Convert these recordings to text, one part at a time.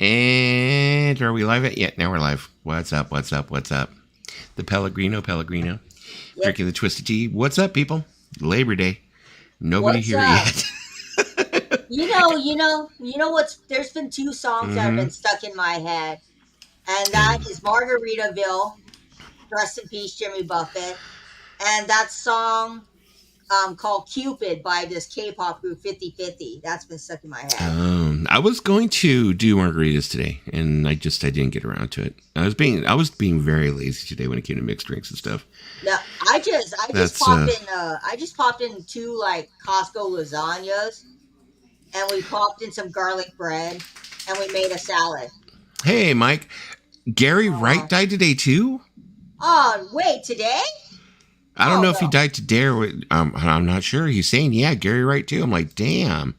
And are we live? Yeah, now we're live. What's up? What's up? What's up? The Pellegrino. Yep. Drinking the Twisted Tea. What's up, people? Labor Day. Nobody What's here up? yet. What's there's been two songs that have been stuck in my head, and that is Margaritaville, rest in peace, Jimmy Buffett, and that song called Cupid by this K-pop group 50/50. That's been stuck in my head. I was going to do margaritas today, and I didn't get around to it. I was being very lazy today when it came to mixed drinks and stuff. No, I just popped in two like Costco lasagnas, and we popped in some garlic bread, and we made a salad. Hey, Mike. Gary Wright died today too. Oh, wait, today? I don't know if he no. died today or I'm not sure. He's saying, yeah, Gary Wright too. I'm like, damn.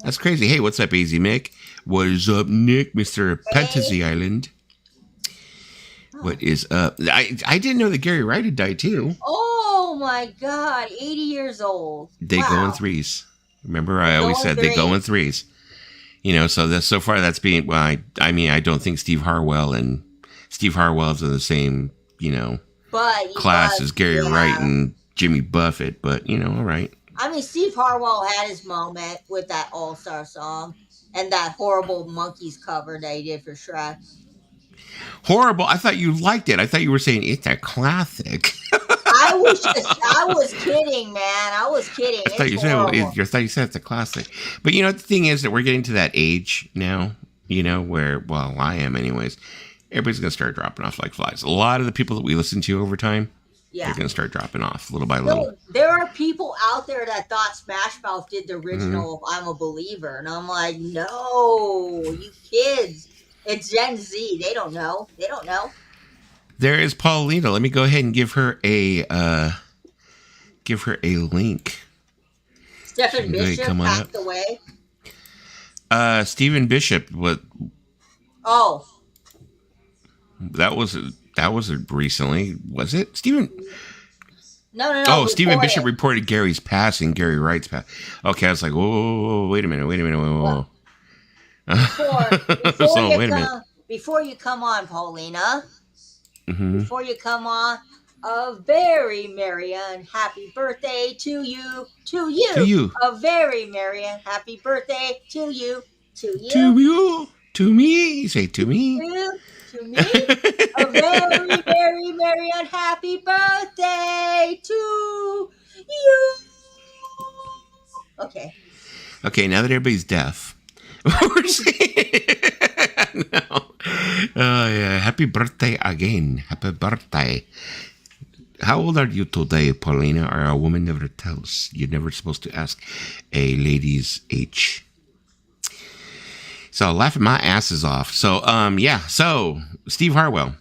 That's crazy. Hey, what's up, AZ Mick? What is up, Nick, Mr. Fantasy Island? What is up? I didn't know that Gary Wright had died too. Oh my God, 80 years old. They go in threes. Remember, I always said they go in threes. So far that's being, well, I don't think Steve Harwell's in the same, class as Gary Wright and Jimmy Buffett, but, all right. I mean, Steve Harwell had his moment with that All-Star song and that horrible Monkeys cover that he did for Shrek. Horrible. I thought you liked it. I thought you were saying it's a classic. I was kidding, man. I was kidding. I thought you said it's a classic. But the thing is that we're getting to that age now, where, well, I am anyways. Everybody's going to start dropping off like flies. A lot of the people that we listen to over time, they're going to start dropping off little by little. There are people out there that thought Smash Mouth did the original I'm a Believer. And I'm like, no, you kids. It's Gen Z. They don't know. There is Paulina. Let me go ahead and give her a link. Stephen Bishop passed away. Stephen Bishop. What? Oh. That was recently, was it? Stephen? No. Oh, Stephen Bishop reported Gary Wright's pass. Okay, I was like, whoa, wait a minute, whoa. Before you come on, Paulina. Mm-hmm. Before you come on, a very merry and happy birthday to you. To you. A very merry and happy birthday to you. To me. Say to me. To me, a very, very merry and happy birthday to you. Okay, now that everybody's deaf, we're saying no. Oh, yeah. Happy birthday again. Happy birthday. How old are you today, Paulina? Or a woman never tells. You're never supposed to ask a lady's age. So laughing my asses off. So, So Steve Harwell,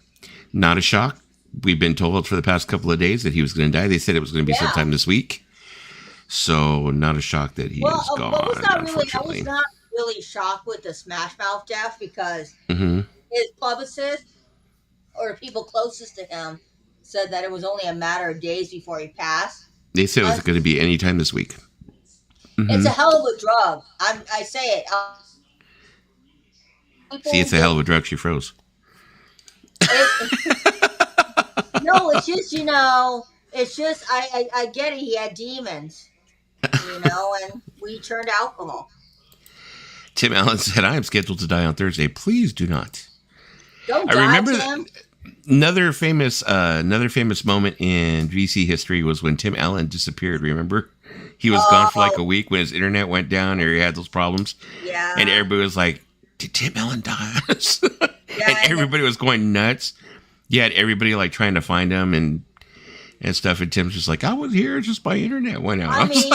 not a shock. We've been told for the past couple of days that he was going to die. They said it was going to be sometime this week. So not a shock that he is gone. I was not really shocked with the Smash Mouth death because his publicist or people closest to him said that it was only a matter of days before he passed. They said it was going to be any time this week. It's a hell of a drug. I say it. See, it's a hell of a drug. She froze. No, it's just, I get it. He had demons, and we turned alcohol. Tim Allen said, I am scheduled to die on Thursday. Please do not. Don't die, remember Tim. Another famous moment in VC history was when Tim Allen disappeared. Remember? He was gone for like a week when his internet went down or he had those problems. Yeah. And everybody was like, did Tim Allen die? And everybody was going nuts. You had everybody like trying to find him and stuff. And Tim's just like, I was here, just my internet went out. I mean,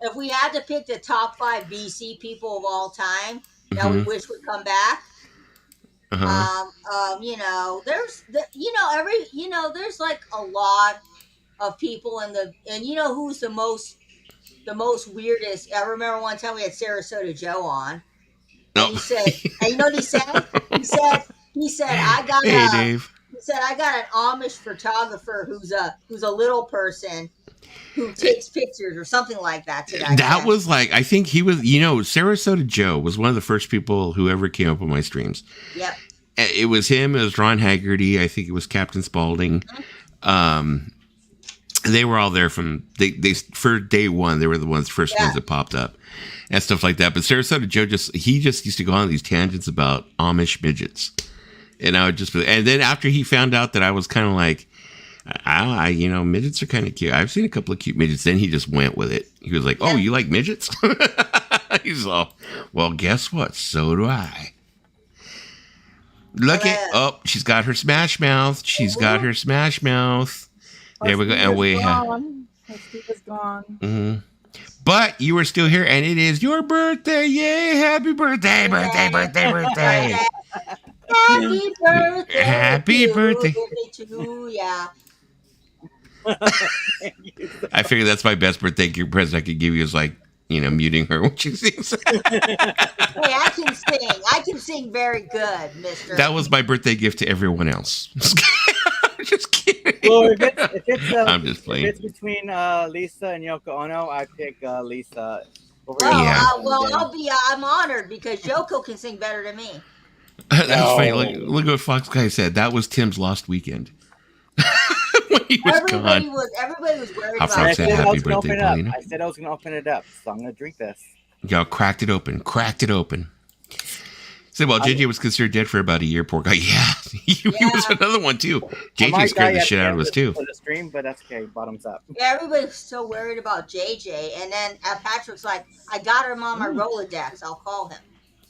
if we had to pick the top 5 VC people of all time that we wish would come back, there's like a lot of people and who's the most weirdest. I remember one time we had Sarasota Joe on. And he said, and you know what he said? He said, I got Dave. He said, I got an Amish photographer who's a little person, who takes pictures or something like that to That was like, I think he was, Sarasota Joe was one of the first people who ever came up on my streams. Yep. It was him. It was Ron Haggerty. I think it was Captain Spaulding. They were all there from they for day one. They were the first ones that popped up and stuff like that. But Sarasota Joe just used to go on these tangents about Amish midgets, and I would just and then after he found out that I was kind of like, midgets are kind of cute. I've seen a couple of cute midgets. Then he just went with it. He was like, "Oh, you like midgets?" He's all, "Well, guess what? So do I." Look at she's got her smash mouth. She's got her smash mouth. There we go. And we have. Steve is gone. Mm-hmm. But you were still here, and it is your birthday. Yay! Happy birthday! Birthday! Birthday! Birthday! Happy birthday! Happy birthday! To yeah. I figure that's my best birthday present I could give you is like muting her when she sings. Hey, I can sing. I can sing very good, Mister. That was my birthday gift to everyone else. Just kidding. Well, if it's I'm just playing. If it's between Lisa and Yoko Ono, I pick Lisa. I'm honored because Yoko can sing better than me. That's funny. Look what Fox Guy said. That was Tim's lost weekend. When he was everybody gone. Everybody was worried about it. I said happy birthday, Paulina. I said I was going to open it up, so I'm going to drink this. Y'all cracked it open. Said, well, JJ was considered dead for about a year. Poor guy. Yeah, he was another one too. JJ scared the shit out of us too. For the stream, but that's okay. Bottoms up. Yeah, everybody's so worried about JJ, and then Patrick's like, "I got him on my Rolodex. I'll call him."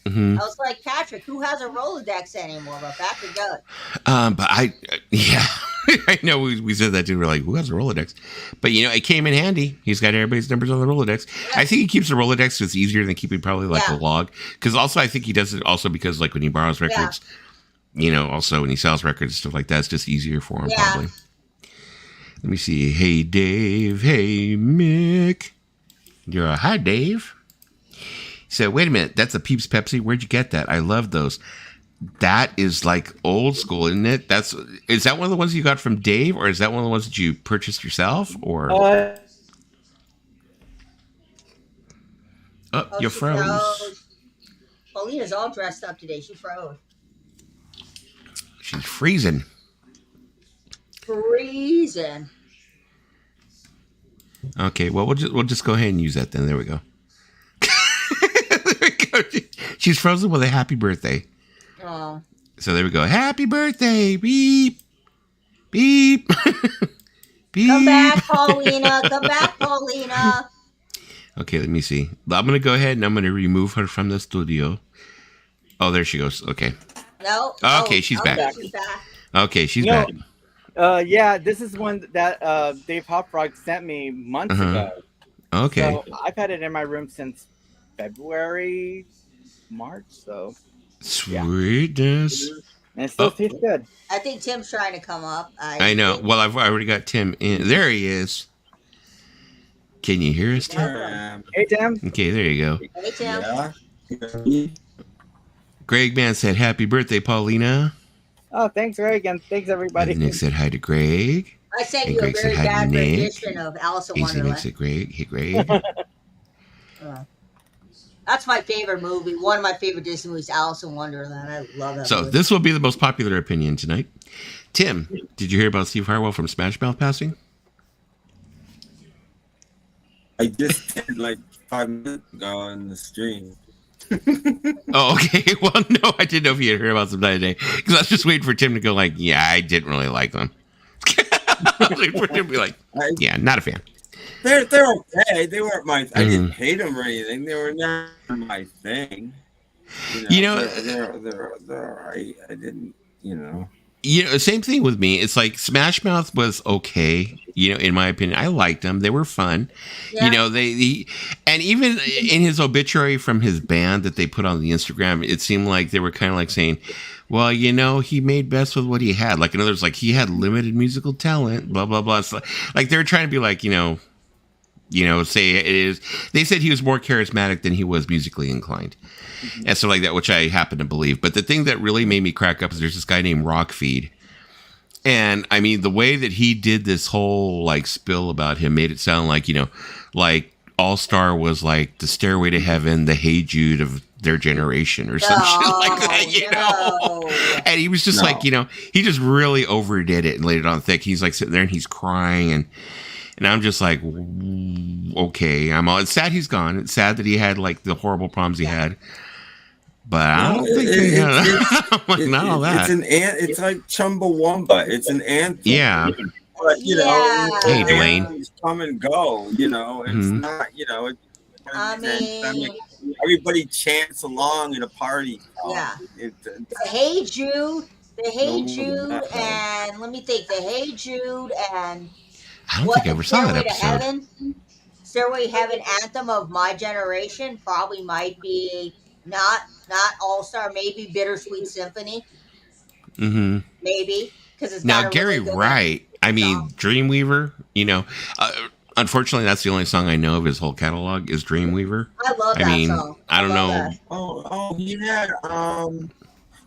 Mm-hmm. I was like, Patrick, who has a Rolodex anymore? But Patrick does. But I know we said that too. We're like, who has a Rolodex? But it came in handy. He's got everybody's numbers on the Rolodex. Yeah. I think he keeps the Rolodex so it's easier than keeping probably like a log. Because also I think he does it also because like when he borrows records, also when he sells records and stuff like that, it's just easier for him probably. Let me see. Hey Dave. Hey Mick. Hi Dave. So wait a minute, that's a Peeps Pepsi. Where'd you get that? I love those. That is like old school, isn't it? Is that one of the ones you got from Dave, or is that one of the ones that you purchased yourself? Or you froze. Paulina's all dressed up today. She froze. She's freezing. Okay, well we'll just go ahead and use that then. There we go. She's frozen with a happy birthday. Oh. So there we go. Happy birthday. Beep. Beep. Beep. Come back, Paulina. Come back, Paulina. Okay, let me see. I'm going to go ahead and I'm going to remove her from the studio. Oh, there she goes. Okay. No. Okay, she's back. Okay, she's back. Yeah, this is one that Dave Hopfrog sent me months ago. Okay. So I've had it in my room since February, March, so sweetness. And it still tastes good. I think Tim's trying to come up. I know. Well, I already got Tim in. There he is. Can you hear us, Tim? Hey, Tim. Okay, there you go. Hey, Tim. Yeah. Greg Man said, "Happy birthday, Paulina." Oh, thanks, Greg, and thanks everybody. And Nick said hi to Greg. I sent you a very bad rendition of Alice in Wonderland. Nick said, "Greg, hey Greg." That's my favorite movie. One of my favorite Disney movies, Alice in Wonderland. I love that movie. This will be the most popular opinion tonight. Tim, did you hear about Steve Harwell from Smash Mouth passing? I just did like 5 minutes ago on the stream. Oh, okay. Well, no, I didn't know if you had heard about them today because I was just waiting for Tim to go like, yeah, I didn't really like them. I was waiting for Tim to be like, yeah, not a fan. They're okay. They weren't my. I didn't hate them or anything. They were not my thing. They're all right. I didn't. Same thing with me. It's like Smash Mouth was okay. In my opinion, I liked them. They were fun. Yeah. And even in his obituary from his band that they put on the Instagram, it seemed like they were kind of like saying, well, he made best with what he had. Like in other words, like he had limited musical talent, blah, blah, blah. So, like they were trying to be like, say it is. They said he was more charismatic than he was musically inclined. And so like that, which I happen to believe. But the thing that really made me crack up is there's this guy named Rockfeed. And I mean, the way that he did this whole like spill about him made it sound like, like All Star was like the Stairway to Heaven, the Hey Jude of their generation or some shit like that, know? And he was just like, he just really overdid it and laid it on thick. He's like sitting there and he's crying and I'm just like, okay, it's sad he's gone. It's sad that he had like the horrible problems he had. But I don't think not all that. It's like Chumbawamba. It's an anthem. Yeah. But hey Dwayne, come and go. It's not. I mean, everybody chants along at a party. Yeah. The Hey Jude, and let me think. The Hey Jude and I don't think I ever saw that episode. Stairway to Heaven anthem of my generation probably might be not All Star, maybe Bittersweet Symphony. Mm-hmm. Maybe because it's now Gary Wright. I mean, Dreamweaver. Unfortunately, that's the only song I know of his whole catalog is Dreamweaver. I love that song. I don't know. That. He had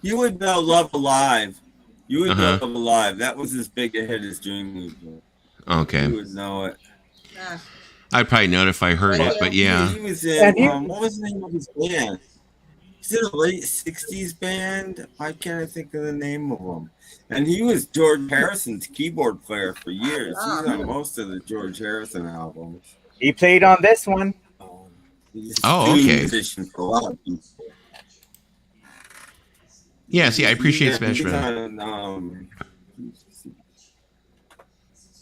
you would know Love Alive. You would know Love Alive. That was as big a hit as Dreamweaver. Okay. You would know it. I'd probably know it if I heard it, but yeah. He was in, what was the name of his band? He's in a late 60s band. Why can't I think of the name of him? And he was George Harrison's keyboard player for years. He's on most of the George Harrison albums. He played on this one. He's a musician for a lot of people. Yeah, see, I appreciate Smash Mouth.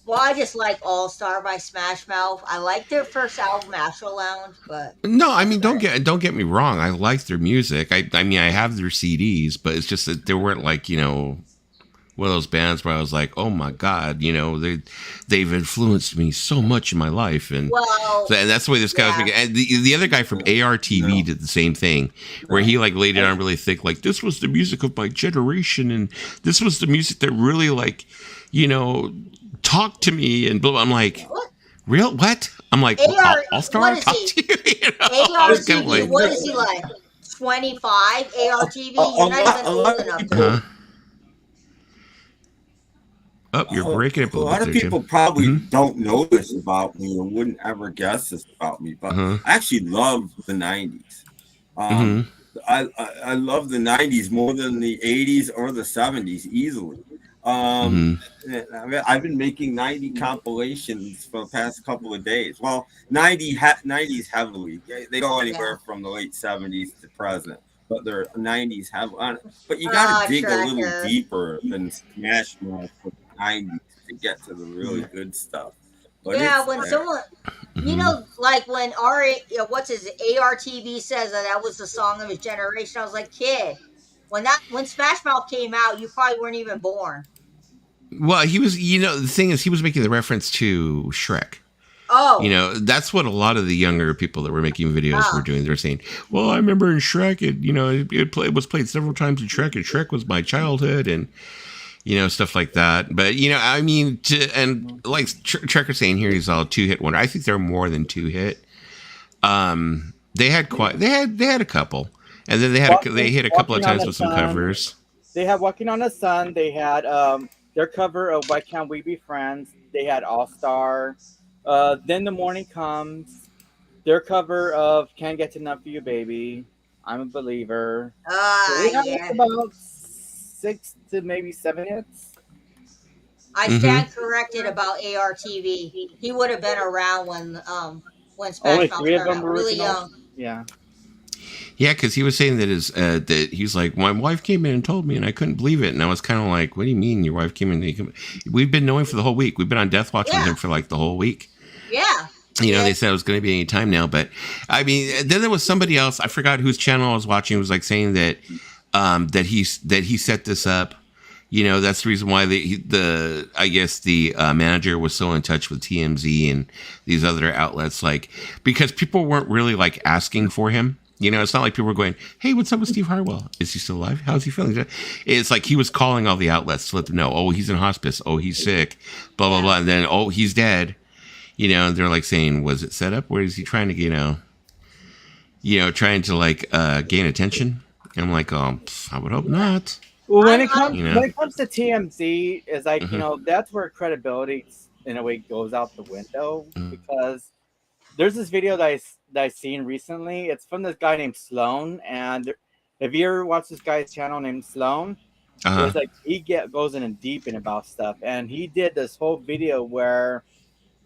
Well, I just like All Star by Smash Mouth. I like their first album, Astro Lounge, but no, I mean don't get me wrong. I like their music. I mean I have their CDs, but it's just that they weren't like one of those bands where I was like, oh my god, they've influenced me so much in my life, and that's the way this guy was making. And the other guy from ARTV did the same thing, where he like laid it on really thick, like this was the music of my generation, and this was the music that really like talk to me and blah. I'm like, what? I'm like, All Star talk to you? ARTV, what is he like? 25? ARTV? You're not even old enough to. Oh, you're breaking up a little bit. A lot of people probably don't know this about me or wouldn't ever guess this about me, but I actually love the 90s. I love the 90s more than the 80s or the 70s easily. I've been making 90 compilations for the past couple of days. Well, 90s heavily. They go anywhere from the late 70s to present, but they're 90s heavily. But you got to dig a little deeper than Smash Mouth for the 90s to get to the really good stuff. But when someone, like when ARTV says that was the song of his generation, I was like, kid, when Smash Mouth came out, you probably weren't even born. Well, he was, the thing is, he was making the reference to Shrek. Oh. That's what a lot of the younger people that were making videos were doing. They're saying, well, I remember in Shrek, it was played several times in Shrek, and Shrek was my childhood, and, stuff like that. But, I mean, and like Trekker saying here, he's all two-hit wonder. I think they're more than two-hit. They had a couple. And then they hit a couple of times with some covers. They had Walking on the Sun. They had their cover of Why Can't We Be Friends. They had All Star. Then the Morning Comes. Their cover of Can't Get Enough of You, Baby. I'm a Believer. They had about 6 to maybe 7 hits. I stand corrected about ARTV. He would have been around when Smash Mouth started out, really young. Yeah. Yeah, because he was saying that that he's like, my wife came in and told me, and I couldn't believe it. And I was kind of like, what do you mean your wife came in? We've been knowing for the whole week. We've been on Death Watch with him for like the whole week. Yeah. They said it was going to be any time now. But I mean, then there was somebody else. I forgot whose channel I was watching. It was like saying that that he set this up. That's the reason why the manager was so in touch with TMZ and these other outlets, like because people weren't really like asking for him. It's not like people were going, hey, what's up with Steve Harwell? Is he still alive? How's he feeling? It's like he was calling all the outlets to let them know, oh, he's in hospice. Oh, he's sick. Blah, blah, blah. And then, oh, he's dead. And they're like saying, was it set up? Where is he trying to, trying to like gain attention? And I'm like, oh, I would hope not. Well, I'm, I'm when it comes to TMZ, is like Mm-hmm. that's where credibility in a way goes out the window Mm-hmm. because there's this video that I seen recently. It's from this guy named Sloan, and if you ever watch this guy's channel named Sloan, Uh-huh. it's like goes in and deep in about stuff, and he did this whole video where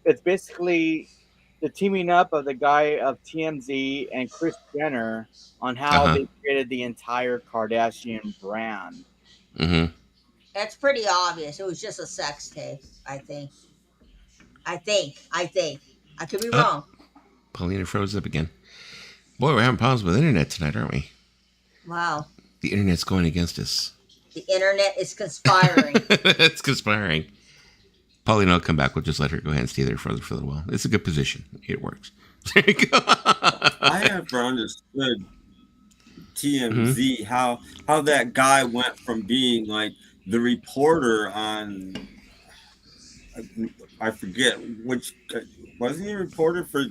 it's basically the teaming up of the guy of TMZ and Chris Jenner on how Uh-huh. they created the entire Kardashian brand. Mm-hmm. It's pretty obvious. It was just a sex tape. I think. I think. I could be Oh, wrong. Paulina froze up again. Boy, we're having problems with internet tonight, aren't we? Wow. The internet's going against us. The internet is conspiring. It's conspiring. Paulina will come back. We'll just let her go ahead and stay there for a little while. It's a good position. It works. There you go. I never understood TMZ how that guy went from being like the reporter on I forget which wasn't he a reporter for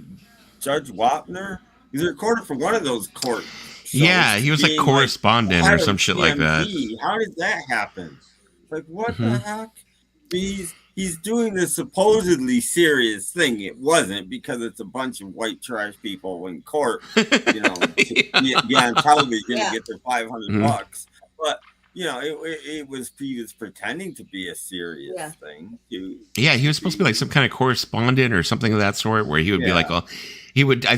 Judge Wapner? He's a reporter for one of those court shows. Yeah, he was like correspondent or some shit like that. How did that happen? Like what the heck? He's doing this supposedly serious thing. It wasn't because it's a bunch of white trash people in court, be on television to get their $500. But he was pretending to be a serious thing. Yeah, he was supposed to be like some kind of correspondent or something of that sort, where he would be like, I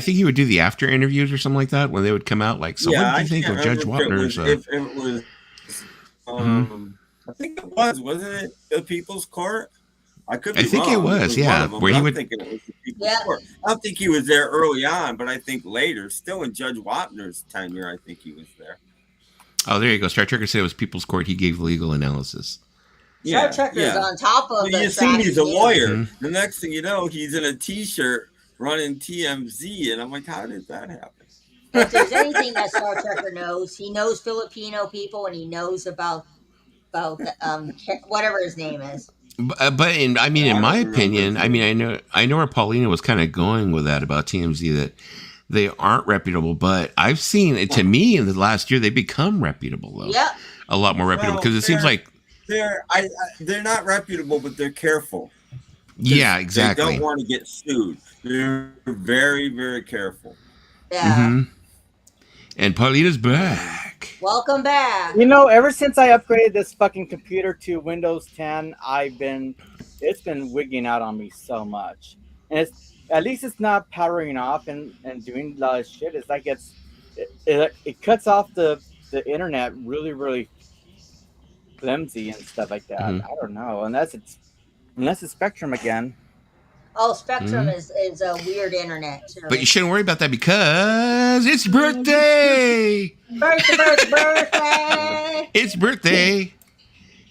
think he would do the after interviews or something like that when they would come out. Like, so what do you think of Judge Wapner's? If it was, I think it wasn't it the People's Court? I could be wrong. I think it was, yeah. Where he would. Thinking it was the People's Court. I don't think he was there early on, but I think later, still in Judge Wapner's tenure, I think he was there. Oh, there you go. Star Trekker said it was People's Court. He gave legal analysis. Star Trekker's on top of the. You see, he's a lawyer. The next thing you know, he's in a T-shirt running TMZ, and I'm like, how did that happen? If there's anything that Star Trekker knows, he knows Filipino people, and he knows about whatever his name is. But in my opinion, I know where Paulina was kind of going with that about TMZ, that they aren't reputable. But I've seen it, to me, in the last year, they become reputable though. Yeah, a lot more reputable because it seems like they're not reputable, but they're careful. Yeah, exactly. They don't want to get sued. They're very, very careful. Yeah. Mm-hmm. And Paulina's back. Welcome back. Ever since I upgraded this fucking computer to Windows 10, it's been wigging out on me so much. And at least it's not powering off and doing a lot of shit. It's like it cuts off the internet really, really flimsy and stuff like that. I don't know. Unless it's Spectrum again. Oh, Spectrum is a weird internet too. But you shouldn't worry about that because it's birthday. Birthday! It's birthday.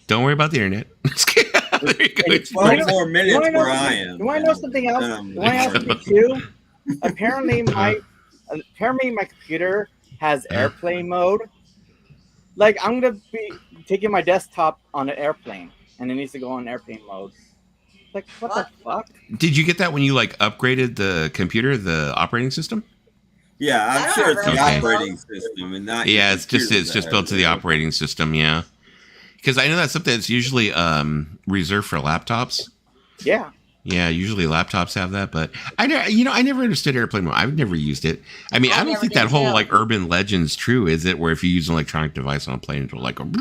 Don't worry about the internet. There you go. It's 12 more minutes where I am. You want to know something else? You want to know something too? Apparently my computer has airplane mode. Like I'm gonna be taking my desktop on an airplane, and it needs to go on airplane mode. Like what the fuck? Did you get that when you upgraded the computer, the operating system? Yeah, I'm sure it's the operating system and not. Yeah, it's just built to the operating system. Yeah, because I know that's something that's usually reserved for laptops. Yeah. Yeah, usually laptops have that, but I never understood airplane mode. I've never used it. I don't think that whole urban legend's true, is it? Where if you use an electronic device on a plane, it'll go.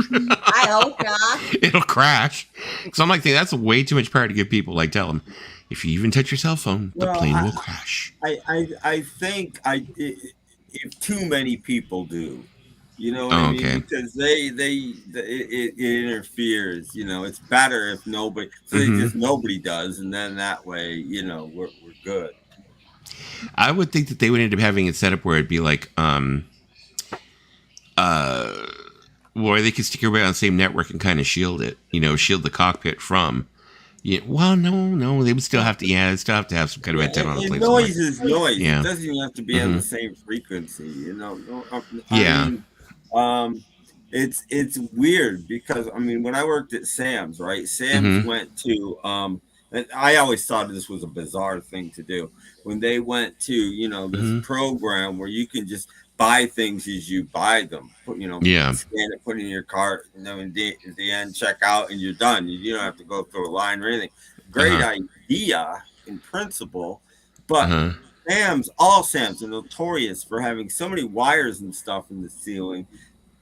I hope not. It'll crash. So I'm thinking that's way too much power to give people. Tell them, if you even touch your cell phone, the plane will crash. I think if too many people do, what I mean? Okay. Because it interferes. It's better if nobody. So just nobody does, and then that way, we're good. I would think that they would end up having it set up where it'd be where they could stick everybody on the same network and kind of shield it, shield the cockpit from. Yeah, well, no, they would still have to. Yeah, they still have to have some kind of antenna on the plane. Noise is noise. Yeah. It doesn't even have to be on the same frequency. It's weird because when I worked at Sam's, right? Sam's went to and I always thought this was a bizarre thing to do when they went to this program where you can just buy things as you buy them. Yeah. Scan it, put it in your cart, and then at the end, check out, and you're done. You don't have to go through a line or anything. Great idea in principle, but all Sam's are notorious for having so many wires and stuff in the ceiling.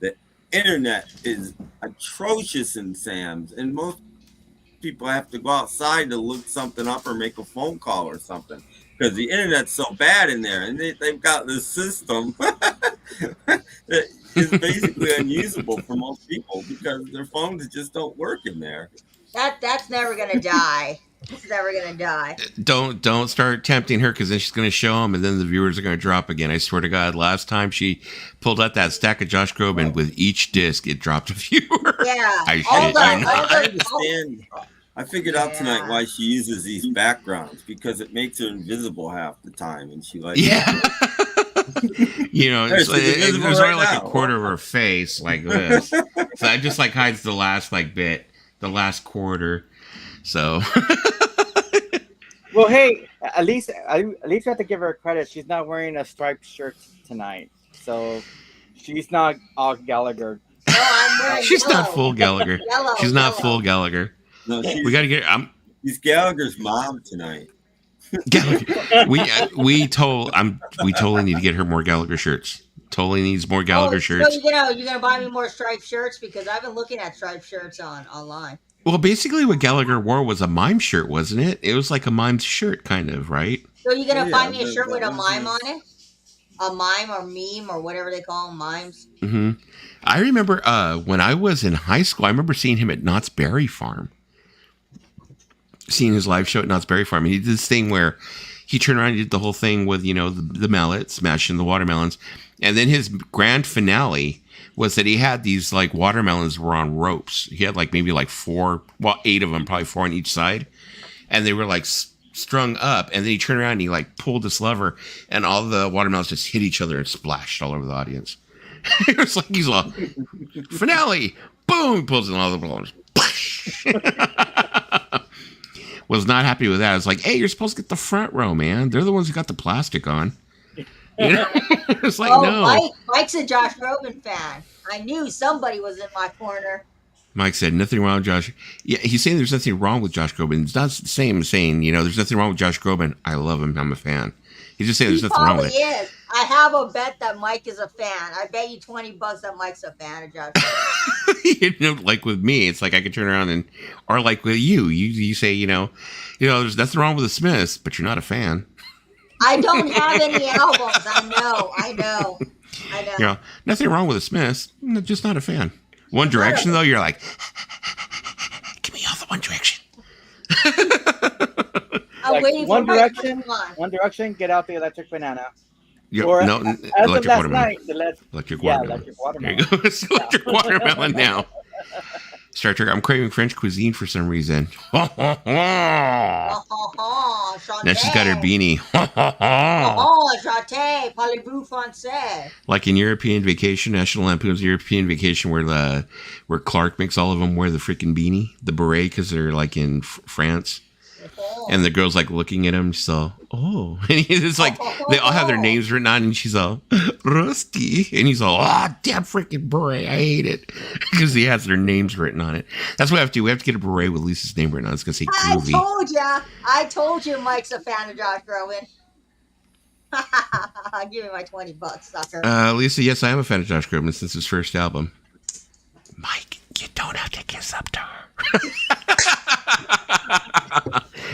The internet is atrocious in Sam's, and most people have to go outside to look something up or make a phone call or something because the internet's so bad in there, and they've got this system that is basically unusable for most people because their phones just don't work in there. That's never gonna die. It's never gonna die. Don't start tempting her, because then she's going to show them, and then the viewers are going to drop again. I swear to God, last time she pulled out that stack of Josh Groban, with each disc it dropped a viewer. Yeah, I understand. I figured out tonight why she uses these backgrounds, because it makes her invisible half the time, and she likes there's only like a quarter of her face like this, so I just like hides the last bit, the last quarter. So, well, hey, at least you have to give her credit. She's not wearing a striped shirt tonight, so she's not all Gallagher. No, I'm wearing she's yellow. Not full Gallagher. She's not full Gallagher. No, we got to get. He's Gallagher's mom tonight. Gallagher. We totally need to get her more Gallagher shirts. Totally needs more Gallagher shirts. So you're gonna buy me more striped shirts, because I've been looking at striped shirts online. Well, basically what Gallagher wore was a mime shirt, wasn't it? It was like a mime shirt, kind of, right? So you're going to find me a shirt with a mime on it? A mime or meme or whatever they call them, mimes? Mm-hmm. I remember when I was in high school, I remember seeing him at Knott's Berry Farm. Seeing his live show at Knott's Berry Farm. And he did this thing where he turned around and did the whole thing with, the mallet, smashing the watermelons. And then his grand finale was that he had these like watermelons were on ropes. He had maybe 8 of them, probably 4 on each side. And they were strung up. And then he turned around and he pulled this lever, and all the watermelons just hit each other and splashed all over the audience. It was like he's all finale, boom, he pulls in all the balloons. Was not happy with that. I was like, hey, you're supposed to get the front row, man. They're the ones who got the plastic on. It's like, no. Mike's a Josh Groban fan. I knew somebody was in my corner. Mike said, nothing wrong with Josh. Yeah, he's saying there's nothing wrong with Josh Groban. It's not the same as saying, there's nothing wrong with Josh Groban. I love him. I'm a fan. He's just saying there's nothing wrong with it. Is. I have a bet that Mike is a fan. I bet you $20 that Mike's a fan of Josh Groban. Like with me, it's like I could turn around or like with you say, there's nothing wrong with the Smiths, but you're not a fan. I don't have any albums. I know. Nothing wrong with the Smiths. Just not a fan. One Direction, though, you're like, give me all the One Direction. One Direction, get out the electric banana. Electric watermelon. Electric watermelon. There you go. It's electric watermelon now. Star Trek. I'm craving French cuisine for some reason. Now she's got her beanie. Parlez-vous français? Like in European Vacation, National Lampoon's European Vacation, where Clark makes all of them wear the freaking beanie, the beret, because they're in France. And the girl's looking at him. She's all, oh. And it's they all have their names written on, and she's all, Rusty. And he's all, damn freaking beret. I hate it. Because he has their names written on it. That's what we have to do. We have to get a beret with Lisa's name written on it. It's going to say groovy. I told you Mike's a fan of Josh Groban. Give me my $20, sucker. Lisa, yes, I am a fan of Josh Groban since his first album. Mike, you don't have to kiss up to her.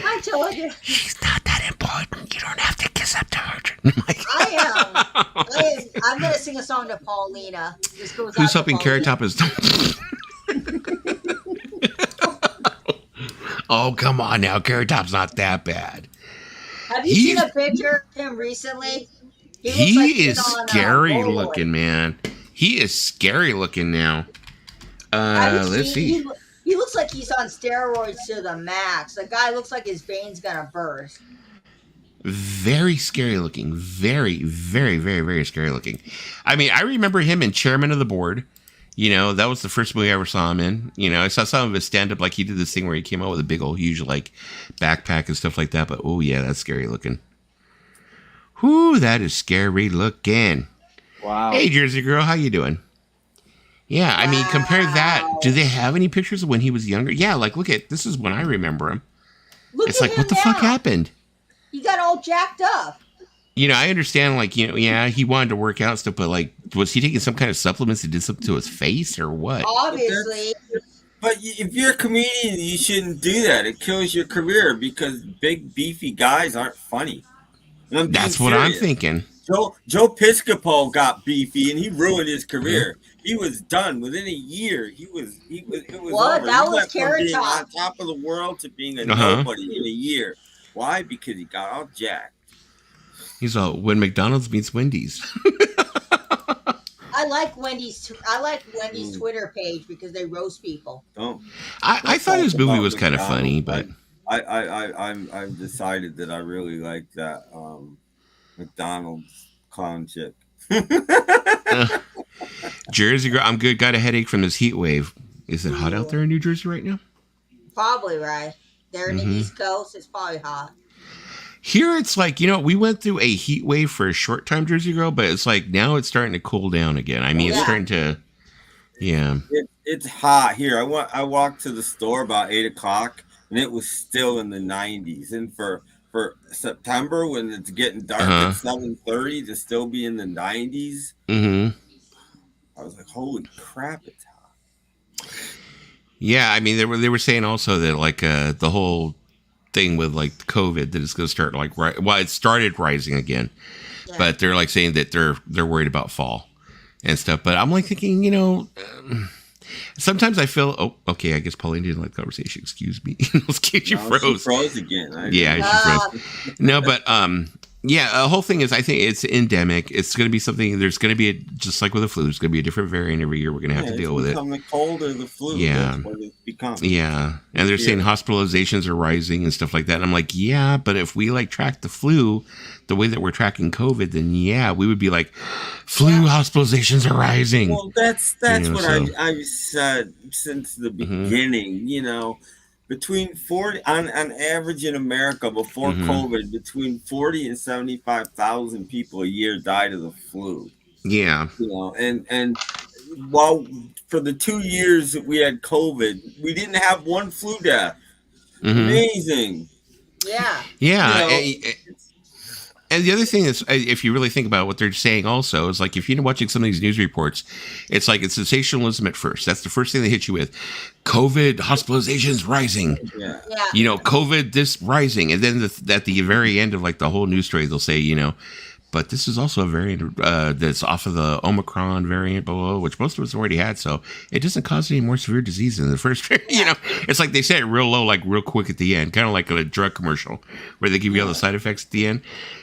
I told you. She's not that important. You don't have to kiss up to her. I am. I'm going to sing a song to Paulina. Who's helping Carrot Top is... Oh, come on now. Carrot Top's not that bad. Have you seen a picture of him recently? He is scary looking, man. He is scary looking now. Let's see. He looks like he's on steroids to the max. The guy looks like his veins gonna burst. Very scary looking. Very, very, very, very scary looking. I mean, I remember him in Chairman of the Board. That was the first movie I ever saw him in. I saw some of his stand-up, he did this thing where he came out with a big old huge backpack and stuff like that. But oh yeah, that's scary looking. Whoo, that is scary looking. Wow. Hey, Jersey girl, how you doing? Yeah, I mean, compare that. Do Wow. they have any pictures of when he was younger? Yeah, like look at this is when I remember him. Look It's at like, what him the fuck now. happened? He got all jacked up. I understand, like, yeah, he wanted to work out and stuff, but like, was he taking some kind of supplements that did something to his face or what? Obviously. But if you're a comedian, you shouldn't do that. It kills your career because big beefy guys aren't funny. And I'm being That's what I'm serious. thinking. Joe Piscopo got beefy and he ruined his career. Mm-hmm. He was done within a year. It was What? over. That He was went from Carrot being Top. on top of the world to being a Uh-huh. nobody in a year. Why? Because he got all jacked. He's all when McDonald's meets Wendy's. I like Wendy's Twitter page because they roast people. I thought his movie was kind of funny, but I've decided that I really like that McDonald's clown chick. Jersey girl, I'm good. Got a headache from this heat wave. Is it hot out there in New Jersey right now? Probably right. They're in the East Coast. It's probably hot. Here it's like, we went through a heat wave for a short time, Jersey girl, but it's like now it's starting to cool down again. I mean, it's starting to, yeah. It's hot here. I walked to the store about 8:00 and it was still in the 90s. And for September when it's getting dark at 7:30 to still be in the 90s, I was like, holy crap, it's hot. Yeah, I mean, they were saying also that like the whole thing with like COVID that it's going to start like it started rising again, but they're like saying that they're worried about fall and stuff. But I'm like thinking, sometimes I feel okay. I guess Paulina didn't like the conversation. Excuse me. She froze. She froze again. She froze. No, but the whole thing is I think it's endemic. It's going to be something. There's going to be just like with the flu. There's going to be a different variant every year. We're going to have to deal with it. The cold or the flu. Yeah. That's what it's become. Yeah. And they're saying hospitalizations are rising and stuff like that. And I'm like, yeah, but if we like track the flu the way that we're tracking COVID, then we would be like, flu hospitalizations are rising. Well, that's what I've said since the beginning, Between 40 on average in America before COVID, between 40 and 75,000 people a year died of the flu. Yeah. And while for the 2 years that we had COVID, we didn't have one flu death. Amazing. Yeah. Yeah. And the other thing is, if you really think about what they're saying also, is like if you're watching some of these news reports, it's like it's sensationalism at first. That's the first thing they hit you with. COVID hospitalizations rising. Yeah. COVID this rising. And then at the very end of like the whole news story, they'll say, but this is also a variant that's off of the Omicron variant, below, which most of us already had. So it doesn't cause any more severe disease than the first. It's like they say it real low, like real quick at the end, kind of like a drug commercial where they give you all the side effects at the end.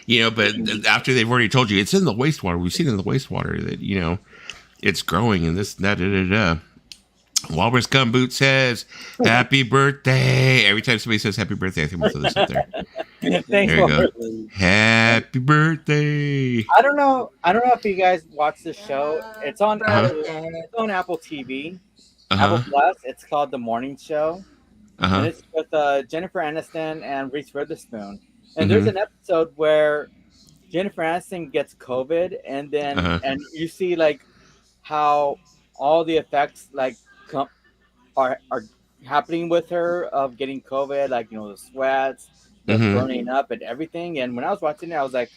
But after they've already told you it's in the wastewater, we've seen in the wastewater that it's growing and this that. Walrus Gumboot says, "Happy birthday!" Every time somebody says "Happy birthday," I think we'll throw this up there. Thanks, there you go. Happy birthday! I don't know if you guys watch the show. It's on it's on Apple TV, Apple Plus. It's called The Morning Show, and it's with Jennifer Aniston and Reese Witherspoon. And there's an episode where Jennifer Aniston gets COVID, and then and you see like how all the effects like are happening with her of getting COVID, like the sweats, the burning up, and everything. And when I was watching it, I was like,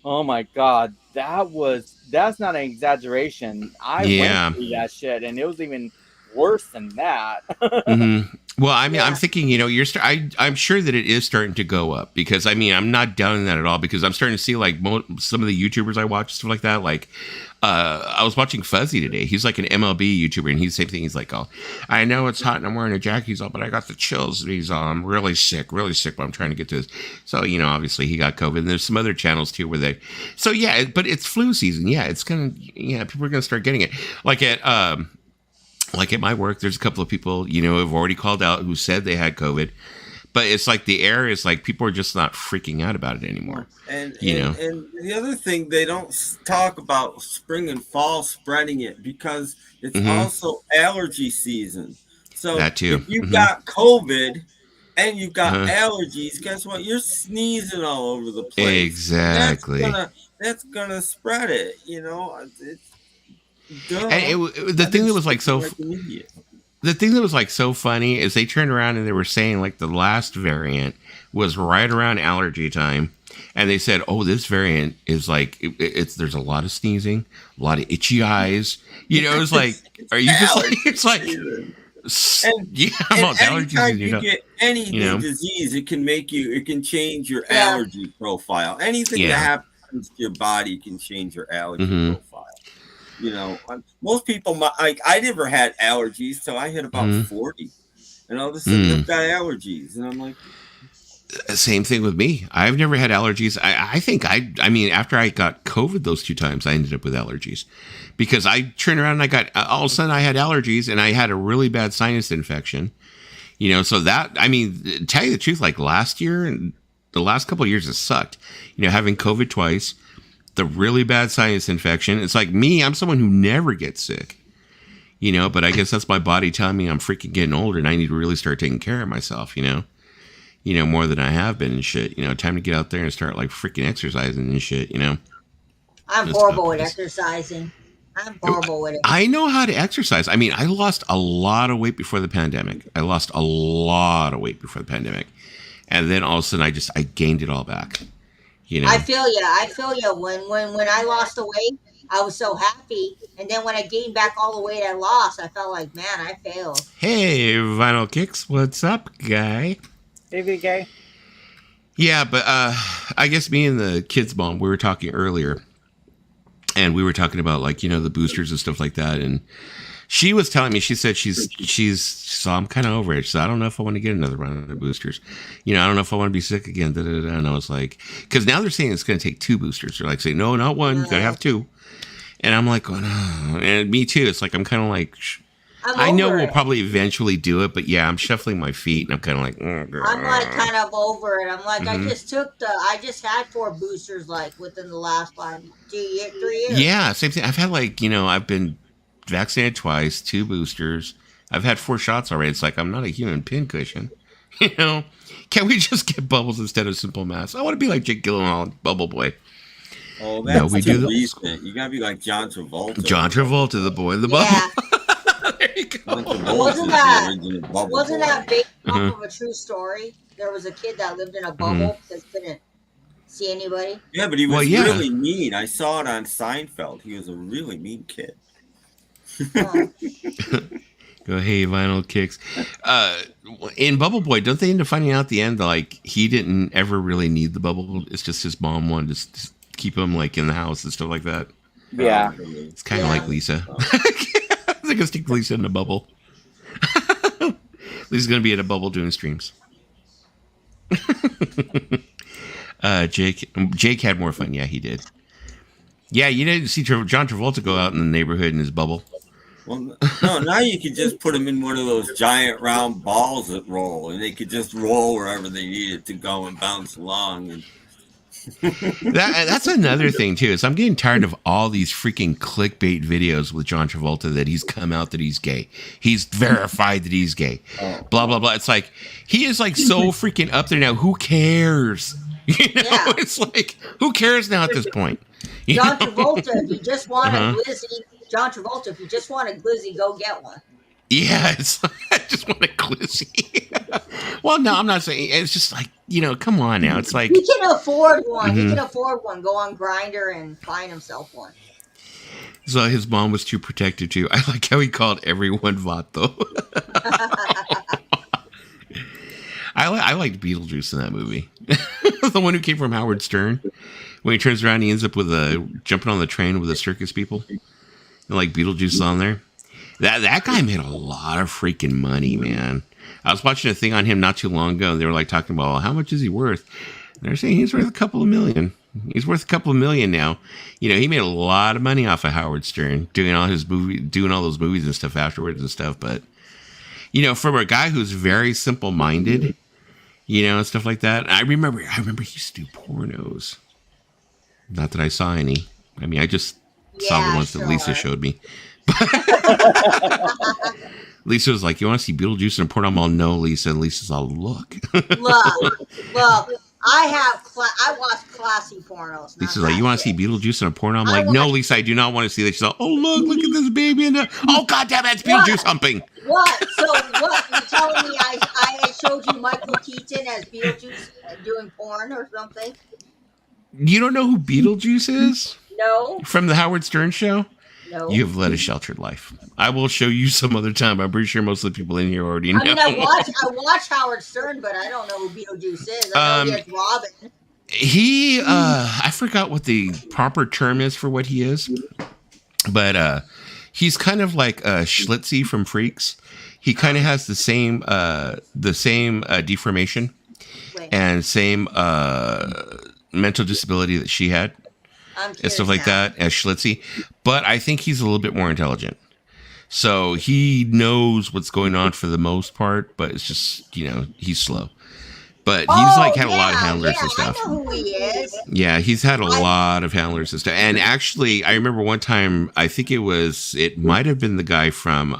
"Oh my god, that's not an exaggeration." I went through that shit, and it was even worse than that. Well, I mean, I'm thinking, I'm sure that it is starting to go up because, I mean, I'm not doubting that at all because I'm starting to see like some of the YouTubers I watch, stuff like that. Like, I was watching Fuzzy today. He's like an MLB YouTuber, and he's the same thing. He's like, "Oh, I know it's hot and I'm wearing a jacket." He's all, "But I got the chills." And he's all, "I'm really sick, but I'm trying to get to this." So, obviously he got COVID. And there's some other channels too where so yeah, but it's flu season. Yeah, it's gonna, people are gonna start getting it. Like at my work, there's a couple of people, who have already called out who said they had COVID. But it's like the air is like people are just not freaking out about it anymore. And the other thing, they don't talk about spring and fall spreading it because it's also allergy season. So that too. If you got COVID and you've got allergies, guess what? You're sneezing all over the place. Exactly. That's gonna spread it. It's duh. And the thing that was like so. The thing that was like so funny is they turned around and they were saying like the last variant was right around allergy time, and they said, "Oh, this variant is like it's there's a lot of sneezing, a lot of itchy eyes." It's like, are you just like it's like. Anytime you get any disease, it can change your allergy profile. Anything that happens to your body can change your allergy profile. Most people, I never had allergies till I hit about 40, and all of a sudden I've got allergies, and I'm like, same thing with me. I've never had allergies. I think I mean, after I got COVID those 2 times, I ended up with allergies because I turned around and I got all of a sudden I had allergies and I had a really bad sinus infection. So that, I mean, tell you the truth, like last year and the last couple of years, it sucked. Having COVID twice, the really bad sinus infection. It's like me, I'm someone who never gets sick. But I guess that's my body telling me I'm freaking getting older and I need to really start taking care of myself. More than I have been and shit. Time to get out there and start like freaking exercising and shit. I'm horrible at exercising. I'm horrible with it. I know how to exercise. I mean, I lost a lot of weight before the pandemic. And then all of a sudden I gained it all back. I feel you. When I lost the weight, I was so happy. And then when I gained back all the weight I lost, I felt like, man, I failed. Hey, Vinyl Kicks, what's up, guy? Hey, VK. Yeah, but I guess me and the kids' mom, we were talking earlier. And we were talking about like, the boosters and stuff like that. And she was telling me, she said so I'm kind of over it. So I don't know if I want to get another round of the boosters. I don't know if I want to be sick again. And I was like, because now they're saying it's going to take 2 boosters. They're like saying, no, not 1. You got to have 2. And I'm like, oh, no. And me too. It's like, I'm kind of like, I know we'll probably eventually do it, but yeah, I'm shuffling my feet and I'm kind of like, I'm like kind of over it. I'm like, I just had 4 boosters like within the last 3 years. Yeah, same thing. I've had like, I've been vaccinated twice, 2 boosters. I've had 4 shots already. It's like, I'm not a human pincushion. Can we just get bubbles instead of simple masks? I want to be like Jake Gyllenhaal, Bubble Boy. Oh, that's recent. You gotta be like John Travolta. John Travolta, the boy in the bubble. There you go. Wasn't that based off of a true story? There was a kid that lived in a bubble that couldn't see anybody. Yeah, but he was really mean. I saw it on Seinfeld. He was a really mean kid. Go, hey, Vinyl Kicks. In Bubble Boy, don't they end up finding out at the end that like he didn't ever really need the bubble? It's just his mom wanted to keep him like in the house and stuff like that. Yeah, it's kind of like Lisa. They're gonna stick Lisa in a bubble. Lisa's gonna be in a bubble doing streams. Jake had more fun. Yeah, he did. Yeah, you didn't see John Travolta go out in the neighborhood in his bubble. Well, no, now you could just put them in one of those giant round balls that roll, and they could just roll wherever they needed to go and bounce along. And that's another thing too. Is I'm getting tired of all these freaking clickbait videos with John Travolta that he's come out that he's gay. He's verified that he's gay. Blah blah blah. It's like he is like so freaking up there now. Who cares? It's like who cares now at this point? John Travolta, if you just want a glizzy, John Travolta, if you just want a glizzy, go get one. Yeah, it's like, I just want a glizzy. Well, no, I'm not saying. It's just like, come on now. It's like he can afford one. He can afford one. Go on Grindr and find himself one. So his mom was too protective too. I like how he called everyone Vato. I liked Beetlejuice in that movie. The one who came from Howard Stern. When he turns around, he ends up with jumping on the train with the circus people. And like Beetlejuice is on there. That guy made a lot of freaking money, man. I was watching a thing on him not too long ago, and they were like talking about, well, how much is he worth? And they're saying he's worth a couple of million. He's worth a couple of million now. He made a lot of money off of Howard Stern doing all those movies and stuff afterwards and stuff. But from a guy who's very simple-minded, and stuff like that. I remember he used to do pornos. Not that I saw any. I mean, I just saw the ones that Lisa showed me. Lisa was like, "You want to see Beetlejuice in a porn?" I'm all, "No, Lisa." And Lisa's all, "Look." Look. I watch classy pornos. Lisa's like, "You want to see Beetlejuice in a porno?" I'm like, "No, Lisa, I do not want to see that." She's like, "Oh, look at this baby in the. Oh, goddamn, that's Beetlejuice humping." What? So what? You telling me I showed you Michael Keaton as Beetlejuice doing porn or something? You don't know who Beetlejuice is? No. From the Howard Stern show? No. You have led a sheltered life. I will show you some other time. I'm pretty sure most of the people in here already know. I mean, I watch Howard Stern, but I don't know who Beetlejuice is. I know he has Robin. I forgot what the proper term is for what he is, but he's kind of like Schlitzie from Freaks. He kind of has the same deformation and same mental disability that she had. And stuff like that as Schlitzie, but I think he's a little bit more intelligent. So he knows what's going on for the most part, but it's just, he's slow. But he's had a lot of handlers and stuff. I know who he is. Yeah, he's had a lot of handlers and stuff. And actually, I remember one time, I think it might have been the guy from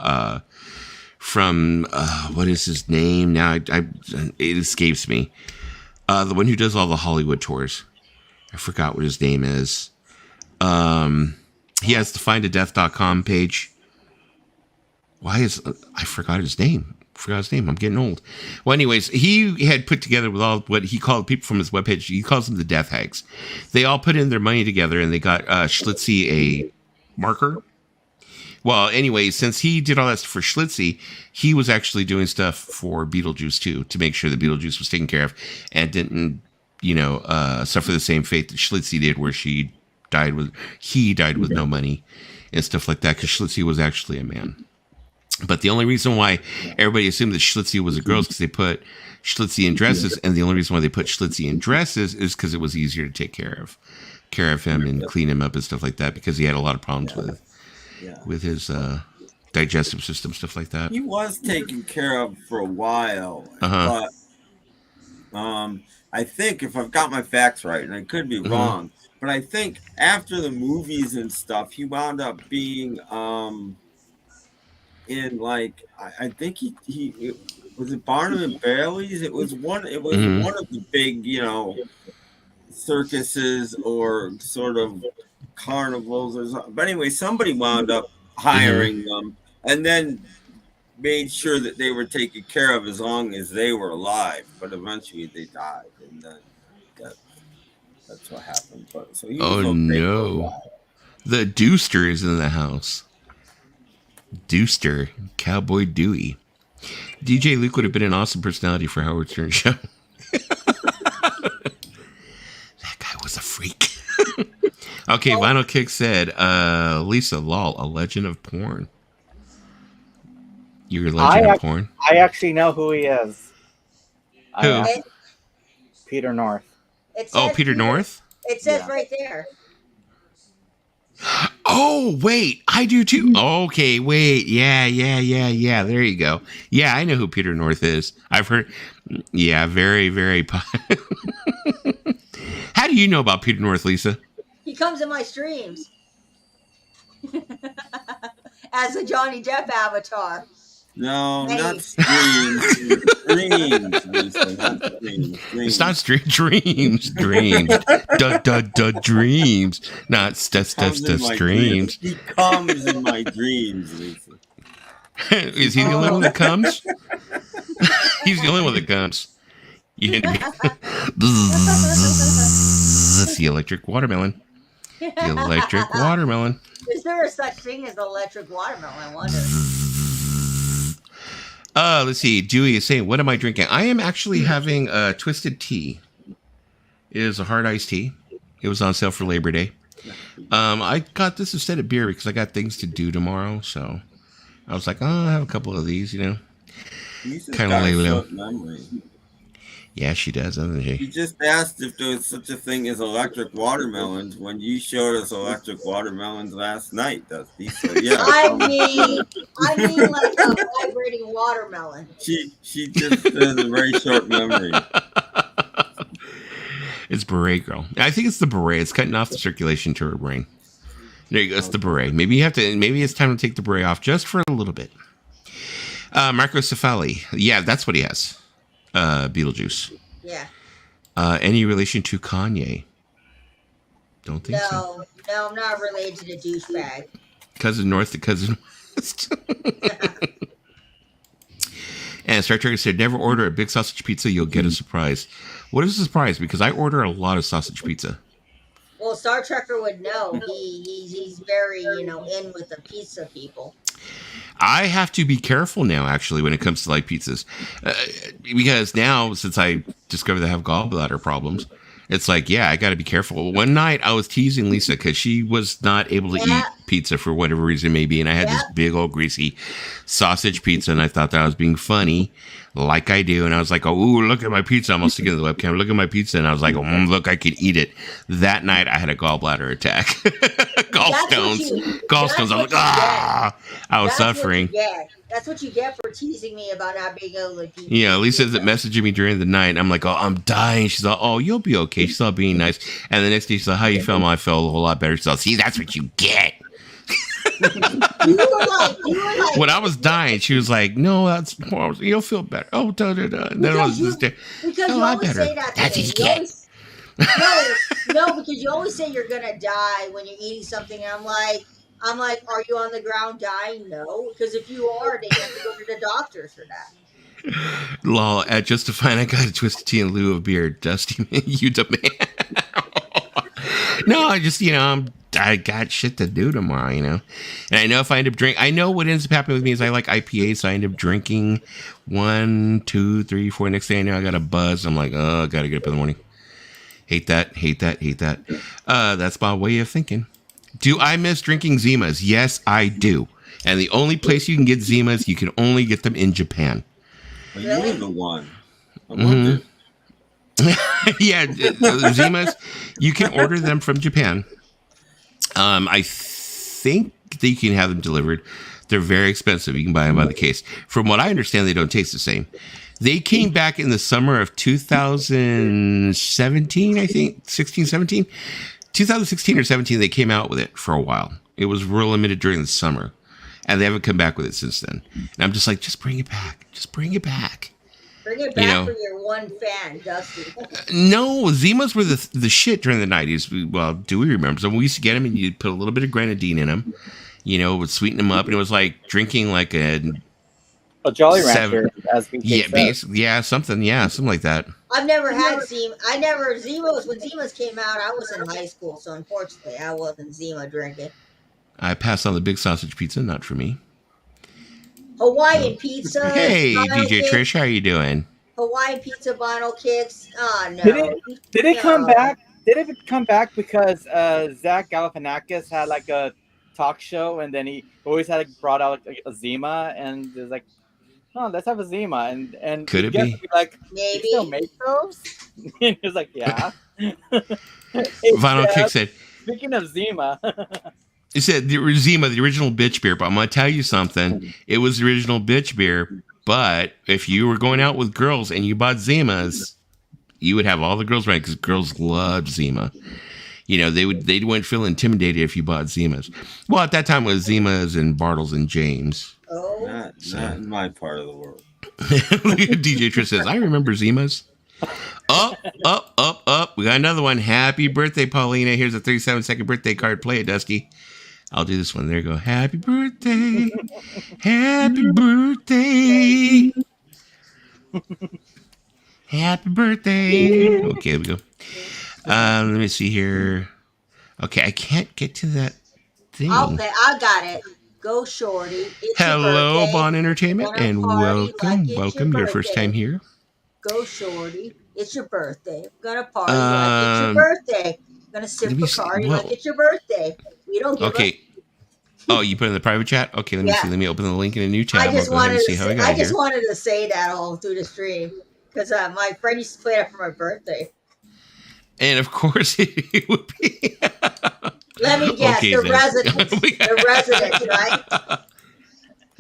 what is his name? Now it escapes me. The one who does all the Hollywood tours. I forgot what his name is. He has the findadeath.com page. I forgot his name. I'm getting old. Well, anyways, he had put together with all what he called people from his webpage. He calls them the Death Hags. They all put in their money together and they got Schlitzie a marker. Well, anyway, since he did all that stuff for Schlitzie, he was actually doing stuff for Beetlejuice too, to make sure that Beetlejuice was taken care of and didn't suffer the same fate that Schlitzie did, where he died with no money and stuff like that, because Schlitzie was actually a man. But the only reason why everybody assumed that Schlitzie was a girl is because they put Schlitzie in dresses, and the only reason why they put Schlitzie in dresses is because it was easier to take care of him and clean him up and stuff like that, because he had a lot of problems with his digestive system, stuff like that. He was taken care of for a while, but I think, if I've got my facts right, and I could be wrong, but I think after the movies and stuff, he wound up being in I think he was it Barnum and Bailey's. It was one of the big circuses or sort of carnivals or something. But anyway, somebody wound up hiring them and then made sure that they were taken care of as long as they were alive. But eventually they died, and then that's what happened. But so he was no, the Deuster is in the house. Deuster, Cowboy Dewey. DJ Luke would have been an awesome personality for Howard Stern show. That guy was a freak. Okay, Vinyl Kick said, Lisa, lol, a legend of porn. You're a legend of porn? I actually know who he is. Who? Peter North. Peter North? It says right there. Oh, wait, I do too. Okay, wait. Yeah. There you go. Yeah, I know who Peter North is. I've heard. Yeah, very, very. How do you know about Peter North, Lisa? He comes in my streams as a Johnny Depp avatar. No, not streams. Dreams, Lisa, not streams. It's not dreams. Dreams. Not streams. He comes in my dreams, Lisa. Is he the only one that comes? He's the only one that comes. You need to be. That's the electric watermelon. The electric watermelon. Is there a such thing as electric watermelon? I wonder. Let's see. Dewey is saying, what am I drinking? I am actually having Twisted Tea. It is a hard iced tea. It was on sale for Labor Day. I got this instead of beer because I got things to do tomorrow. So I was like, I'll have a couple of these, Kind of memory. Yeah, she does, doesn't she? You just asked if there was such a thing as electric watermelons when you showed us electric watermelons last night, Dusty. So yeah. I mean like a vibrating watermelon. She just has a very short memory. It's beret girl. I think it's the beret. It's cutting off the circulation to her brain. There you go. It's the beret. Maybe you have to. Maybe it's time to take the beret off just for a little bit. Microcephaly. Yeah, that's what he has. Beetlejuice. Yeah. Any relation to Kanye? Don't think so. No, I'm not related to the douchebag. Cousin North to Cousin West. And Star Trek said, never order a big sausage pizza, you'll get a surprise. What is a surprise? Because I order a lot of sausage pizza. Well, Star Trekker would know. He's very, in with the pizza people. I have to be careful now, actually, when it comes to like pizzas. Because now, since I discovered that I have gallbladder problems, it's like, yeah, I got to be careful. One night I was teasing Lisa because she was not able to eat pizza for whatever reason it may be. And I had this big old greasy sausage pizza and I thought that I was being funny like I do. And I was like, oh, ooh, look at my pizza. I'm sticking to the webcam. Look at my pizza. And I was like, look, I could eat it. That night I had a gallbladder attack. Gallstones. I was like, I was suffering. That's what you get for teasing me about not being able to eat. Yeah, Lisa's messaging me during the night. I'm like, oh, I'm dying. She's like, oh, you'll be okay. She's all being nice. And the next day, she's like, how you feel? I felt a whole lot better. She's like, see, that's what you get. You were like, when I was dying, she was like, no, that's more. You'll feel better. Oh, da da da. Then I was just because you always say that. That's what you get. No, because you always say you're gonna die when you're eating something. And I'm like, are you on the ground dying? No, because if you are, then you have to go to the doctors for that. Lol, at Justifying, I got a twisted tea in lieu of beer. Dusty, you demand. No, I just, I got shit to do tomorrow, And I know if I end up drinking, I know what ends up happening with me is I like IPAs, so I end up drinking 1, 2, 3, 4. Next thing I know, I got a buzz. I'm like, oh, I got to get up in the morning. Hate that. That's my way of thinking. Do I miss drinking Zimas? Yes, I do. And the only place you can get Zimas, you can only get them in Japan. Well, you're the one. I wonder. Yeah, Zimas, you can order them from Japan. I think that you can have them delivered. They're very expensive. You can buy them by the case. From what I understand, they don't taste the same. They came back in the summer of 2017, I think, 16, 17. 2016 or 17, they came out with it for a while. It was real limited during the summer. And they haven't come back with it since then. And I'm just like, just bring it back. Bring it back for your one fan, Dusty. No, Zimas were the shit during the 90s. Well, do we remember? So we used to get them and you'd put a little bit of grenadine in them. Would sweeten them up. And it was like drinking like a Jolly Rancher, as we something like that. I've never had Zima. Zimas, when Zimas came out, I was in high school, so unfortunately I wasn't Zima drinking. I passed on the big sausage pizza, not for me. Hawaiian pizza. Hey, DJ kicks. Trish, how you doing? Hawaiian pizza vinyl kicks. Oh, no. Did it come back? Did it come back because Zach Galifianakis had like a talk show and then he always had brought out like a Zima and it was like, oh, let's have a Zima and could it be like maybe still make those? And he was like, yeah. Vinyl Kick said, speaking of Zima. He said the Zima, the original bitch beer, but I'm going to tell you something. It was the original bitch beer, but if you were going out with girls and you bought Zimas, you would have all the girls right because girls love Zima. They wouldn't feel intimidated if you bought Zimas. Well, at that time it was Zimas and Bartles and James. Oh, not in my part of the world. DJ Trish says, I remember Zimas. Up. We got another one. Happy birthday, Paulina. Here's a 37-second birthday card. Play it, Dusty. I'll do this one. There you go. Happy birthday. Happy birthday. Happy birthday. Okay, there we go. Let me see here. Okay, I can't get to that thing. Okay, I got it. Go, Shorty. It's Hello, your Bon Entertainment, and welcome. Welcome. Your first time here. Go, Shorty. It's your birthday. We're going to party like it's your birthday. We're going to sip Bacardi like it's your birthday. We don't give a... Oh, you put it in the private chat? Okay, let me see. Let me open the link in a new tab. I just wanted to say that all through the stream because my friend used to play that for my birthday. And of course, it would be... Let me guess, the residents, right?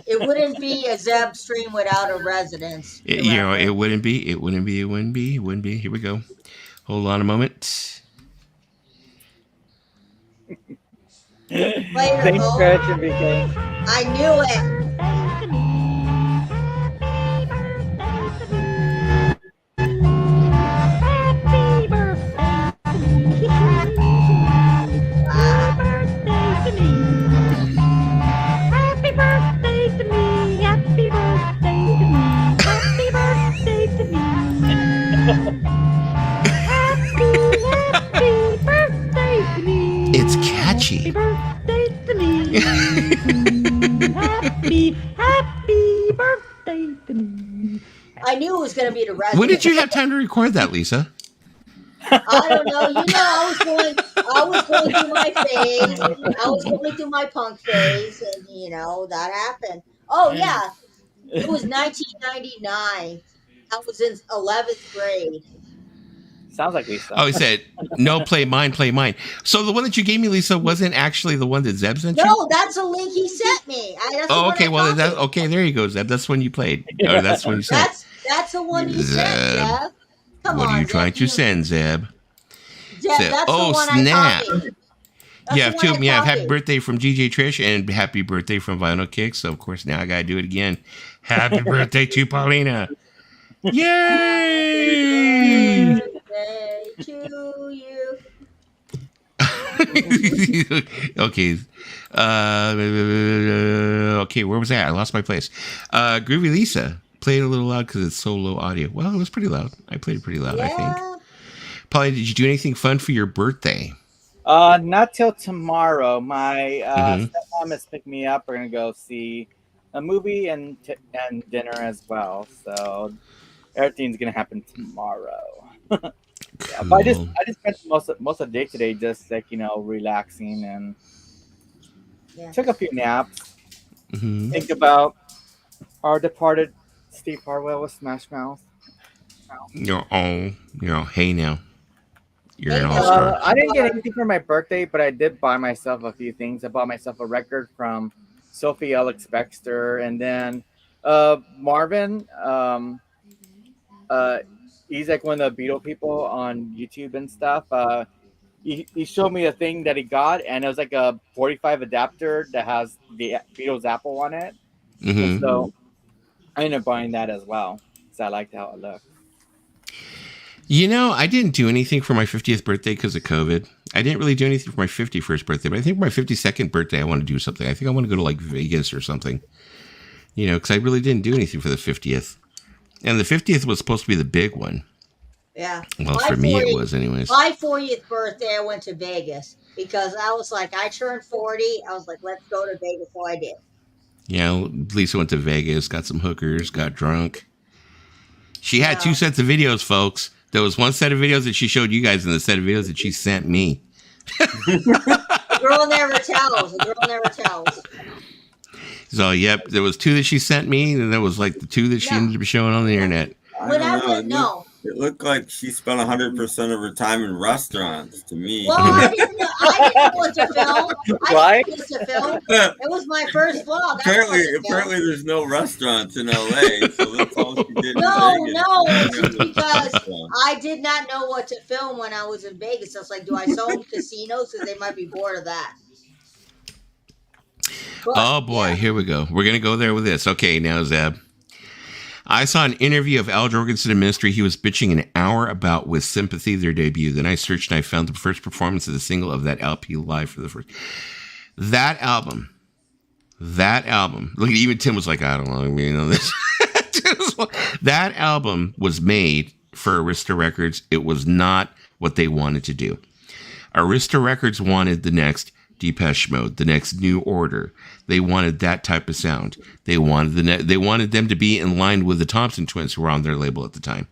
It wouldn't be a Zeb stream without a residence. It wouldn't be. Here we go. Hold on a moment. Later. Thanks, Oh, Christian, because I knew it. Happy birthday to me. Happy birthday to me. Happy birthday to me. Happy birthday to me. It's catchy. Happy birthday to me. Happy birthday to me. I knew it was going to be the resident. When did you have time to record that, Lisa? I don't know. I was going through my phase. I was going through my punk phase, and that happened. Oh yeah, it was 1999. I was in 11th grade. sounds like Lisa. Oh, he said, no, play mine, play mine. So the one that you gave me, Lisa, wasn't actually the one that Zeb sent you? No, that's a link he sent me. Okay, well, there you go, Zeb. That's when you played. Or that's when you sent. That's the one you sent, Zeb. Come what on, are you Zeb, trying to send, Zeb? Zeb, that's oh, the one snap. I copied. You have two. You have happy copied. birthday from GJ Trish and happy birthday from Vinyl Kicks. So, of course, now I got to do it again. Happy birthday to Paulina. Yay! Birthday to you. Okay. Okay, where was that? I lost my place. Groovy Lisa. Play it a little loud because it's so low audio. Well, it was pretty loud. I played it pretty loud, I think. Paulina, did you do anything fun for your birthday? Not till tomorrow. My stepmom has picked me up. We're gonna go see a movie and dinner as well. So everything's gonna happen tomorrow. Cool. Yeah, but I just spent most of the day today just relaxing and took a few naps. Mm-hmm. Think about our departed Steve Harwell with Smash Mouth. Hey now. You're an all-star. I didn't get anything for my birthday, but I did buy myself a few things. I bought myself a record from Sophie Alex Bextor, and then Marvin. He's like one of the Beatle people on YouTube and stuff. He showed me a thing that he got, and it was like a 45 adapter that has the Beatles Apple on it. Mm-hmm. So I ended up buying that as well because I liked how it looked. I didn't do anything for my 50th birthday because of COVID. I didn't really do anything for my 51st birthday, but I think for my 52nd birthday, I want to do something. I think I want to go to like Vegas or something, because I really didn't do anything for the 50th. And the 50th was supposed to be the big one. Yeah. Well, for me, it was anyways. My 40th birthday, I went to Vegas because I was like, I turned 40. I was like, let's go to Vegas. So I did. Yeah, Lisa went to Vegas, got some hookers, got drunk. She had 2 sets of videos, folks. There was one set of videos that she showed you guys and the set of videos that she sent me. The girl never tells. The girl never tells. So, yep, there was 2 that she sent me, and there was like the 2 that she ended up showing on the internet. It looked like she spent 100% of her time in restaurants to me. Well, I didn't know what to film. Right? I didn't know what to film. It was my first vlog. Apparently, there's no restaurants in LA, so that's all she did. No, it's just because I did not know what to film when I was in Vegas. I was like, do I film casinos? Because they might be bored of that. But, oh, boy, here we go. We're going to go there with this. Okay, now, Zeb. I saw an interview of Al Jorgensen and Ministry. He was bitching an hour about With Sympathy, their debut. Then I searched and I found the first performance of the single of that LP live for the first. That album. Look, even Tim was like, I don't know this. That album was made for Arista Records. It was not what they wanted to do. Arista Records wanted the next Depeche Mode, the next New Order. They wanted that type of sound. They wanted them to be in line with the Thompson Twins, who were on their label at the time.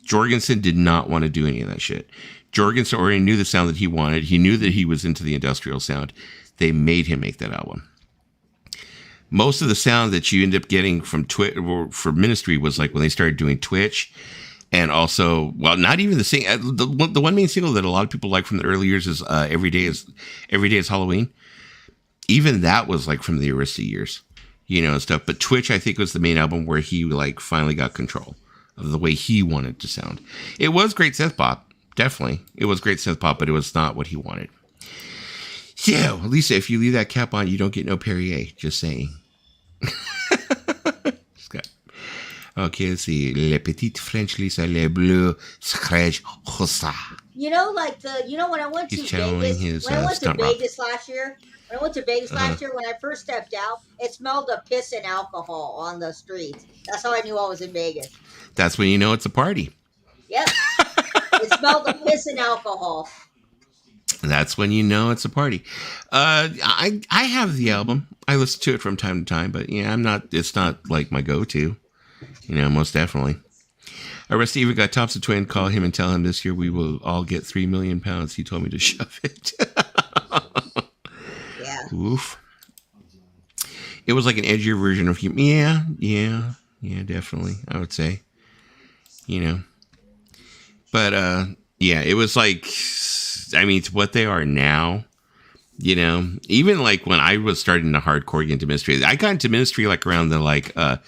Jorgensen did not want to do any of that shit. Jorgensen already knew the sound that he wanted. He knew that he was into the industrial sound. They made him make that album. Most of the sound that you end up getting from for Ministry was like when they started doing Twitch. And also, well, not even the one main single that a lot of people like from the early years is Every Day is Halloween. Even that was like from the Arista years, and stuff. But Twitch, I think, was the main album where he like finally got control of the way he wanted to sound. It was great synth pop, definitely. It was great synth pop, but it was not what he wanted. Yeah, Lisa, if you leave that cap on, you don't get no Perrier. Just saying. Okay, let's see. Le Petit French Lisa, Le Bleu Scratch Rosa. You know, when I went He's to channeling Vegas, his when I went to stunt rock. Vegas last year, when I first stepped out, it smelled of piss and alcohol on the streets. That's how I knew I was in Vegas. That's when you know it's a party. Yep. It smelled of piss and alcohol. That's when you know it's a party. I have the album. I listen to it from time to time, but yeah, it's not like my go-to. Most definitely. Rusty even got Thompson Twin, call him and tell him this year we will all get 3 million pounds. He told me to shove it. Yeah. Oof. It was like an edgier version of him. Yeah, definitely. I would say, but, yeah, it was like, it's what they are now, even like when I was starting to hardcore get into ministry, I got into ministry like around the,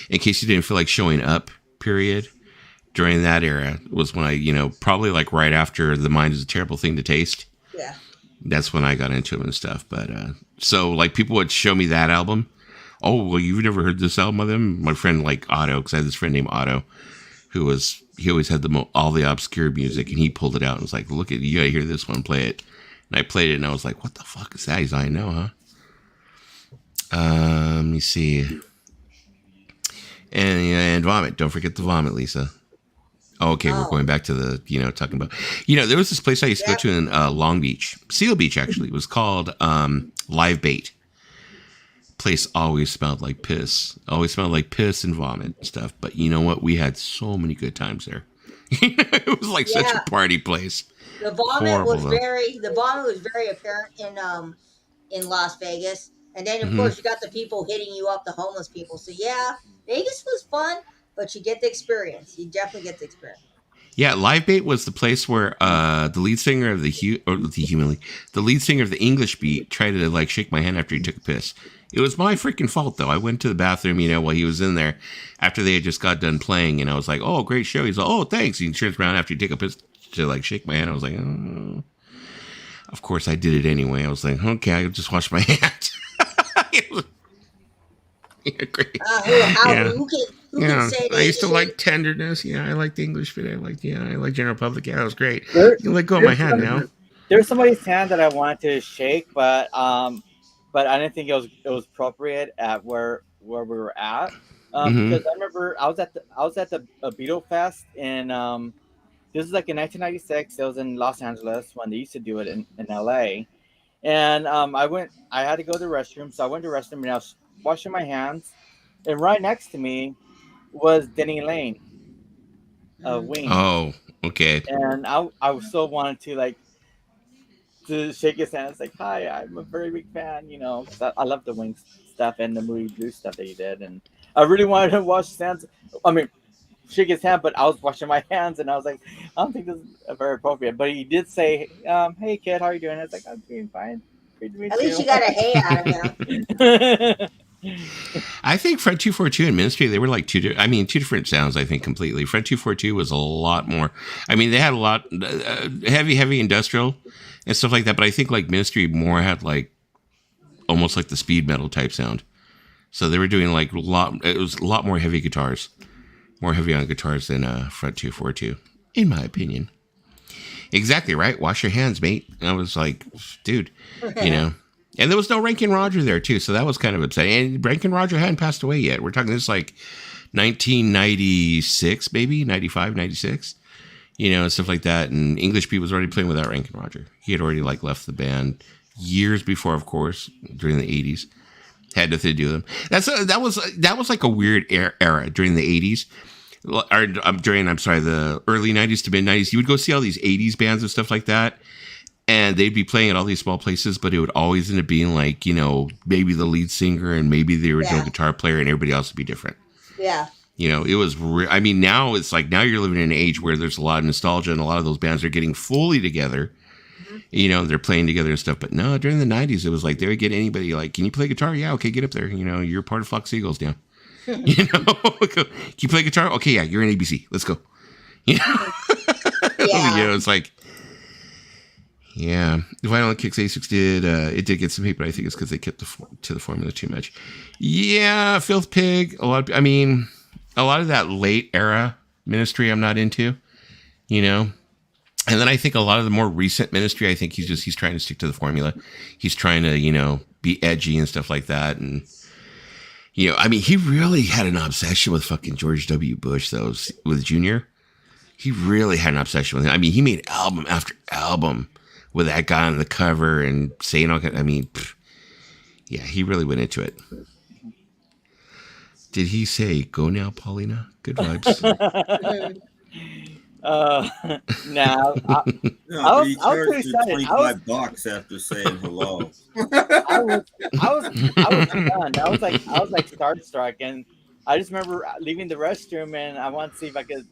in case you didn't feel like showing up period. During that era was when I, probably like right after The Mind is a Terrible Thing to Taste. Yeah. That's when I got into it and stuff. But, so like people would show me that album. Oh, well, you've never heard this album of them? My friend like Otto, because I had this friend named Otto, he always had all the obscure music, and he pulled it out and was like, look you gotta hear this one, play it. And I played it and I was like, what the fuck is that? He's like, I know, huh? Let me see. And Vomit. Don't forget the Vomit, Lisa. Oh, okay, we're going back to the, talking about, there was this place I used to go to in Long Beach, Seal Beach, actually. It was called Live Bait. Place always smelled like piss. Always smelled like piss and vomit and stuff. But you know what? We had so many good times there. It was like such a party place. The vomit was very apparent in Las Vegas. And then, of course, you got the people hitting you up, the homeless people. So, yeah, Vegas was fun. But you get the experience. You definitely get the experience. Yeah, Live Bait was the place where the lead singer of the lead singer of the English Beat tried to like shake my hand after he took a piss. It was my freaking fault though. I went to the bathroom, while he was in there after they had just got done playing, and I was like, "Oh, great show." He's like, "Oh, thanks." He turns around after he took a piss to like shake my hand. I was like, "Oh." Of course, I did it anyway. I was like, "Okay, I'll just wash my hands." Yeah, great. Who can say that? I used to like tenderness. Yeah, I liked English, but I like general public. Yeah, it was great. You can let go of my hand now. There's somebody's hand that I wanted to shake, but I didn't think it was appropriate at where we were at. Because I remember I was at the Beetle Fest in this was like in 1996. It was in Los Angeles when they used to do it in LA, and I had to go to the restroom, so I went to the restroom and I was washing my hands, and right next to me was Denny Lane of Wings. Oh, okay. And I was so wanted to shake his hand. It's like, hi, I'm a very big fan, because I love the Wings stuff and the movie Blue stuff that he did, and I really wanted to wash his hands. Shake his hand, but I was washing my hands, and I was like, I don't think this is very appropriate. But he did say, hey kid, how are you doing? I was like, I'm doing fine. Great to meet At least you got a hey out of him. I think Fred 242 and Ministry, they were like two different sounds, I think, completely. Fred 242 was a lot more, they had a lot heavy industrial and stuff like that, but I think like Ministry more had like almost like the speed metal type sound. So they were doing like it was a lot more heavy guitars, more heavy on guitars than Fred 242, in my opinion. Exactly right. Wash your hands, mate. And I was like, dude, And there was no Rankin Roger there, too, so that was kind of upsetting. And Rankin Roger hadn't passed away yet. We're talking this like 1996, maybe, 95, 96, and stuff like that. And English Pete was already playing without Rankin Roger. He had already like left the band years before, of course, during the 80s. Had nothing to do with them. That was like a weird era during the 80s. Or the early 90s to mid 90s. You would go see all these 80s bands and stuff like that. And they'd be playing at all these small places, but it would always end up being like, maybe the lead singer and maybe the original guitar player, and everybody else would be different. Yeah. It was, now it's like, now you're living in an age where there's a lot of nostalgia and a lot of those bands are getting fully together. They're playing together and stuff. But no, during the 90s, it was like they would get anybody like, can you play guitar? Yeah, okay, get up there. You're part of Fox Eagles now. Can you play guitar? Okay, yeah, you're in ABC. Let's go. Yeah. It's like, Yeah, Vinyl Kicks A6 did. It did get some hate, but I think it's because they kept to the formula too much. Yeah, Filth Pig. A lot of that late era Ministry I'm not into. You know, and then I think a lot of the more recent Ministry, I think he's trying to stick to the formula. He's trying to be edgy and stuff like that, and he really had an obsession with fucking George W. Bush though, with Junior. He really had an obsession with him. I mean, he made album after album with that guy on the cover and saying all. Yeah, he really went into it. Did he say, "Go now, Paulina"? Good vibes. Now, No, I he was pretty charged you excited. $25 after saying hello. I was done. I was like starstruck, and I just remember leaving the restroom, and I wanted to see if I could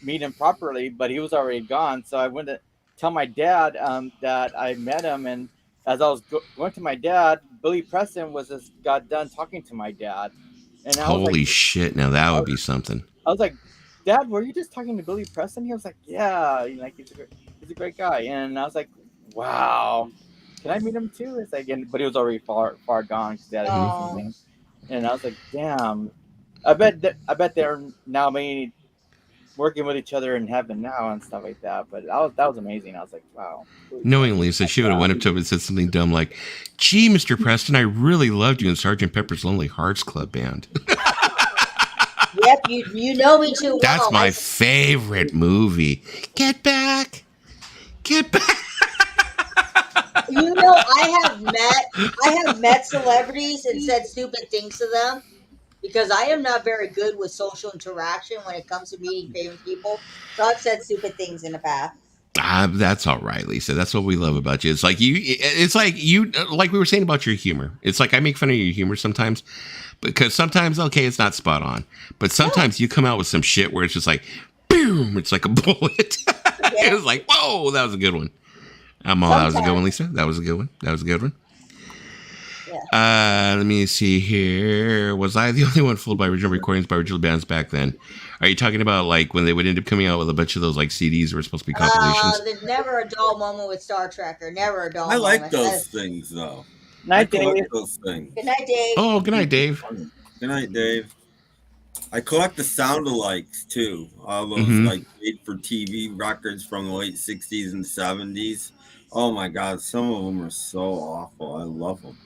meet him properly, but he was already gone. So I went to tell my dad that I met him, and as I was going to my dad, Billy Preston just got done talking to my dad, and I was Holy like, shit! Now that would be something. I was like, Dad, were you just talking to Billy Preston? He was like, yeah, he's a great guy, and I was like, wow, can I meet him too? It's like, but he was already far gone because he had to do Oh. something, and I was like, damn, I bet they're now maybe working with each other in heaven now and stuff like that. But that was amazing. I was like, wow. Knowing Lisa, she would have went up to him and said something dumb like, "Gee, Mr. Preston, I really loved you in Sgt. Pepper's Lonely Hearts Club Band." Yep, you know me too well. That's my favorite movie. Get back. I have met celebrities and said stupid things to them because I am not very good with social interaction when it comes to meeting famous people. So I've said stupid things in the past. That's all right, Lisa. That's what we love about you. It's like like we were saying about your humor. It's like I make fun of your humor sometimes because sometimes, okay, it's not spot on, but sometimes you come out with some shit where it's just like, boom, it's like a bullet. Yeah. It was like, whoa, that was a good one. That was a good one, Lisa. That was a good one. Yeah. Let me see here. Was I the only one fooled by original recordings by original bands back then? Are you talking about like when they would end up coming out with a bunch of those like CDs that were supposed to be compilations? There's never a dull moment with Star Trek, or never a dull I moment. like those things, though. Night, I collect Dave. those things. Good night, Dave. Oh, good night, Dave. Good night, Dave. I collect the sound-alikes, too. All those, like, made-for-TV records from the late 60s and 70s. Oh, my God. Some of them are so awful. I love them.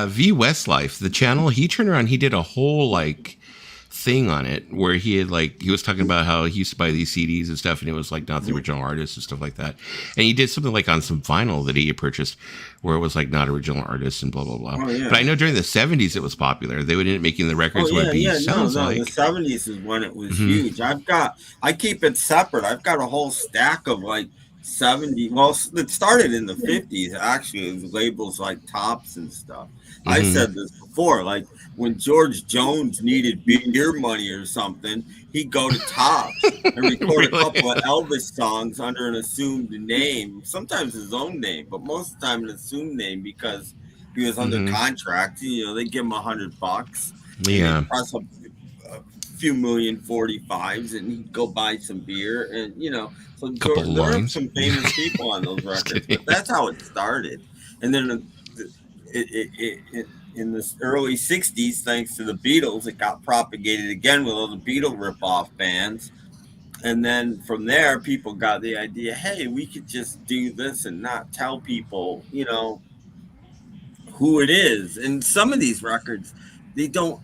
V Westlife, the channel, he turned around, he did a whole like thing on it where he was talking about how he used to buy these CDs and stuff, and it was like not the original artist and stuff like that. And he did something like on some vinyl that he had purchased where it was like not original artists and blah blah blah. Oh, yeah. But I know during the 70s it was popular. They would end up making the records where it sounds like. The 70s is when it was huge. I keep it separate. I've got a whole stack of like 70. Well, it started in the 50s actually. It was labels like Tops and stuff. I said this before, like when George Jones needed beer money or something, he'd go to Tops and record a couple of Elvis songs under an assumed name, sometimes his own name, but most of the time an assumed name because he was under contract. You know, they give him $100. Yeah. Press a few million 45s and he'd go buy some beer, and you know, so there are some famous people on those records, but that's how it started. And then it in the early 60s, thanks to the Beatles, it got propagated again with all the Beatle ripoff bands. And then from there, people got the idea, hey, we could just do this and not tell people, you know, who it is. And some of these records, they don't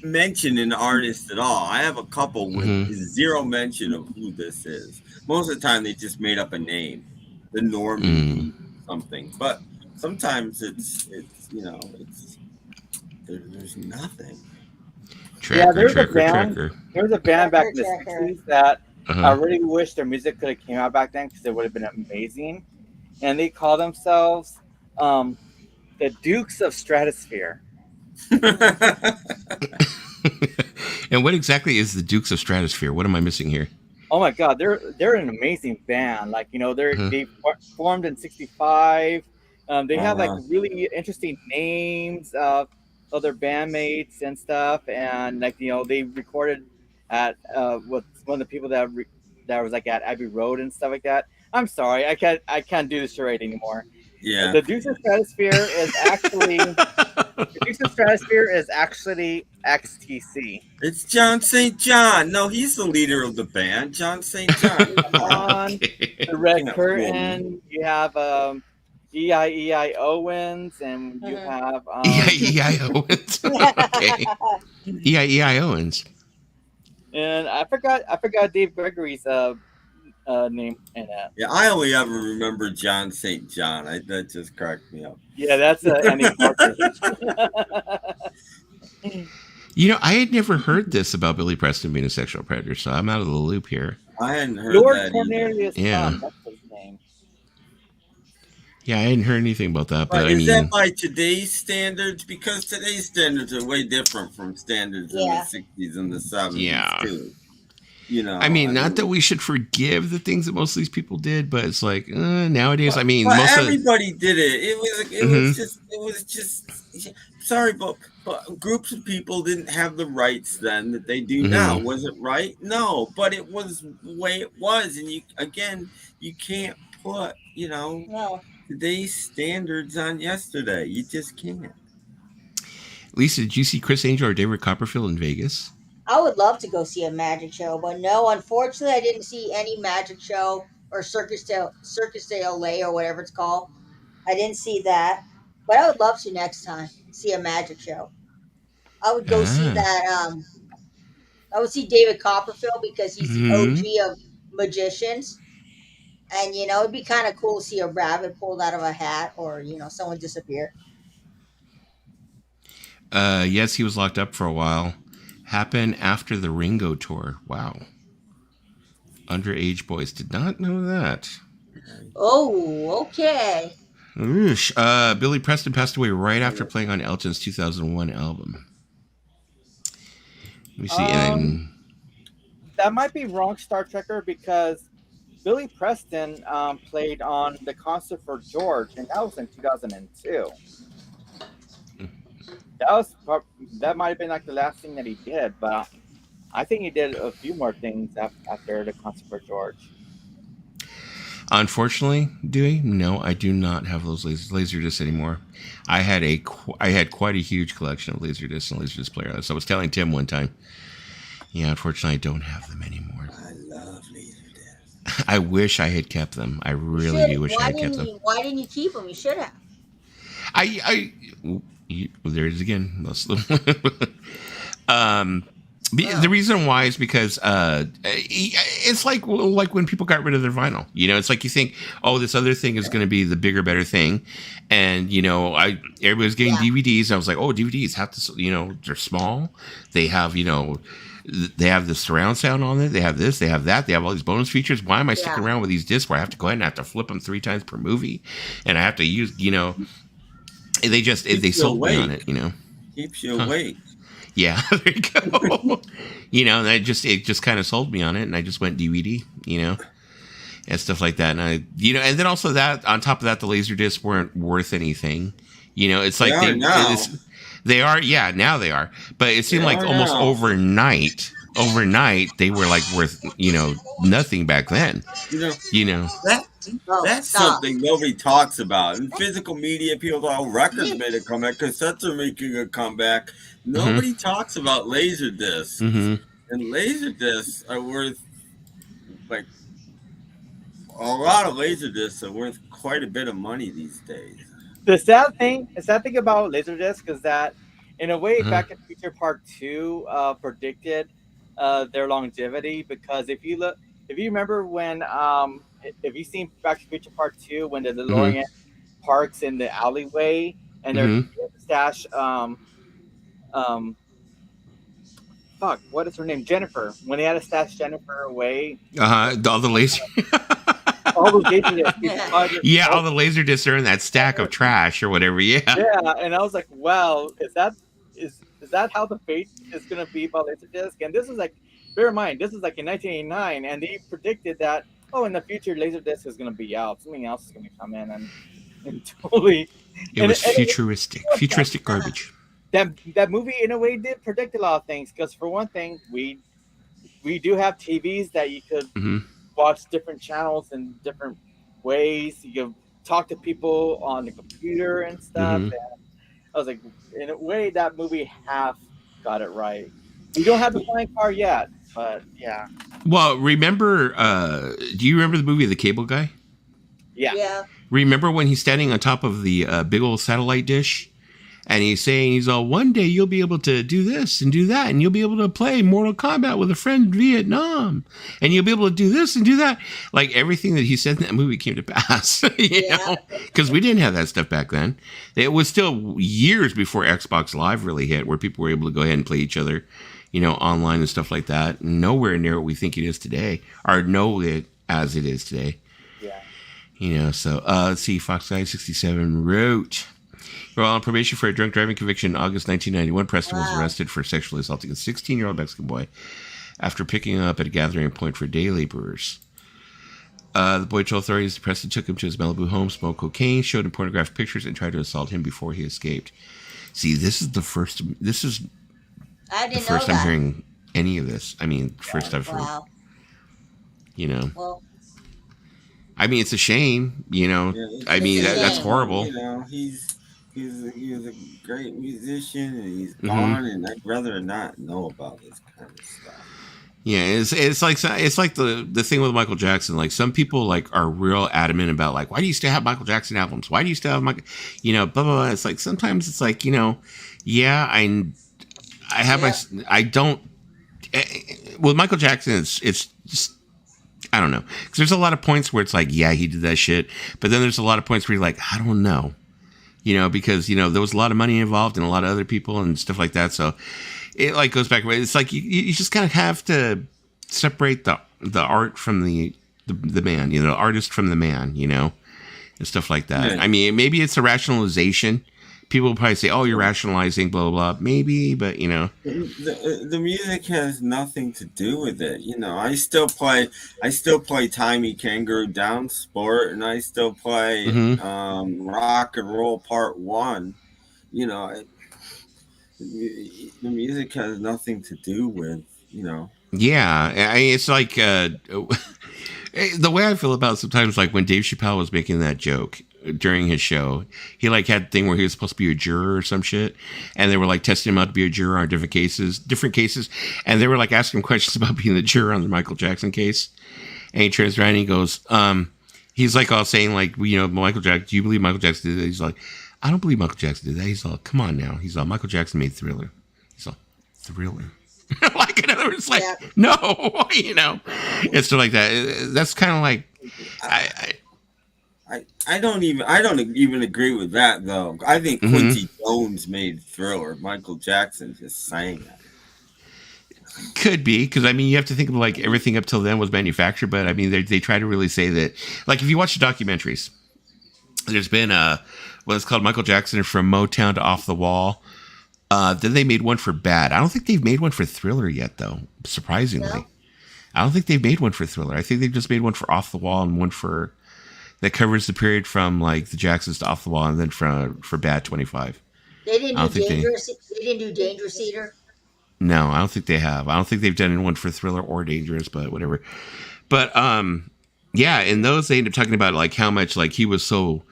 mention an artist at all. I have a couple with zero mention of who this is. Most of the time, they just made up a name, the Norman something. But sometimes it's you know, there's nothing. There's a band back in the 60s that I really wish their music could have came out back then because it would have been amazing. And they call themselves the Dukes of Stratosphere. And what exactly is the Dukes of Stratosphere? What am I missing here? Oh my God, they're an amazing band. Like, you know, they formed in '65. They have like really interesting names of other bandmates and stuff, and like, you know, they recorded at with one of the people that was like at Abbey Road and stuff like that. I'm sorry, I can't do this charade anymore. Yeah. The Deuce of Stratosphere is actually the Deuce of Stratosphere is actually XTC. It's John St. John. No, he's the leader of the band. John St. John. Come on. On Okay. the Red Can't fool me. Curtain, you have EIEI Owens, and you Mhm. have E.I.E.I. Owens. Okay. E.I.E.I. Owens. and I forgot Dave Gregory's name in that. Yeah, I only ever remember John St. John. That just cracked me up. Yeah, that's Andy Parker. You know, I had never heard this about Billy Preston being a sexual predator, so I'm out of the loop here. I hadn't heard Lord that either. Cornelius Yeah. Tom, that's his name. Yeah, I hadn't heard anything about that, but But I is that mean, by today's standards? Because today's standards are way different from standards in Yeah. the 60s and the 70s, Yeah. too. You know, I mean, not that we should forgive the things that most of these people did, but it's like nowadays. I mean, but most of everybody did it. It Mhm. was just. Sorry, but groups of people didn't have the rights then that they do now. Was it right? No, but it was the way it was, and you can't put No. today's standards on yesterday. You just can't. Lisa, did you see Chris Angel or David Copperfield in Vegas? I would love to go see a magic show, but no, unfortunately, I didn't see any magic show or Circus de Olay or whatever it's called. I didn't see that, but I would love to next time see a magic show. I would go see Ah. that. I would see David Copperfield because he's the Mhm. OG of magicians, and it'd be kind of cool to see a rabbit pulled out of a hat or someone disappear. Yes, he was locked up for a while. Happened after the Ringo tour. Wow. Underage boys. Did not know that. Oh, okay. Oosh. Billy Preston passed away right after playing on Elton's 2001 album. Let me see. And That might be wrong, Star Trekker, because Billy Preston played on the concert for George, and that was in 2002. That might have been like the last thing that he did, but I think he did a few more things after the concert for George. unfortunately, Dewey, no, I do not have those laser discs anymore. I had quite a huge collection of laser discs and laser disc players. So I was telling Tim one time. Yeah, unfortunately, I don't have them anymore. I love laser discs. I wish I had kept them. I really do wish I had kept them. Why didn't you keep them? You should have. There it is again. The reason why is because it's like when people got rid of their vinyl. It's like you think, oh, this other thing is going to be the bigger, better thing, and everybody was getting DVDs. And I was like, oh, DVDs have to, they're small. They have they have the surround sound on it. They have this. They have that. They have all these bonus features. Why am I sticking around with these discs where I have to go ahead and I have to flip them 3 times per movie, and I have to use they sold me on it. Keeps you awake. Yeah, there you go. And it just kind of sold me on it, and I just went DVD, and stuff like that. And and then also that on top of that, the laser discs weren't worth anything. It's like they are. Yeah, now they are. But it seemed like almost overnight they were like worth nothing back then. That's something nobody talks about. In physical media, people go, oh, records made a comeback, cassettes are making a comeback. Nobody talks about laser discs. And laser discs are worth, like, a lot of laser discs are worth quite a bit of money these days. The sad thing about Laserdisc is that, in a way, Back to the Future Part 2 predicted their longevity, because if you remember when, if you've seen Back to the Future Part 2, when the DeLorean parks in the alleyway and they're stash, what is her name? Jennifer. When they had to stash Jennifer away. All the laser. All those laser discs. Yeah, all the laser discs are in that stack of trash or whatever. Yeah. Yeah, and I was like, wow, is that how the fate is going to be about Laserdisc? And this is like, bear in mind, this is like in 1989, and they predicted that, in the future, Laserdisc is going to be out. Something else is going to come in and totally. It was futuristic garbage. That movie, in a way, did predict a lot of things, because for one thing, we do have TVs that you could watch different channels in different ways. You can talk to people on the computer and stuff. Mm-hmm. And I was like, in a way, that movie half got it right. We don't have the flying car yet, but yeah, Well, remember? Do you remember the movie The Cable Guy? yeah, Yeah. Remember when he's standing on top of the big old satellite dish, and he's saying, he's all, one day you'll be able to do this and do that, and you'll be able to play Mortal Kombat with a friend in Vietnam, and you'll be able to do this and do that. Like everything that he said in that movie came to pass, Yeah. because we didn't have that stuff back then. It was still years before Xbox Live really hit, where people were able to go ahead and play each other, online and stuff like that. Nowhere near what we think it is today, or know it as it is today. yeah. So let's see. Fox Guy 67 wrote, while on probation for a drunk driving conviction in August 1991, Preston was arrested for sexually assaulting a 16-year-old Mexican boy after picking him up at a gathering point for day laborers. The boy told authorities that Preston took him to his Malibu home, smoked cocaine, showed him pornographic pictures, and tried to assault him before he escaped. See, this is the first I didn't know I'm that. hearing any of this. I mean, first I've heard, Wow. Well, I mean, it's a shame, Yeah, I mean, it's a that's shame. horrible. He's a great musician, and he's Mhm. gone, and I'd rather not know about this kind of stuff. Yeah, it's like the thing with Michael Jackson. Like some people are real adamant about why do you still have Michael Jackson albums? Why do you still have Michael? Blah blah blah. It's like sometimes it's like yeah, I have I don't with Michael Jackson. It's just I don't know, because there's a lot of points where it's like, yeah, he did that shit, but then there's a lot of points where you're like, I don't know, because there was a lot of money involved and a lot of other people and stuff like that. So it goes back. It's like you just kind of have to separate the art from the man, the artist from the man, and stuff like that. Yeah. I mean, maybe it's a rationalization. People will probably say, "Oh, you're rationalizing, blah blah blah." Maybe, but The music has nothing to do with it. I still play Timey Kangaroo Down Sport, and I still play Rock and Roll Part 1. The music has nothing to do with. yeah, it's like the way I feel about it sometimes, like when Dave Chappelle was making that joke during his show, he had a thing where he was supposed to be a juror or some shit, and they were testing him out to be a juror on different cases, and they were asking him questions about being the juror on the Michael Jackson case, and he turns around and he goes, he's all saying Michael Jackson, do you believe Michael Jackson did that? He's like, I don't believe Michael Jackson did that. He's all, come on now. He's all, Michael Jackson made Thriller. He's all, Thriller. In other words, no, and stuff like that. That's kind of like, I don't even agree with that though. I think Quincy Jones made Thriller. Michael Jackson just sang it. Could be, because I mean, you have to think of everything up till then was manufactured, but I mean, they try to really say that, if you watch the documentaries, there's been what's called Michael Jackson from Motown to Off the Wall. Then they made one for Bad. I don't think they've made one for Thriller yet, though. Surprisingly, no. I don't think they've made one for Thriller. I think they've just made one for Off the Wall and one for that covers the period from the Jacksons to Off the Wall, and then for Bad 25. They didn't do Dangerous. They didn't do Dangerous either. No, I don't think they have. I don't think they've done one for Thriller or Dangerous, but whatever. But yeah, in those they end up talking about how much he was so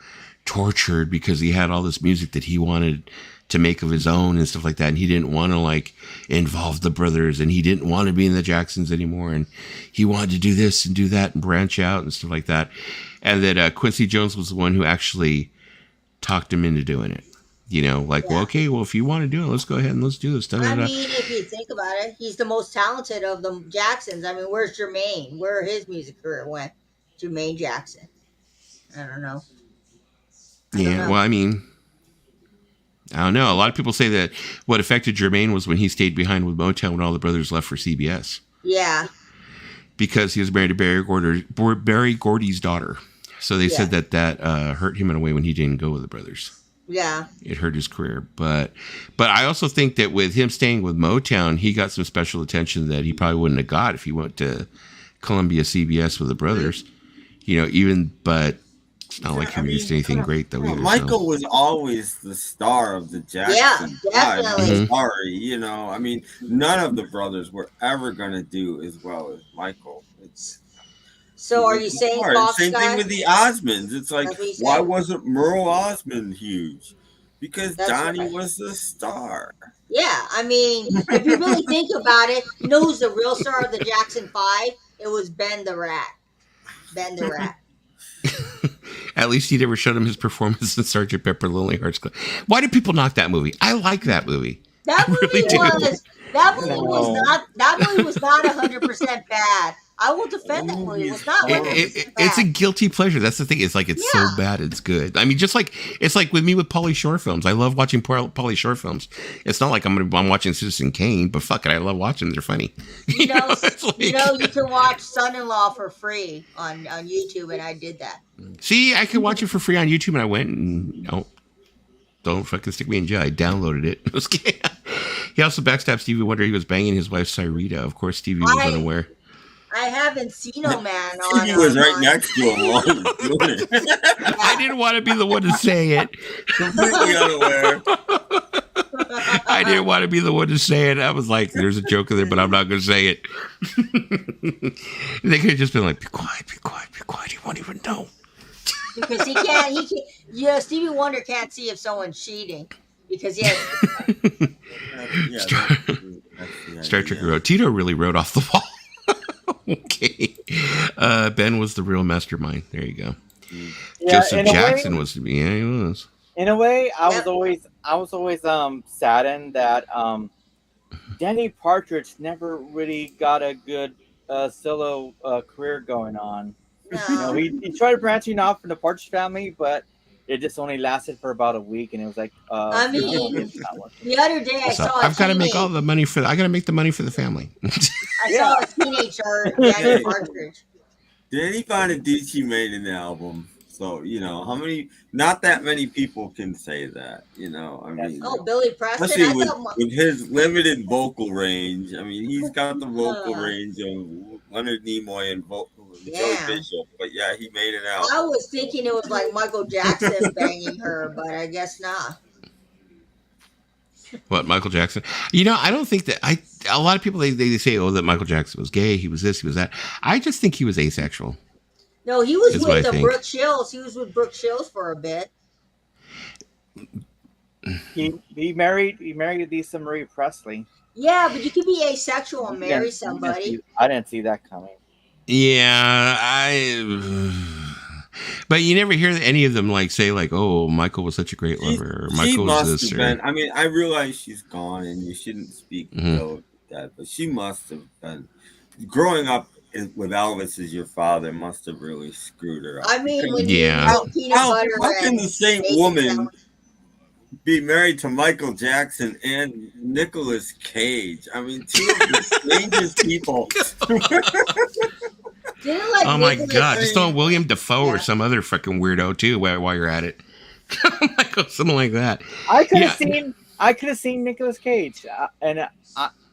tortured because he had all this music that he wanted to make of his own and stuff like that, and he didn't want to involve the brothers, and he didn't want to be in the Jacksons anymore, and he wanted to do this and do that and branch out and stuff like that, and that Quincy Jones was the one who actually talked him into doing it. Well, okay, well, if you want to do it, let's go ahead and let's do this. I mean, if you think about it, he's the most talented of the Jacksons. I mean, where's Jermaine? Where his music career went? Jermaine Jackson. I don't know. Well, I mean, I don't know. A lot of people say that what affected Jermaine was when he stayed behind with Motown when all the brothers left for CBS. Yeah. Because he was married to Berry Gordy's daughter. So they said that hurt him in a way when he didn't go with the brothers. Yeah. It hurt his career. But I also think that with him staying with Motown, he got some special attention that he probably wouldn't have got if he went to Columbia CBS with the brothers. But it's not like he used anything great though either. Michael was always the star of the Jackson. Yeah, definitely. Sorry, I mean, none of the brothers were ever going to do as well as Michael. So are you saying Fox Same thing with guys? the Osmonds. It's like, That's what you why said? wasn't Merle Osmond huge? Because That's Donnie right. was the star. Yeah, I mean, if you really think about it, you know who's the real star of the Jackson Five? It was Ben the Rat. Ben the Rat. At least he never showed him his performance in Sergeant Pepper Lonely Hearts Club. Why did people knock that movie? I like that movie. That I movie really do. that movie was not 100% bad. I will defend that movie. It was not 100% bad. It's a guilty pleasure. That's the thing. It's like it's so bad it's good. I mean, just like it's like with me with Pauly Shore films. I love watching Pauly Shore films. It's not like I'm watching Citizen Kane, but fuck it, I love watching them. They're funny. You know, you can watch Son-in-Law for free on YouTube, and I did that. See, I could watch it for free on YouTube, and I went and don't fucking stick me in jail. I downloaded it. He also backstabbed Stevie Wonder. He was banging his wife Cyrita. Of course, Stevie was unaware. I have Encino Man on. Stevie was right next to him while he was doing it. I didn't want to be the one to say it. Completely unaware. I didn't want to be the one to say it. I was like, there's a joke in there, but I'm not going to say it. They could have just been like, be quiet, be quiet, be quiet. He won't even know. Because he can't, Stevie Wonder can't see if someone's cheating. Because he has... Star Trek wrote, Tito really wrote off the wall. Okay. Ben was the real mastermind. There you go. Yeah, Joseph Jackson was. Yeah, he was. In a way, I was always saddened that Danny Partridge never really got a good solo career going on. No. You know, he tried branching off from the Partridge Family, but it just only lasted for about a week, and it was like, I mean, the other day I saw. I've got to make all the money for. I got to make the money for the family. I saw a teenager, Danny Partridge. Danny Bonaducci made an album, so how many? Not that many people can say that. I mean, Billy Preston. Especially with his limited vocal range. I mean, he's got the vocal range of Leonard Nimoy and Joey Bishop, but yeah, he made an album. I was thinking it was like Michael Jackson banging her, but I guess not. What, Michael Jackson? I don't think that a lot of people they say, oh, that Michael Jackson was gay, he was this, he was that. I just think he was asexual. No, he was with Brooke Shields. He was with Brooke Shields for a bit. He married Lisa Marie Presley. Yeah, but you could be asexual and marry somebody. I didn't see that coming. Yeah, but you never hear any of them say oh, Michael was such a great lover. Or Michael was this. I mean, I realize she's gone and you shouldn't speak ill of that, but she must have been growing up with Elvis as your father must have really screwed her up. I mean, how can the same woman be married to Michael Jackson and Nicolas Cage? I mean, two of the strangest people. Oh my God! Just throw William Dafoe or some other fucking weirdo too while you're at it. Something like that. I could have seen Nicolas Cage, and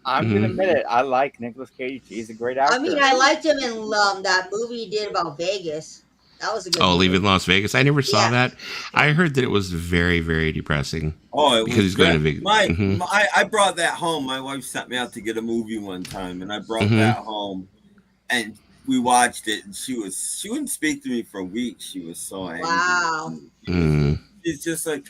I'm gonna admit it. I like Nicolas Cage. He's a great actor. I mean, I liked him in that movie he did about Vegas. That was a good. movie. Leaving Las Vegas. I never saw that. I heard that it was very, very depressing. Because he's going to Vegas. I brought that home. My wife sent me out to get a movie one time, and I brought that home, and we watched it. And she wouldn't speak to me for a week. She was so angry. Wow. It's just like.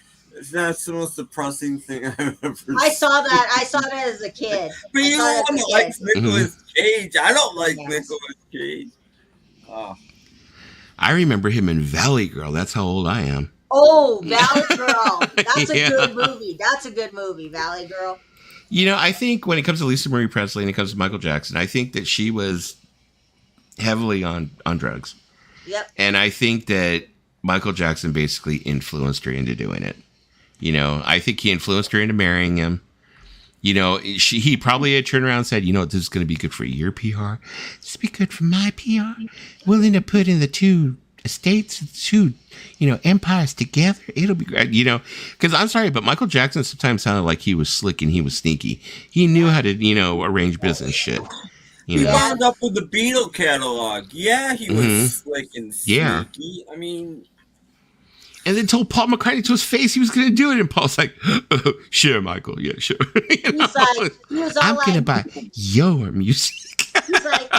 That's the most depressing thing I've ever seen. I saw that as a kid. But you don't want to like Nicolas Cage. I don't like Nicolas Cage. Oh. I remember him in Valley Girl. That's how old I am. Oh, Valley Girl. That's a good movie. That's a good movie, Valley Girl. I think when it comes to Lisa Marie Presley and it comes to Michael Jackson, I think that she was heavily on drugs. Yep. And I think that Michael Jackson basically influenced her into doing it. I think he influenced her into marrying him. He probably had turned around and said, this is going to be good for your PR. This will be good for my PR. Willing to put in the two estates, two, empires together. It'll be great, because I'm sorry, but Michael Jackson sometimes sounded like he was slick and he was sneaky. He knew how to, arrange business shit. He wound up with the Beatle catalog. Yeah, he was slick and sneaky. Yeah. I mean... And then told Paul McCartney to his face he was going to do it. And Paul's like, oh, sure, Michael. Yeah, sure. I'm going to buy your music. He's like,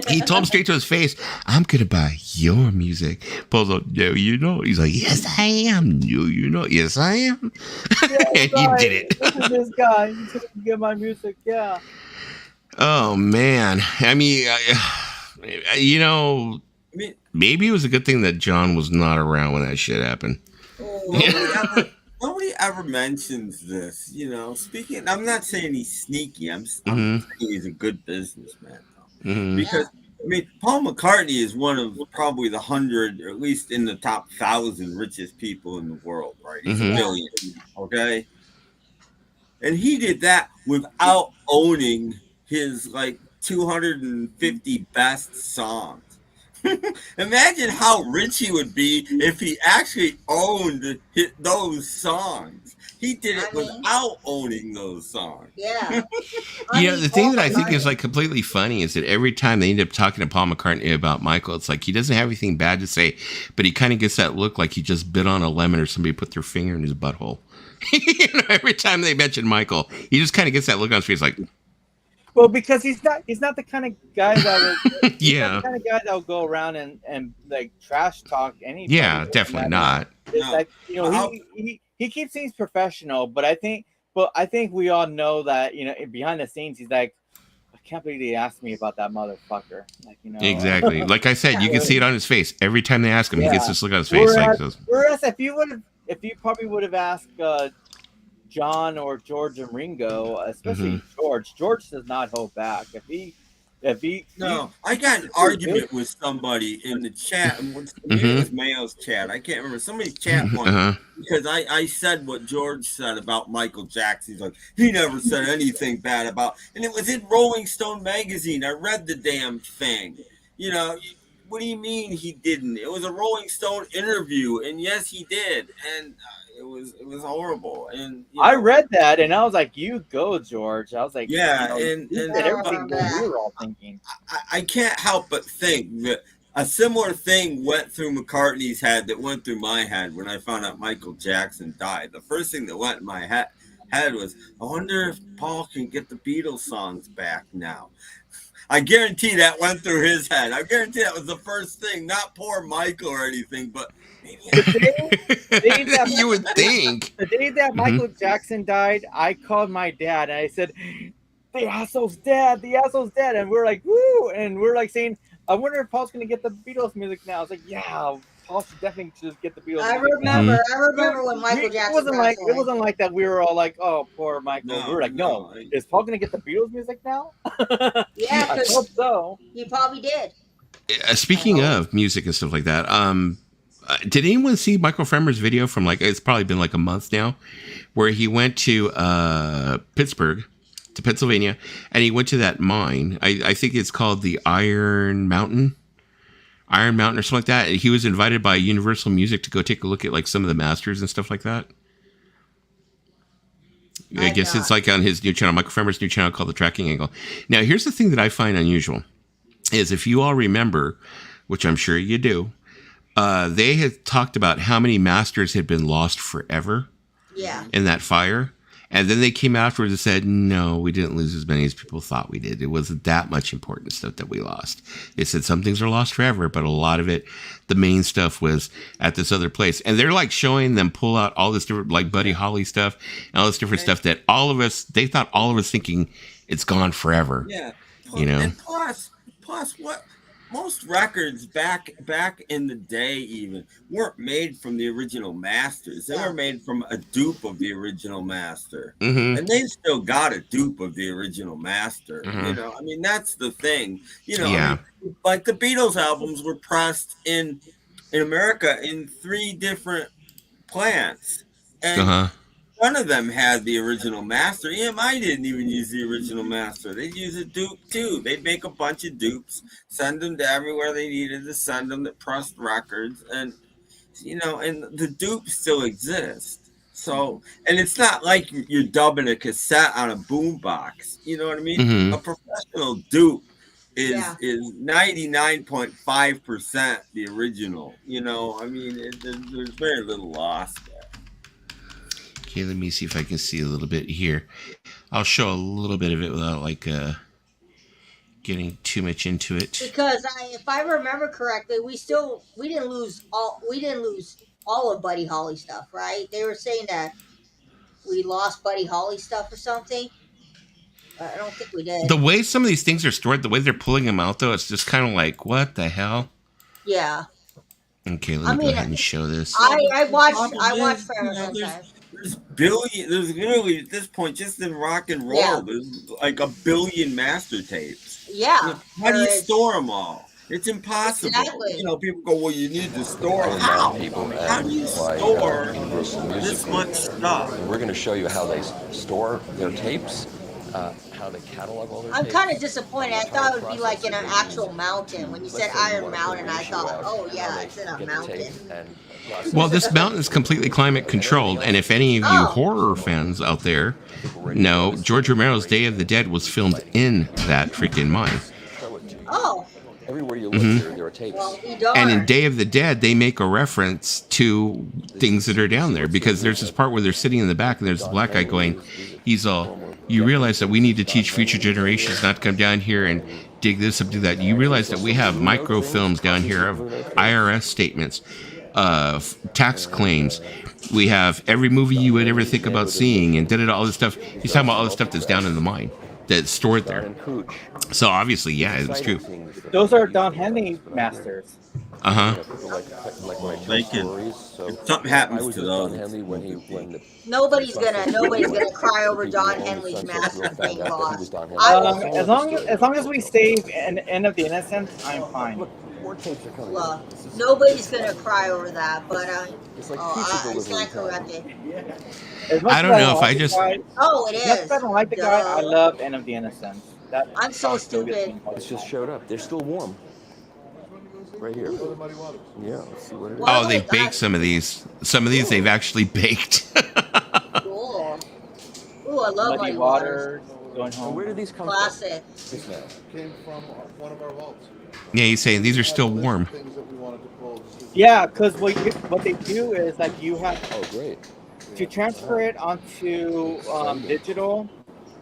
He told him straight to his face, "I'm gonna buy your music." Paul's like, "No, you know." He's like, "Yes, I am." "No, you know." "Yes, I am." And he did it. This is this guy. He's gonna get my music. Yeah. Oh man, I mean, you know, I mean, maybe it was a good thing that John was not around when that shit happened. nobody ever mentions this. Speaking, I'm not saying he's sneaky. I'm Mhm. saying he's a good businessman. Mhm. Because Paul McCartney is one of probably the 100, or at least in the top 1,000 richest people in the world, right? He's Mhm. a billionaire, okay? And he did that without owning his 250 best songs. Imagine how rich he would be if he actually owned those songs. He did it without owning those songs. Yeah. The thing that I think is completely funny is that every time they end up talking to Paul McCartney about Michael, it's like he doesn't have anything bad to say, but he kind of gets that look like he just bit on a lemon or somebody put their finger in his butthole. Every time they mention Michael, he just kind of gets that look on his face like, well, because he's not the kind of guy that will yeah, the kind of guy that will go around and trash talk anybody. Yeah, definitely not. It's he keeps things professional, but I think we all know that behind the scenes he's like, I can't believe they asked me about that motherfucker. Exactly. Like I said, you can see it on his face every time they ask him. He gets this look on his face. Whereas if you probably would have asked John or George and Ringo, especially George does not hold back. I got an argument with somebody in the chat, and maybe it was Mayo's chat. I can't remember. Somebody's chat once because I said what George said about Michael Jackson. He's like, he never said anything bad about, and it was in Rolling Stone magazine. I read the damn thing. What do you mean he didn't? It was a Rolling Stone interview, and yes, he did, and it was horrible. And I read that, and I was like, "You go, George." I was like, "Yeah," and everything that we were all thinking. I can't help but think that a similar thing went through McCartney's head that went through my head when I found out Michael Jackson died. The first thing that went in my head was, I wonder if Paul can get the Beatles songs back now. I guarantee that went through his head. I guarantee that was the first thing, not poor Michael or anything, but you would think. The day that Michael Jackson died, I called my dad and I said, the asshole's dead, and we're like, woo, and we're like saying, I wonder if Paul's gonna get the Beatles music now. I was like, yeah, Paul should definitely just get the Beatles. I remember when Michael Jackson. It wasn't like that. We were all like, "Oh, poor Michael." We were like, "No, is Paul gonna get the Beatles music now?" Yeah, I hope so. He probably did. Speaking of music and stuff like that, did anyone see Michael Fremer's video from it's probably been a month now, where he went to Pittsburgh, to Pennsylvania, and he went to that mine. I think it's called the Iron Mountain or something like that. He was invited by Universal Music to go take a look at some of the masters and stuff like that. I guess it's on his new channel, Michael Fremer's new channel called The Tracking Angle. Now, here's the thing that I find unusual is if you all remember, which I'm sure you do, they had talked about how many masters had been lost forever in that fire. And then they came afterwards and said, no, we didn't lose as many as people thought we did. It wasn't that much important stuff that we lost. They said some things are lost forever, but a lot of it, the main stuff was at this other place. And they're showing them pull out all this different, Buddy Holly stuff and all this different stuff that they thought all of us thinking it's gone forever. Yeah. And plus what? Most records back in the day even weren't made from the original masters. They were made from a dupe of the original master. And they still got a dupe of the original master. That's the thing. The Beatles albums were pressed in America in 3 different plants. And none of them had the original master. EMI didn't even use the original master. They'd use a dupe too. They'd make a bunch of dupes, send them to everywhere they needed to send them that pressed records. And, and the dupes still exist. So, and it's not like you're dubbing a cassette on a boombox. You know what I mean? A professional dupe is 99.5% the original. There's very little loss there. Okay, let me see if I can see a little bit here. I'll show a little bit of it without getting too much into it. Because if I remember correctly, we didn't lose all of Buddy Holly stuff, right? They were saying that we lost Buddy Holly stuff or something. I don't think we did. The way some of these things are stored, the way they're pulling them out, though, it's just kind of like, what the hell? Yeah. Okay, let me go ahead and show this. I watch Forever sometimes. There's literally at this point, just in rock and roll, there's like a billion master tapes. Yeah. How do you store them all? It's impossible. Exactly. You know, people go, well, you need to store how? How do you store this much stuff? We're going to show you how they store their tapes, how they catalog all their tapes. I'm kind of disappointed. I thought it would be like in an actual mountain. When you said Iron Mountain, I thought, oh yeah, it's in a mountain. Well, this mountain is completely climate controlled, and if any of you horror fans out there know, George Romero's Day of the Dead was filmed in that freaking mine. Oh. Everywhere you look, there are tapes. Well, and in Day of the Dead, they make a reference to things that are down there, because there's this part where they're sitting in the back and there's a black guy going, he's all, you realize that we need to teach future generations not to come down here and dig this up, do that. You realize that we have microfilms down here of IRS statements, of tax claims. We have every movie you would ever think about seeing, and all this stuff. He's talking about all the stuff that's down in the mine, that's stored there. So obviously, yeah, it's true. Those are Don Henley masters. If something happens to those, nobody's gonna cry over Don Henley's master thing lost. As long as we save an End of the Innocent, I'm fine. Look, nobody's gonna cry over that, but it's not corrected. I don't know if I just. Oh, it is. As much as I don't like the guy, I love End of the Innocent. I'm so stupid. It's just showed up. They're still warm. Right here. Yeah, let's see what it is. Oh, they baked some of these. Some of these they've actually baked. Cool. Ooh, I love Muddy Water. Going home. Where did these come Classic. from? Came from one of our vaults. Yeah, he's saying these are still warm. Things that we wanted to pull. Yeah, because what they do is like you have great. to transfer it onto digital.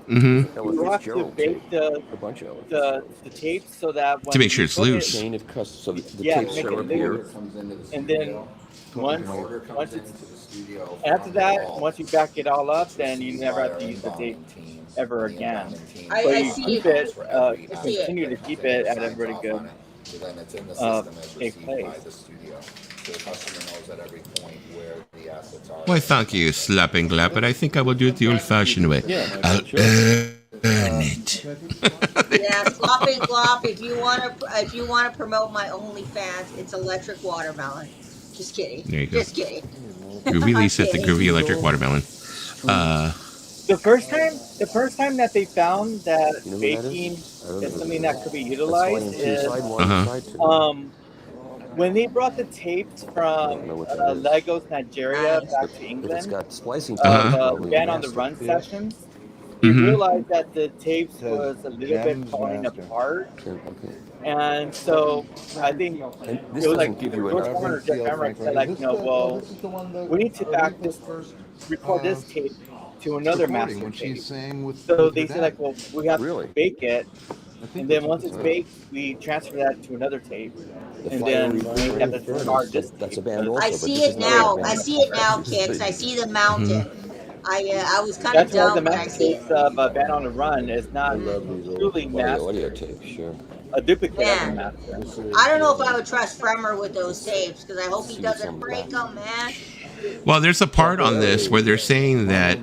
Mm-hmm. You have to bake the tape so that when To make sure it's loose. So the Yeah, tapes make show it up here. loose. And then once it's after that, once you back it all up, then you never have to use the tape ever again. I But you see keep it. it, continue to keep it at a really good tape place. Why, thank you, slapping glap, but I think I will do it the old-fashioned way. I'll earn it. Yeah, sloppy glop. If you want to promote my OnlyFans, it's electric watermelon. Just kidding. There you go. Just kidding. Groovy Lisa at the Groovy Electric Watermelon. The first time that they found that baking is something that could be utilized is when they brought the tapes from Legos Nigeria back to England, Ban on the Run sessions, we realized that the tapes was a little bit falling apart. And so I think it was like George Warner, Jeff Emmerich said like, well, we need to record this tape to another master tape. So they said like, well, we have to bake it. And then once it's baked, we transfer that to another tape. And then we have to discard this tape. That's a band also. I see it now. I see it now, Kix. I see the mountain. I was kind of That's why the dumb when I see master tapes of Band on the Run is not truly Audio master. tape, sure. A duplicate Man. of the master. I don't know if I would trust Fremer with those tapes because I hope he doesn't break them, man. Well, there's a part on this where they're saying that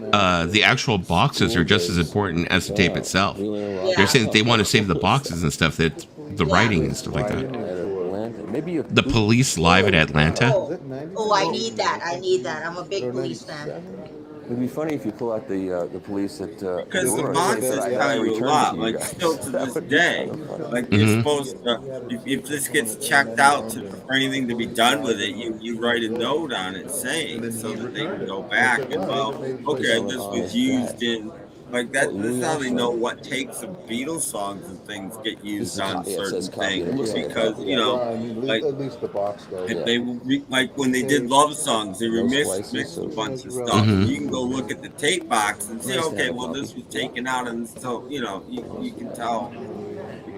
the actual boxes are just as important as the tape itself. They're saying that they want to save the boxes and stuff, that the writing and stuff like that. The Police live at Atlanta. Oh, I need that. I need that. I'm a big Police fan. It'd be funny if you pull out the police at because the boxes tell you a lot, like still to this day. Like you're supposed to, if this gets checked out for anything to be done with it, you write a note on it saying so that they can go back and okay, this was used in. Like that, this is how they know what takes of Beatles songs and things get used on certain things because like if they like when they did love songs, they remixed a bunch of stuff. You can go look at the tape box and say, okay, well this was taken out, and so you can tell.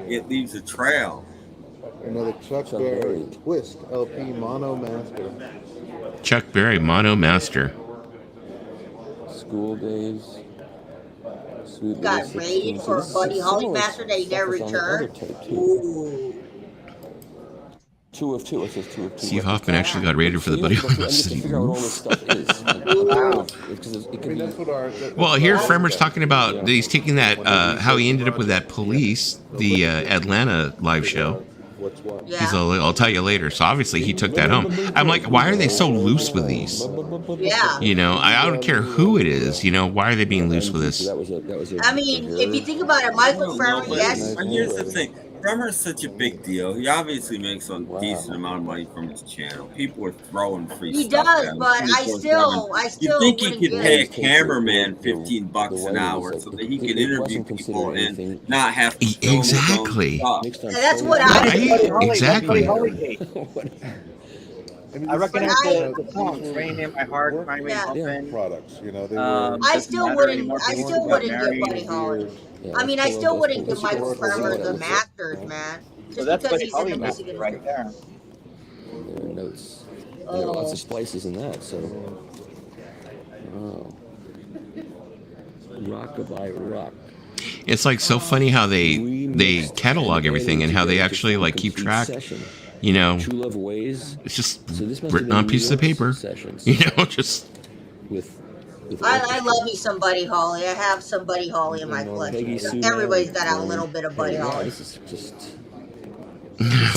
it leaves a trail. Another Chuck Berry Twist LP Mono Master. Chuck Berry, Mono Master. School Days. Sweet Got Little raided 16. for a Buddy Holly master that he never Stuff is on the other returned. tape, too. Ooh. 2 of 2. It says 2 of 2. Steve Hoffman actually got raided for the Buddy Holly I'm just to figure out what all this stuff is. That's what our. Well, here Fremer's talking about that he's taking that, how he ended up with that police, the Atlanta live show. What's what? Yeah. He's all, I'll tell you later. So obviously he took that home. I'm like, why are they so loose with these? Yeah. You know, I don't care who it is. You know, why are they being loose with this? I mean, if you think about it, Michael Farmer, yes. But here's the thing. Bremer is such a big deal. He obviously makes a decent amount of money from his channel. People are throwing free He stuff does, at him. but I still You think he wouldn't could get pay a it. cameraman $15 an hour so that he can interview people and not have to film his own Exactly. stuff? And that's what I Right? Exactly. I recognize the songs, "Rain in My Heart," "My Rain Yeah. Open." Products, you know, they I Doesn't still Matter wouldn't. Anymore, I People still Got wouldn't Married. give Buddy Holly. I mean, I still wouldn't give Michael Farmer the Masters, man. So Just that's because Buddy he's in Holly the music master right there. There are notes. There are lots of splices in that, so. Oh. Rockabye rock. It's like so funny how they catalog everything and how they actually like keep track. You know, True Love Ways. it's just So this must have written been on New pieces of York paper. sessions. You know, just with I love me some Buddy Holly. I have some Buddy Holly in my Peggy collection. Sue Everybody's got a Mary, little bit of Buddy yeah, Holly. this is just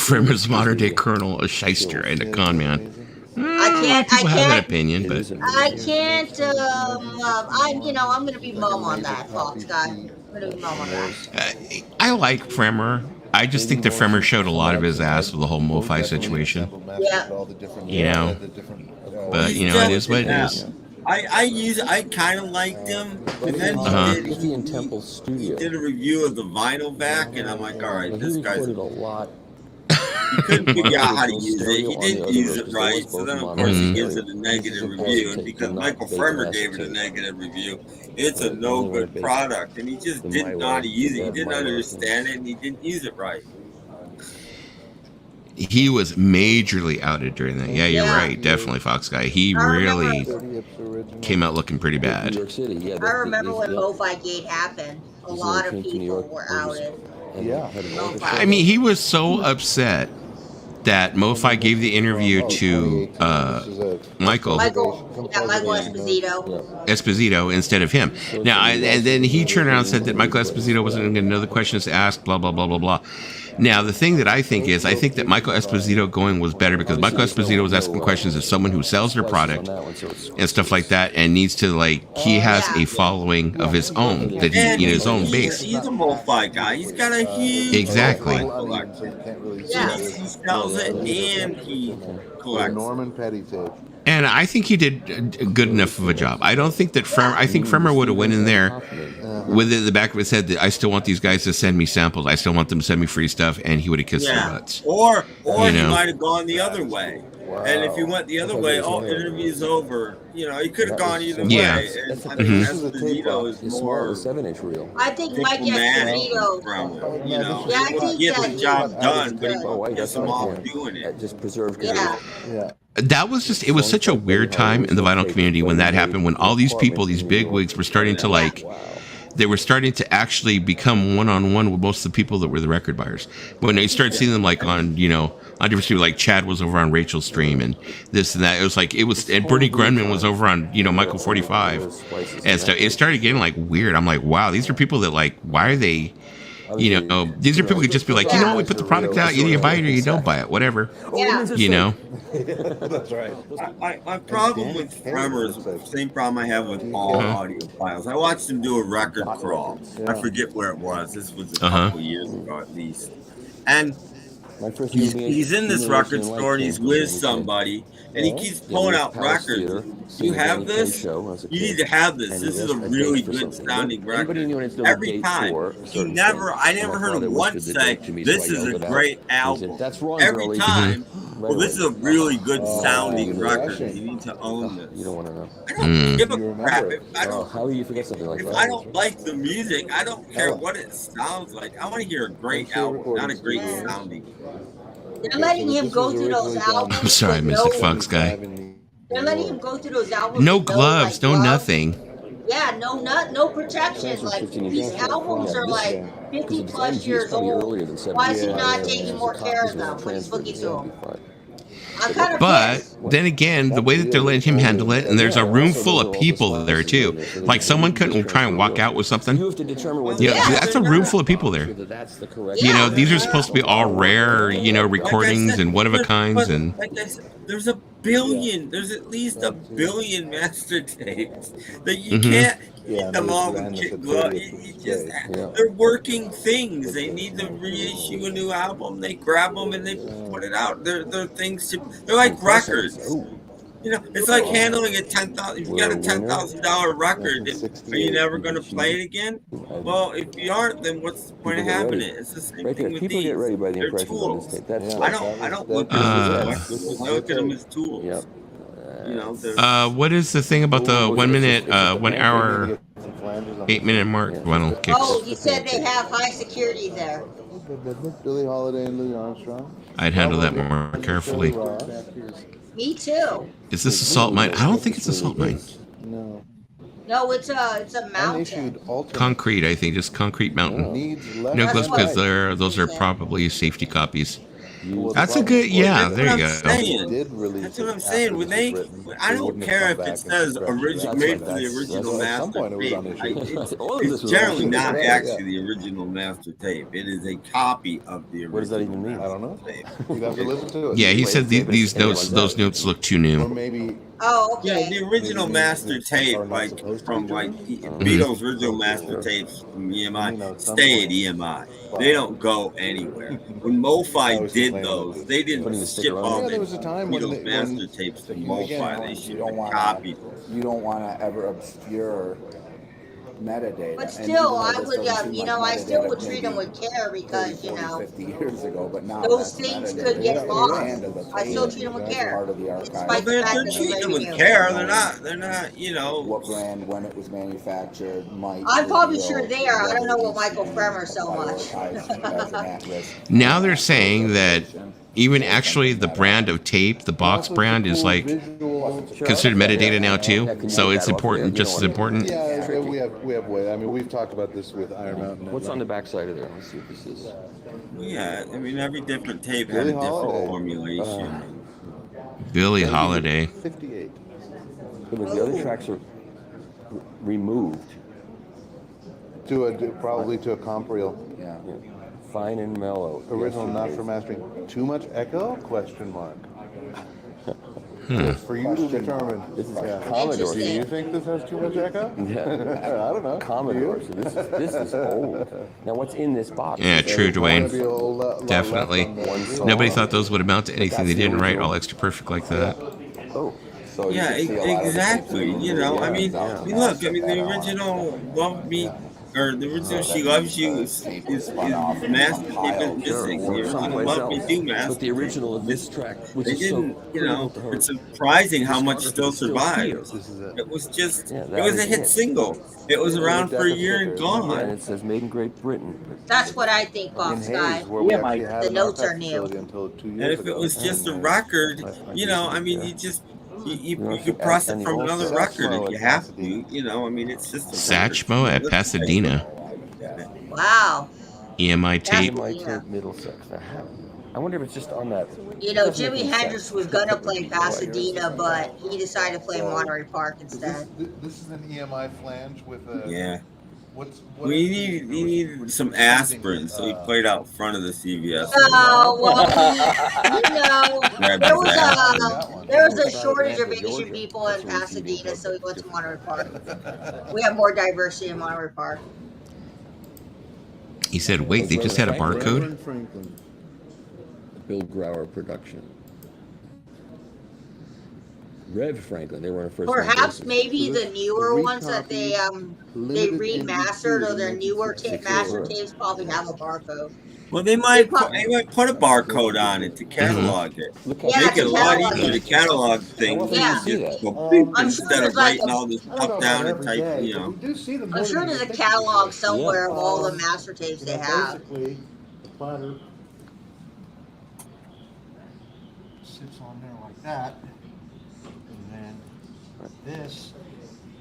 Fremer's modern day colonel, a shyster and a con man. People have that opinion, it but isn't. I can't. I'm gonna be mum on that, Fox guy. I'm gonna be mum on that. I like Fremer. I just think that Fremer showed a lot of his ass with the whole MoFi situation. Yeah. You know, but you know, it is what it is. I kind of liked him, and then Mickey and Temple he Studio. did a review of the vinyl back, and I'm like, all right, Well, this he guy's. recorded a lot. He couldn't figure out how to use it. He didn't use it right, so then of course he gives it a negative review. And because Michael Fremer gave it a negative review, it's a no good product. And he just didn't know how to use it. He didn't understand it, and he didn't use it right. He was majorly outed during that. Yeah, you're right. Definitely, Fox guy. He really came out looking pretty New bad. York City, yeah. I remember when MoFi Gate happened. A lot of people were outed. Yeah. I mean, he was so upset that MoFi gave the interview to Michael Michael Esposito instead of him. Now, and then he turned around and said that Michael Esposito wasn't going to get another questions to ask, blah, blah, blah, blah, blah. Now, the thing that I think is, I think that Michael Esposito going was better because Michael Esposito was asking questions of someone who sells their product and stuff like that and needs to, like, he has a following of his own, that he, in his own base. He's a MoFi guy. He's got a huge Exactly. Yeah. He sells it and he collects. Norman Petty tape. And I think he did good enough of a job. I don't think that I think Fremer would have went in there with it in the back of his head that I still want these guys to send me samples. I still want them to send me free stuff, and he would have kissed their butts. Or You he know. might have gone the other way. And if he went the other way, interview's over. You know, he could have gone either Yeah. way. And I think Esposito is It's more a 7-inch reel. I think Mike diplomatic Esposito. from him. You know, Yeah, I he think gets that the job he- done, but Oh, I he got gets him off doing That it. just preserved. Yeah. Yeah. That was just, it was such a weird time in the vinyl community when that happened, when all these people, these big wigs were starting to like, they were starting to actually become one-on-one with most of the people that were the record buyers. When they started seeing them like on, you know, on different streams, like Chad was over on Rachel's stream and this and that. It was like, and Bernie Grunman was over on, you know, Michael 45 and stuff. It started getting like weird. I'm like, wow, these are people that like, why are they, you know, these are people who could just be like, you know, we put the product out, either you buy it or you don't buy it, whatever. Yeah. You know? That's right. My problem with Fremer is the same problem I have with all audio files. I watched him do a record crawl. I forget where it was. This was a couple years ago at least. And he's in this record store and he's with somebody and he keeps pulling out records. You have this? You need to have this. This is a really good sounding record. Every time. I never heard him once say, this is a great album. Every time Well, this is a really good sounding you record. know. You need to own this. You don't want to know. I don't give a You crap. remember If I Oh, don't, how do you forget something like if that? I don't like the music, I don't care Ella. what it sounds like. I want to hear a great Come to a album, not a recording great studio. sounding. They're letting him go through those I'm albums sorry, with Mr. no. Fox guy. They're letting him go through those albums No with gloves, no gloves. nothing. Yeah, no protection. Transfer's Like 15 inches. these albums Yeah, are this like because 50 if it's plus MG, it's years probably old. earlier than 75. Why is he not Yeah, taking there's more a care copy of them when he's transferred looking to through them? 75. I'm kind of But pissed. then again, the way that they're letting him handle it, and there's a room full of people there too. Like someone couldn't try and walk out with You something. have to determine whether Yeah, Yeah. that's a room full of people there. whether that's the correct. You know, Yeah. these are supposed to be all rare, you know, Like I recordings said, and one of a kinds, and like I said, there's a billion. There's at least a billion master tapes that you Mhm. can't Yeah, get them and all those with ran kid at the glove. 30th You of just the Yeah. they're working things. They need to reissue a new album. They grab them and they put it out. They're things to. They're like records. You know, it's like handling a $10,000. If you got a $10,000 record, are you never going to play it again? Well, if you aren't, then what's the point of People get having ready. it? It's the same Right there. thing with People these. get ready by the They're impressions on this tools. tape. That's Yeah. I don't look at them as collectors. I look at them as tools. Yep. You know, they're what is the thing about the 1 minute, 1 hour, 8 minute mark? Well, kicks. Oh, he said they have high security there. Billie Holiday and Louis Armstrong. I'd handle that more carefully. Me too. Is this a salt mine? I don't think it's a salt mine. No. No, it's a mountain. Unissued alternate. Concrete, I think, just concrete mountain. Needs left No and gloves right. because those are probably safety copies. Well, the That's a problem good, is, yeah, That's there what you I'm go. saying. Did release That's what it I'm saying. after When this they, was written, I they don't wouldn't have care come if back it and says corrected original, that. made for the That's- original at some master point it was tape. unissued. All of this It's was generally on not Yeah. actually the original master tape. It is a copy of the original. What does that even mean? I don't know. tape. You'd have to listen to it. Yeah, he said these notes, those notes look too Or new. maybe Oh, Yeah, okay. the original Maybe master these tape, are not like supposed to from be like German? Beatles' original master tapes from EMI, You know, at some stay at point. EMI. They don't go anywhere. When MoFi was did complaining those, about they this. didn't Putting the ship sticker on all it. Yeah, the there was a time when Beatles they- master when- tapes to again, MoFi. They You shipped don't a want copy. you don't want to ever obscure metadata. But And still, even though I this would, doesn't seem you like know, I still metadata would treat them maybe with care 30, because, 40, 50 years ago, but now those that's things metadata. could get It's lost. end of the I still tape. treat them with That's care. part of the Well, Despite archive. the they're fact that treating they're them with letting you. care. They're not, you know. What brand, when it was manufactured, might. I'm probably reveal sure they are. I don't know what whether it Michael needs to Fremer be so much. prioritized as an at-risk. Now they're saying that even actually the brand of tape, the box brand, is like considered metadata now too. So it's important, just as important. Yeah, we have way. I mean, we've talked about this with Iron Mountain. What's on the back side of there? Let's see if this is. Yeah, I mean, every different tape had a Billie different Holiday. formulation. Billie Holiday. 58. But the other tracks are removed. Probably to a comp reel. Yeah. Yeah. Fine and mellow. Original, Yes, not it for is. mastering. Too much echo? Question mark. It's for you to determine. This is Yeah. Commodore. Do you think this has too much echo? Yeah. I don't know. Commodore. So this is old. Now what's in this box? Yeah, true, There's gonna be a Dwayne. whole lot left Definitely. on the- Nobody thought those would amount to anything. They didn't write all extra perfect like that. Oh. So you Yeah, can see a lot of the exactly. tapes You know, I mean, yeah. look, I mean, the original Love Me, or the original She Loves You is master tape is missing. The Or original someplace Love Me else. Do master. But the original of this track, which They is didn't, so you know, critical to her. it's surprising how much still Still survives. This is it. It was just, Yeah, it that was a is hit it. single. It was around for a year and Yeah, and gone. it says made in Great Britain. That's what I think, In Box Guy. Hayes, where we Yeah, actually Mike. had The an notes archive are new. facility until 2 years And if ago. it was just a And, record, I you know, I mean, yeah. you just, you know, could press and it the from old another Satchmo record if at you have to. Pasadena. You know, I mean, it's just a Satchmo record. at Pasadena. Wow. EMI tape. MIT Yeah. Middlesex. I wonder if it's just on that. You know, Jimi Hendrix was gonna play Pasadena, but he decided to play Monterey Park Is instead. this is an EMI flange with a. Yeah. What We is need, the- he needed some aspirin, so he played out front of the CVS. Oh, well, you know, Grab there his was ass. a shortage of Asian people in Pasadena, so we went to Monterey Park. We have more diversity in Monterey Park. He said, wait, they just had a barcode? Reverend Franklin. Bill Grauer production. Rev Franklin, they were on a first. Perhaps name maybe the newer ones that they Limited remastered or their in newer 1964. master tapes probably have a barcode. Well, they might put a barcode on it to catalog it. Look Yeah, Make it to a lot catalog easier to it. catalog How things. often do Yeah. you see Just that? go beep I'm sure instead there's of like writing a, all this I don't stuff know down about and every typing, day, you but we know. do see them I'm more sure than you there's a would think we catalog would. somewhere of all the Yeah. master tapes they have. Basically, the platter sits on there like that, and then this.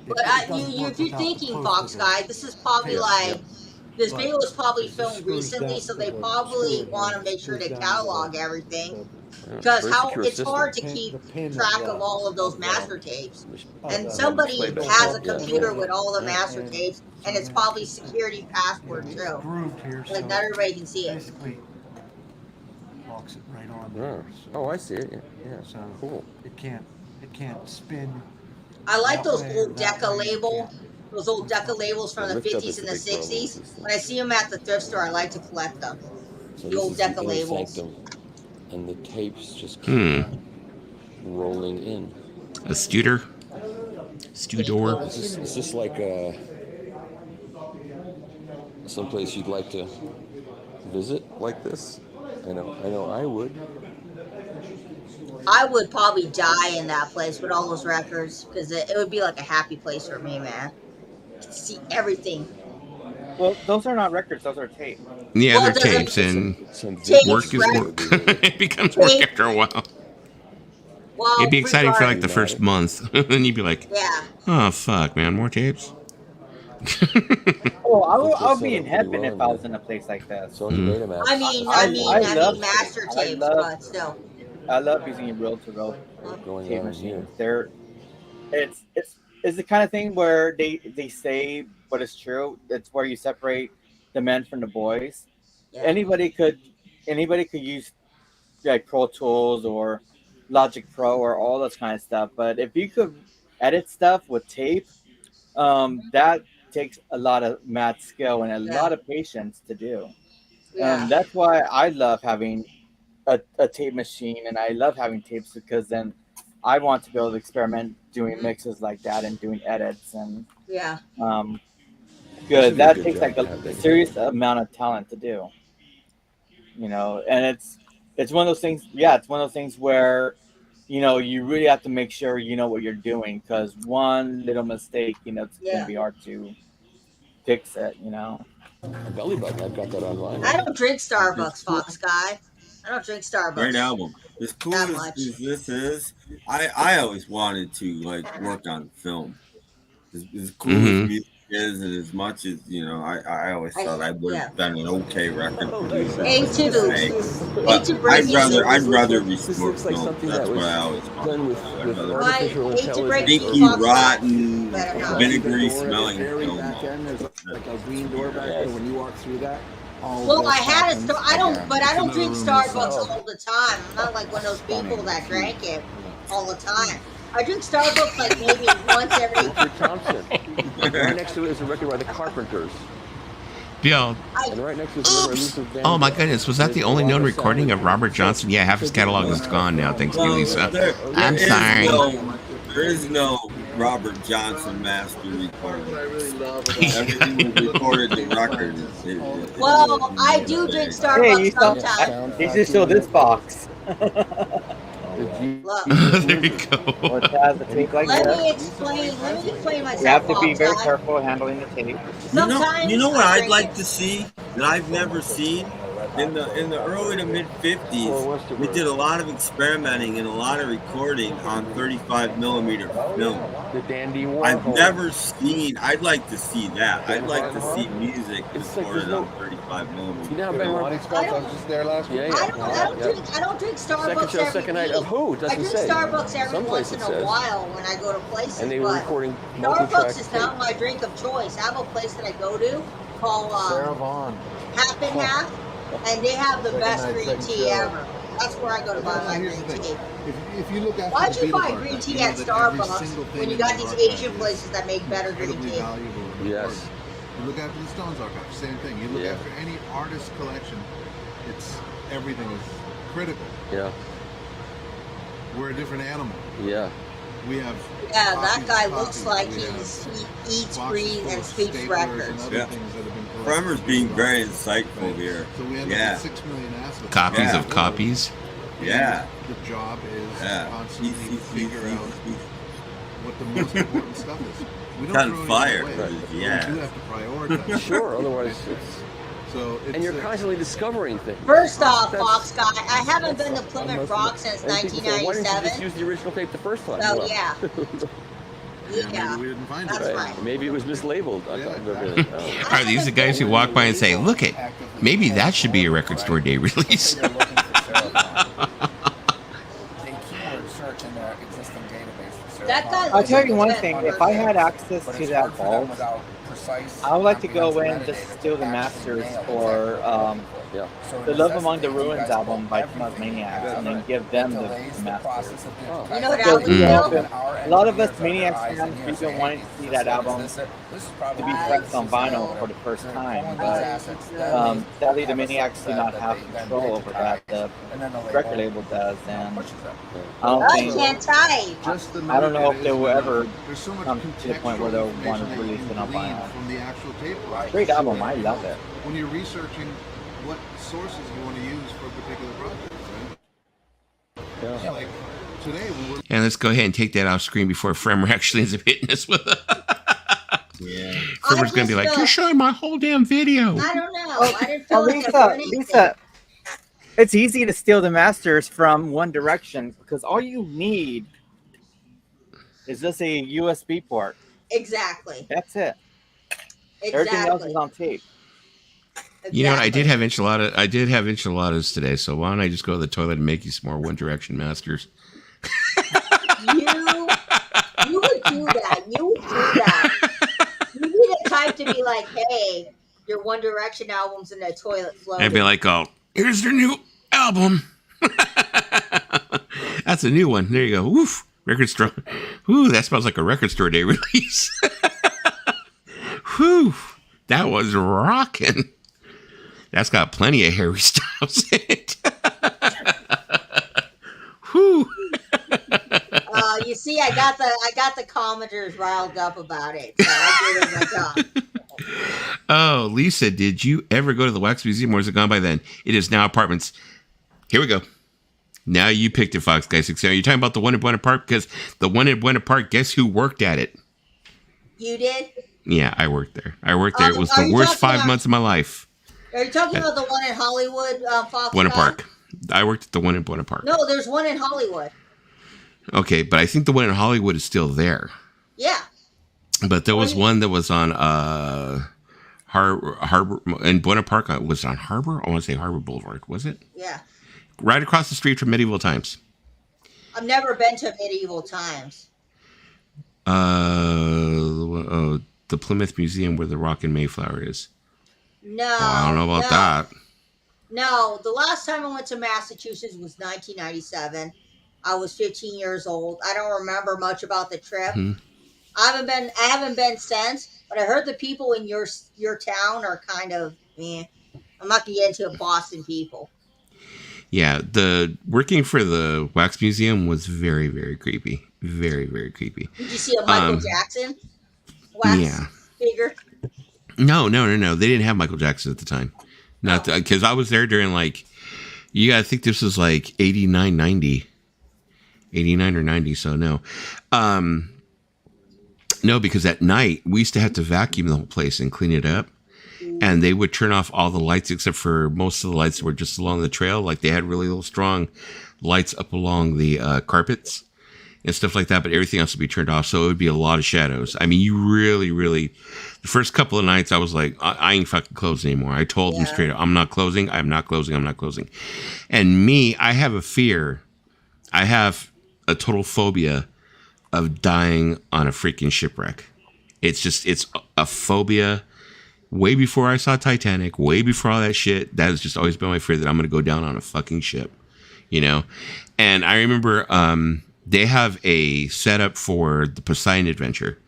But It doesn't if work you're without the thinking, post Fox of Guy, the this is probably tape. like this But video was probably it just filmed screws recently, down, so there's they a probably screw in want here to that make sure screws to down catalog the, everything. Yeah, Because very secure it's system. hard to keep the pin track of of all of those of master tapes. And the somebody display base. has a Yeah. computer with all the Yeah. master and tapes, so and it's then probably security password it's too. grooved here, Like so not everybody can see it. basically locks it right on Yeah. there. So, Oh, I see it. Yeah. so Cool. it can't spin I like that those way or old that Deca way. It label, can't. those old Deca labels Yeah, from the lift up 50s is and the the big problem with 60s. these When I things. see them at the thrift store, I like to collect them. So The this old is the Deca inner labels. sanctum, and the tapes just keep Hmm. rolling in. A Studer? Studor? Is this like someplace you'd like to visit like this? I know I would. I would probably die in that place with all those records because it would be like a happy place for me, man. See everything. Well, those are not records; those are tapes. Yeah, Well, they're it doesn't tapes, and Some tapes, work is right? work. It becomes work Tape. after a while. It'd Well, be exciting for like regard. the first month. Then you'd be like, Yeah. oh, fuck, man, more tapes? Oh, I think they're I'll set be up in pretty heaven well if I in was in a place like this. So on your Betamax. I Master tapes, love but still. I love using reel-to-reel What's going tape on in machines. here? It's the kind of thing where they say what is true. It's where you separate the men from the boys. Yeah. Anybody could use like Pro Tools or Logic Pro or all this kind of stuff. But if you could edit stuff with tape, that takes a lot of mad skill and a lot of patience to do. Yeah. That's why I love having a tape machine, and I love having tapes because then I want to be able to experiment doing mixes like that and doing edits and Yeah. good. be a That good takes job like to have a that serious amount of talent to do. And it's one of those things. Yeah, it's one of those things where you really have to make sure you know what you're doing because one little mistake, it's going to be hard to fix it. A belly button. I've got that online. I don't drink Starbucks, Fox Guy. I don't drink Starbucks. Great album. As cool as this is, I always wanted to like work on film. As cool as music is, and as much as I always thought I would have been an okay record producer. I'd rather restore film. That's what I always wanted. Stinky, rotten, vinegary smelling film. Like a green door back there when you walk through that. Well, I had a I don't drink Starbucks all the time. I'm not like one of those people that drank it all the time. I drink Starbucks like maybe once every. Richard Thompson. Right next to it is a record by the Carpenters. Yo. And right next to it is another Luther Van. Oh my goodness, was that the only known recording of Robert Johnson? Yeah, half his catalog is gone now, thanks to Lisa. I'm sorry. There is no Robert Johnson master recording. Everything was recorded in records. Well, I do drink Starbucks sometimes. You just show this box. Look. There you go. Let me explain myself. You have to be very careful handling the tape. You know what I'd like to see that I've never seen? In the early to mid 50s, we did a lot of experimenting and a lot of recording on 35 millimeter film. The Dandy Warhol. I've never seen. I'd like to see that. I'd like to see music recorded on 35 millimeter. You know, Ben, I was just there last week. I don't drink Starbucks show, every second night week. of who? It doesn't I drink say. Starbucks every Someplace once in it a says. while when I go to places. And they were recording Starbucks is not my drink of choice. I have a place that I go to called Sarah Vaughan. Half and Half, and they have the best green tea ever. That's where I go to buy my green tea. If you look at Why'd you buy green tea at Starbucks when you got these Asian places that make better green tea? Yes. You look after the Stones archive, same thing. You look after any artist collection, everything is critical. Yeah. We're a different animal. Yeah. We have Yeah, that copies guy of looks copies. like We have he eats, boxes breathes, full and of speaks staplers records. and other Yeah. things that have been collected. Fremer's being very insightful here. So we end Yeah. up with 6 million assets. Copies Yeah. of copies. Yeah. The job is Yeah. to constantly figure out He's what the most important stuff is. We don't on throw fire. anything away, but Yeah. we do have to prioritize. Sure, otherwise it's... So it's And you're constantly discovering things. First off, That's- Fox Guy, I haven't been to Plymouth Unless- Rock since and people say, why didn't you just 1997. use the original tape the first time? So Well, yeah, yeah. maybe we didn't find That's it. right. Maybe it was mislabeled. I Yeah, thought, exactly. really, Are these the guys who walk by and say, "Look it, maybe that should be a record store day release"? They keyword search in their existing database for That guy I'll looks tell like you a one vet. thing. If I had access but to it's that hard for them vault, without precise, I would like to go in comprehensive just metadata steal the to masters actually nail for yeah. So The in Love Among the necessity, you Ruins guys album pull by everything Maniacs, together. and then give them It the delays the masters. process of digitizing. You know what Because, album you know, is? a lot of us Maniacs fans, we've been wanting to see that album to be pressed on vinyl for the first time, but sadly the Maniacs do not have control over that. The record label does, and I don't I think, can't type. Just the I don't know note if they will is ever there's so much come to the point where they'll contextual want to information release that it you on can vinyl. glean from the actual tape. Great album, I love it. When you're researching what sources you want to use for a particular project, right? Yeah. Like today we were And let's go ahead and take that off screen before Fremer actually ends up hitting us with it. Yeah. Fremer's going to be like, "You're showing my whole damn video." I don't know. I didn't feel like Lisa, I learned anything. Lisa, it's easy to steal the masters from One Direction because all you need is just a USB port. Exactly. That's it. Everything else Exactly. is on tape. You know what? I did Exactly. have enchiladas today. So why don't I just go to the toilet and make you some more One Direction masters? You would do that. You would do that. You need a type to be like, hey, your One Direction album's in the toilet floating. I'd be like, "Oh, here's their new album." That's a new one. There you go. Woof. Record store. Whoo, that smells like a record store day release. Whew. That was rocking. That's got plenty of Harry Styles in it. Whew. You see, I got the commenters riled up about it. So I did it myself. Oh, Lisa, did you ever go to the Wax Museum, or is it gone by then? It is now apartments. Here we go. Now you picked it, Fox Guy 6. Are you talking about the one in Buena Park? Because the one in Buena Park, guess who worked at it? You did? Yeah, I worked there. It was Are the you worst talking 5 about- months of my life. Are you talking about the one in Hollywood, Fox? Buena Guy? Park. I worked at the one in Buena Park. No, there's one in Hollywood. Okay, but I think the one in Hollywood is still there. Yeah. But there was one that was on Harbor in Buena Park. Was it on Harbor? I want to say Harbor Boulevard. Was it? Yeah. Right across the street from Medieval Times. I've never been to Medieval Times. The Plymouth Museum where the Rockin' Mayflower is. No. Well, I don't know about that. No, the last time I went to Massachusetts was 1997. I was 15 years old. I don't remember much about the trip. I haven't been since, but I heard the people in your town are kind of I'm not gonna get into Boston people. Yeah, the working for the Wax Museum was very, very creepy. Very, very creepy. Did you see a Michael Jackson wax figure? No. They didn't have Michael Jackson at the time. Not because I was there during you gotta think this was 89, 90. 89 or 90, so no. No, because at night we used to have to vacuum the whole place and clean it up. And they would turn off all the lights except for most of the lights that were just along the trail. Like they had really little strong lights up along the carpets and stuff like that, but everything else would be turned off. So it would be a lot of shadows. I mean, you really, the first couple of nights I was like, I ain't fucking closing anymore. I told them straight up, I'm not closing. I'm not closing. And me, I have a fear. I have a total phobia of dying on a freaking shipwreck. It's a phobia. Way before I saw Titanic, way before all that shit, that has just always been my fear that I'm going to go down on a fucking ship, And I remember they have a setup for the Poseidon Adventure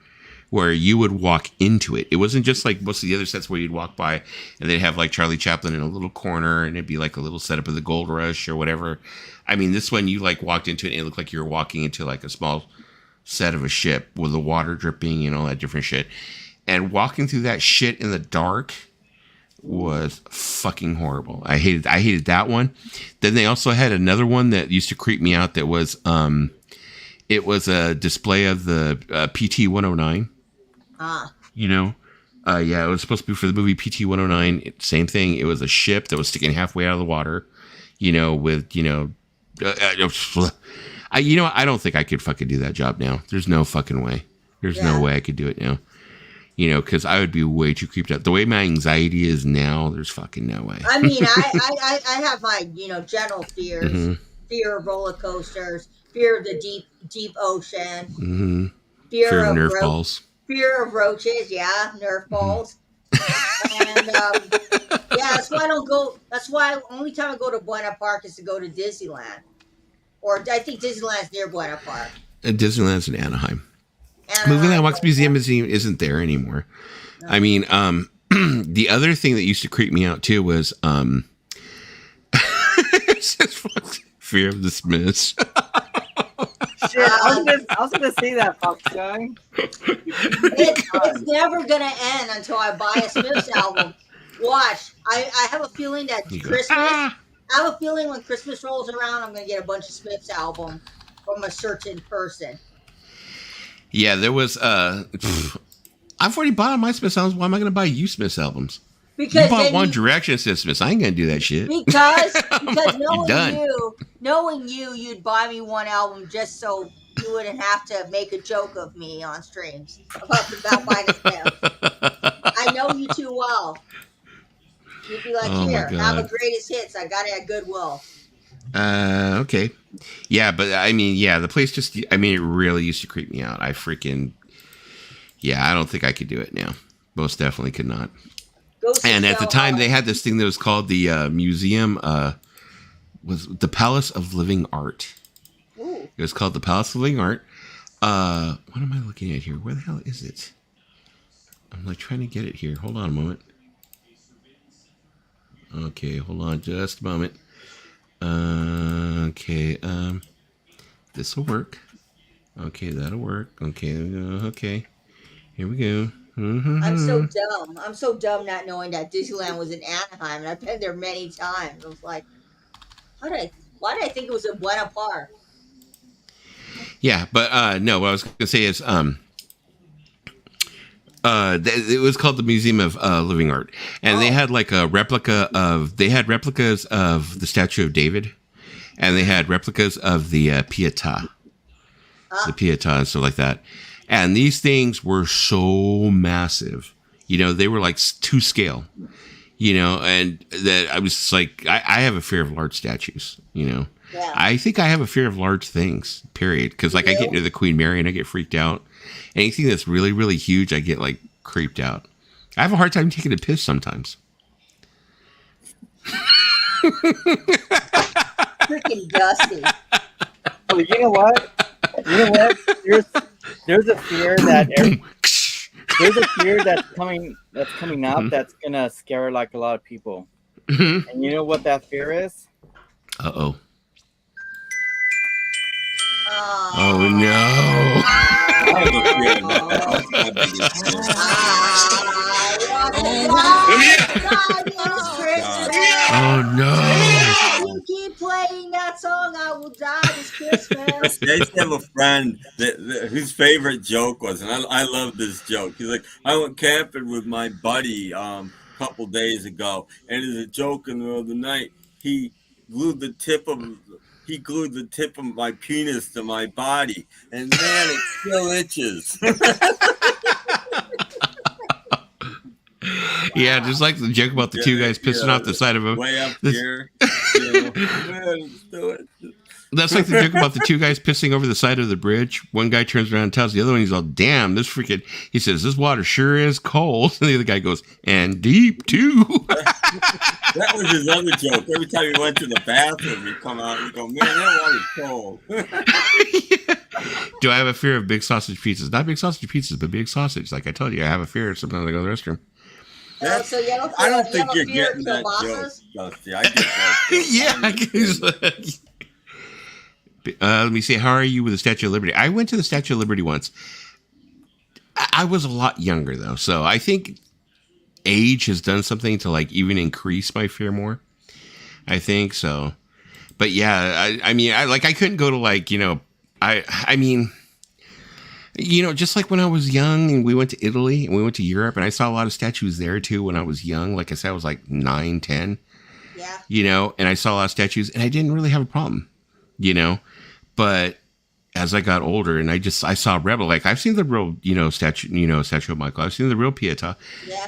where you would walk into it. It wasn't just like most of the other sets where you'd walk by and they'd have Charlie Chaplin in a little corner and it'd be a little setup of the Gold Rush or whatever. I mean, this one you walked into it and it looked like you were walking into a small set of a ship with the water dripping and all that different shit. And walking through that shit in the dark was fucking horrible. I hated that one. Then they also had another one that used to creep me out that was it was a display of the PT 109. You know? Yeah, it was supposed to be for the movie PT 109. Same thing. It was a ship that was sticking halfway out of the water, you know, with, you know, I don't think I could fucking do that job now. There's no fucking way. There's no way I could do it now. You know, because I would be way too creeped out. The way my anxiety is now, there's fucking no way. I mean, I have my, you know, general fears. Fear of roller coasters, fear of the deep ocean, fear of Nerf balls. Fear of roaches, Nerf balls. And that's why I don't go. That's why only time I go to Buena Park is to go to Disneyland, or I think Disneyland's near Buena Park. Disneyland's in Anaheim. Movieland Wax Museum isn't there anymore. No. I mean, the other thing that used to creep me out too was fear of the Smiths. Shit, I was gonna say that, Fox guy. It's never gonna end until I buy a Smiths album. Watch, I have a feeling that Christmas. I have a feeling when Christmas rolls around, I'm gonna get a bunch of Smiths album from a certain person. Yeah, there was. I've already bought my Smiths albums. Why am I gonna buy you Smiths albums? Because you bought One Direction and said Smiths. I ain't gonna do that shit. Because knowing you, you'd buy me one album just so you wouldn't have to make a joke of me on streams about buying a Smiths. I know you too well. You'd be like, here, have a greatest hits. I got it at Goodwill. Okay. Yeah, but I mean, the place just, I mean, it really used to creep me out. I don't think I could do it now. Most definitely could not. And at the time, they had this thing that was called the museum, was the Palace of Living Art. Ooh. It was called the Palace of Living Art. What am I looking at here? Where the hell is it? I'm like trying to get it here. Hold on a moment. Okay, hold on just a moment. Okay, this will work. Okay, that'll work. Okay. Here we go. Mm-hmm. I'm so dumb not knowing that Disneyland was in Anaheim, and I've been there many times. I was like, why did I think it was in Buena Park? Yeah, but no, what I was going to say is it was called the Museum of Living Art, and they had like they had replicas of the Statue of David, and they had replicas of the Pietà, the Pietà and stuff like that. And these things were so massive, you know, they were like to scale, you know, and that I was just like, I have a fear of large statues, you know. Yeah. I think I have a fear of large things, period. Because like I get near the Queen Mary and I get freaked out. Anything that's really, really huge, I get like creeped out. I have a hard time taking a piss sometimes. Freaking Dusty. Oh, you know what? There's a fear that that's coming up that's gonna scare like a lot of people. And you know what that fear is? Uh-oh. Oh no. Oh no. You keep playing that song, I will die this Christmas. I used to have a friend whose favorite joke was, and I love this joke. He's like, I went camping with my buddy a couple days ago, and as a joke in the middle of the night, he glued the tip of my penis to my body, and man, it still itches. Yeah, just like the joke about the two guys pissing off the side of a way up here. Man, still itches. That's like the joke about the two guys pissing over the side of the bridge. One guy turns around and tells the other one, he's all, damn, this freaking, he says, this water sure is cold. And the other guy goes, and deep too. That was his other joke. Every time he went to the bathroom, he'd come out and go, man, that water's cold. Yeah. Do I have a fear of big sausage pizzas? Not big sausage pizzas, but big sausage. Like I told you, I have a fear sometimes I go to the restroom. I don't think you're getting that joke, Dusty. I get that. Yeah, Let me see. How are you with the Statue of Liberty? I went to the Statue of Liberty once. I was a lot younger though, so I think age has done something to like even increase my fear more. I think so. But yeah, I mean, I couldn't go to like, I mean, just like when I was young and we went to Italy and we went to Europe and I saw a lot of statues there too when I was young. Like I said, I was like 9, 10. Yeah. And I saw a lot of statues and I didn't really have a problem, but as I got older and I saw Rebel, like I've seen the real, statue of Michael. I've seen the real Pietà. Yeah.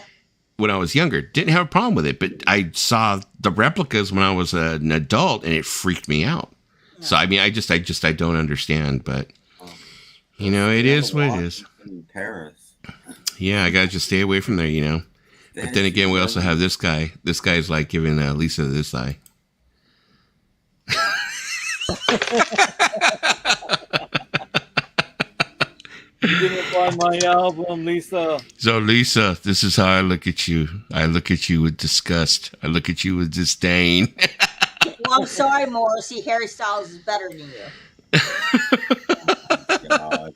When I was younger, didn't have a problem with it, but I saw the replicas when I was an adult and it freaked me out. Yeah. So, I mean, I don't understand, but it is what it is. In Paris. Yeah. I got to just stay away from there, But then again, we also have this guy. This guy's like giving Lisa this eye. You didn't buy my album, Lisa. So, Lisa, this is how I look at you. I look at you with disgust. I look at you with disdain. Well, I'm sorry, Morrissey. Harry Styles is better than you. God.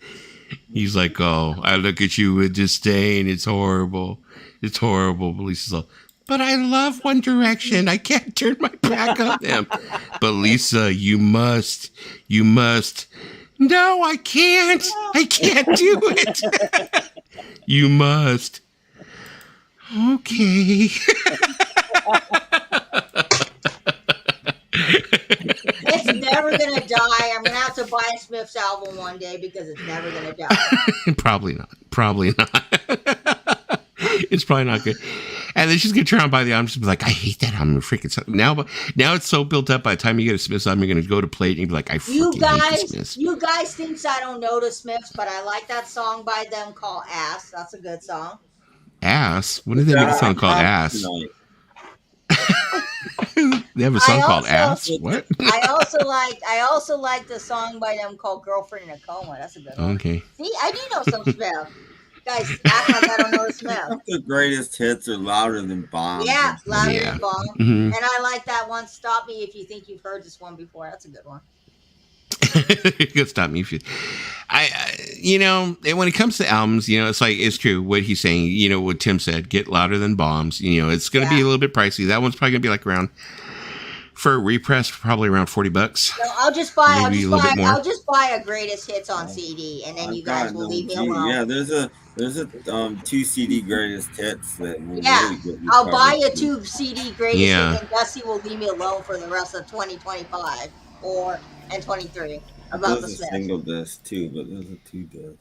He's like, oh, I look at you with disdain. It's horrible. It's horrible. But Lisa's like, but I love One Direction. I can't turn my back on them. But Lisa, you must. No, I can't. I can't do it. You must. Okay. It's never going to die. I'm going to have to buy a Smiths album one day because it's never going to die. Probably not. It's probably not good. And then she's going to turn around by the album and be like, I hate that album. Freaking so. Now it's so built up by the time you get a Smiths album, you're going to go to play it and you'll be like, I freaking hate the Smiths. You guys think I don't know the Smiths, but I like that song by them called Ass. That's a good song. Ass? When did they make a song called Ass? They have a song called Ass? What? I also like the song by them called Girlfriend in a Coma. That's a good one. Okay. See, I do know some Smiths. Guys, act like I don't know the Smiths. The greatest hits are louder than bombs. Yeah, louder than bombs. Mm-hmm. And I like that one. Stop me if you think you've heard this one before. That's a good one. You could stop me if you. And when it comes to albums, it's true what he's saying. What Tim said, get louder than bombs. It's going to be a little bit pricey. That one's probably going to be like around for a repress, probably around $40. So I'll just buy a greatest hits on CD, and then you guys will leave me alone. Yeah, there's a 2 CD greatest hits that will really get you I'll buy covered. a 2 CD greatest hits, and Dusty will leave me alone for the rest of 2025 and 23 about the There's a Smiths. single disc too, but there's a 2 disc. It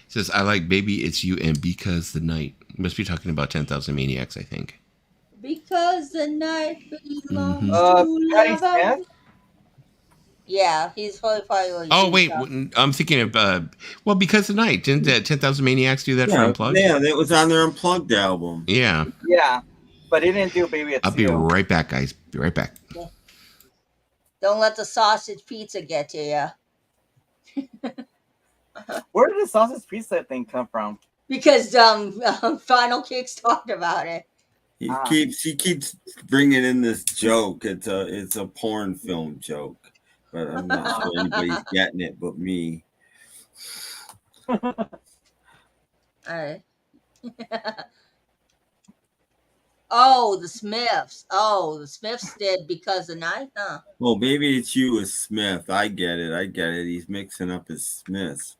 says, I like Baby It's You and Because the Night. Must be talking about 10,000 Maniacs, I think. Because the night belongs to Patti love. Smith? Yeah, he's probably Oh, wait. I'm thinking of, Because the Night. Didn't 10,000 Maniacs do that for Unplugged? Yeah, that was on their Unplugged album. Yeah. Yeah, but he didn't do Baby It's I'll be right back, guys. Be right back. Yeah. Don't let the sausage pizza get to you. Where did the sausage pizza thing come from? Because Final Kicks talked about it. He keeps bringing in this joke. It's a porn film joke, but I'm not sure anybody's getting it but me. All right. Oh, the Smiths. Oh, the Smiths did Because the Night, huh? Well, Baby It's You is Smith. I get it. He's mixing up his Smiths.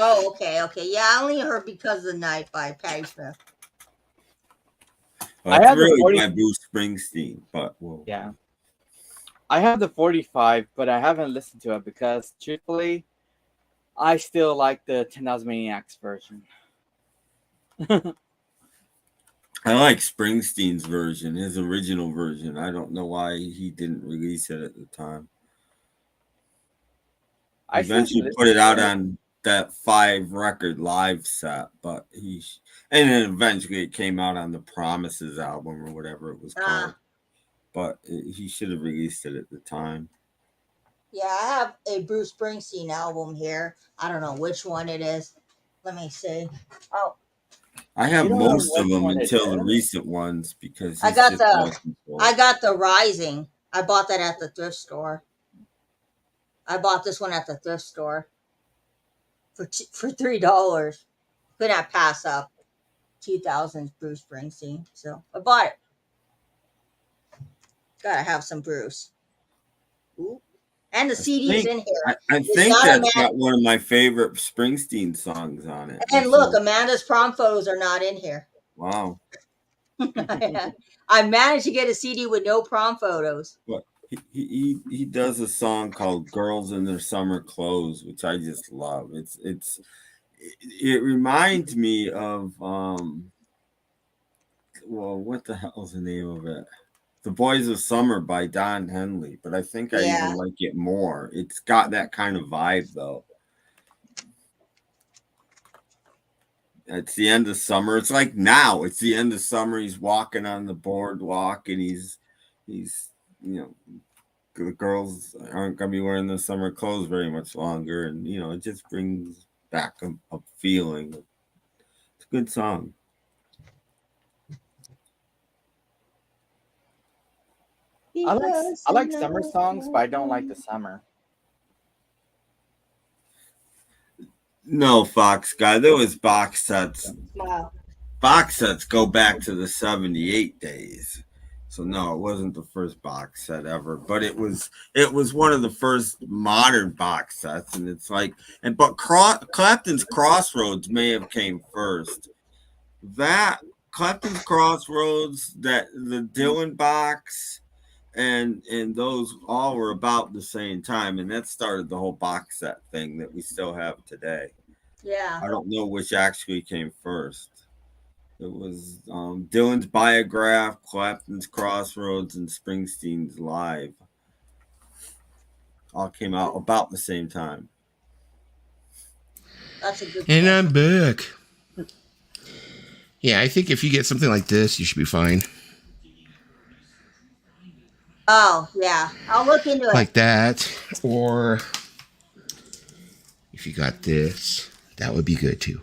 Oh, okay. Yeah, I only heard Because of the Night by Patti Smith. Well, it's really by Bruce Springsteen, but yeah. I have the 45, but I haven't listened to it because, truthfully, I still like the 10,000 Maniacs version. I like Springsteen's version, his original version. I don't know why he didn't release it at the time. I eventually put it out on that 5-record live set, but and then eventually it came out on the Promises album or whatever it was called. But he should have released it at the time. Yeah, I have a Bruce Springsteen album here. I don't know which one it is. Let me see. Oh, I have You don't know most of which them one it until the is? recent ones because I he's got just well the controlled. I got the Rising. I bought that at the thrift store. I bought this one at the thrift store for $3. Could not pass up 2000s Bruce Springsteen, so I bought it. Gotta have some Bruce. Ooh. And the CD's in here. I It's think got that's Amanda. got one of my favorite Springsteen songs on it. And look, Amanda's prom photos are not in here. Wow. I managed to get a CD with no prom photos. But he does a song called "Girls in Their Summer Clothes," which I just love. It reminds me of well, what the hell is the name of it? "The Boys of Summer" by Don Henley, but I think I even like it more. It's got that kind of vibe though. It's the end of summer. It's like now. It's the end of summer. He's walking on the boardwalk, and he's the girls aren't gonna be wearing the summer clothes very much longer, and it just brings back a feeling. It's a good song. I like summer songs, but I don't like the summer. No, Fox guy. There was box sets. Wow. Box sets go back to the 78 days. So no, it wasn't the first box set ever, but it was one of the first modern box sets, and it's like but Clapton's Crossroads may have came first. That Clapton's Crossroads, that the Dylan box, and those all were about the same time, and that started the whole box set thing that we still have today. Yeah. I don't know which actually came first. It was Dylan's Biograph, Clapton's Crossroads, and Springsteen's Live. All came out about the same time. That's a good And I'm back. Yeah, I think if you get something like this, you should be fine. Oh, yeah. I'll look into it. Like that. Or if you got this, that would be good too.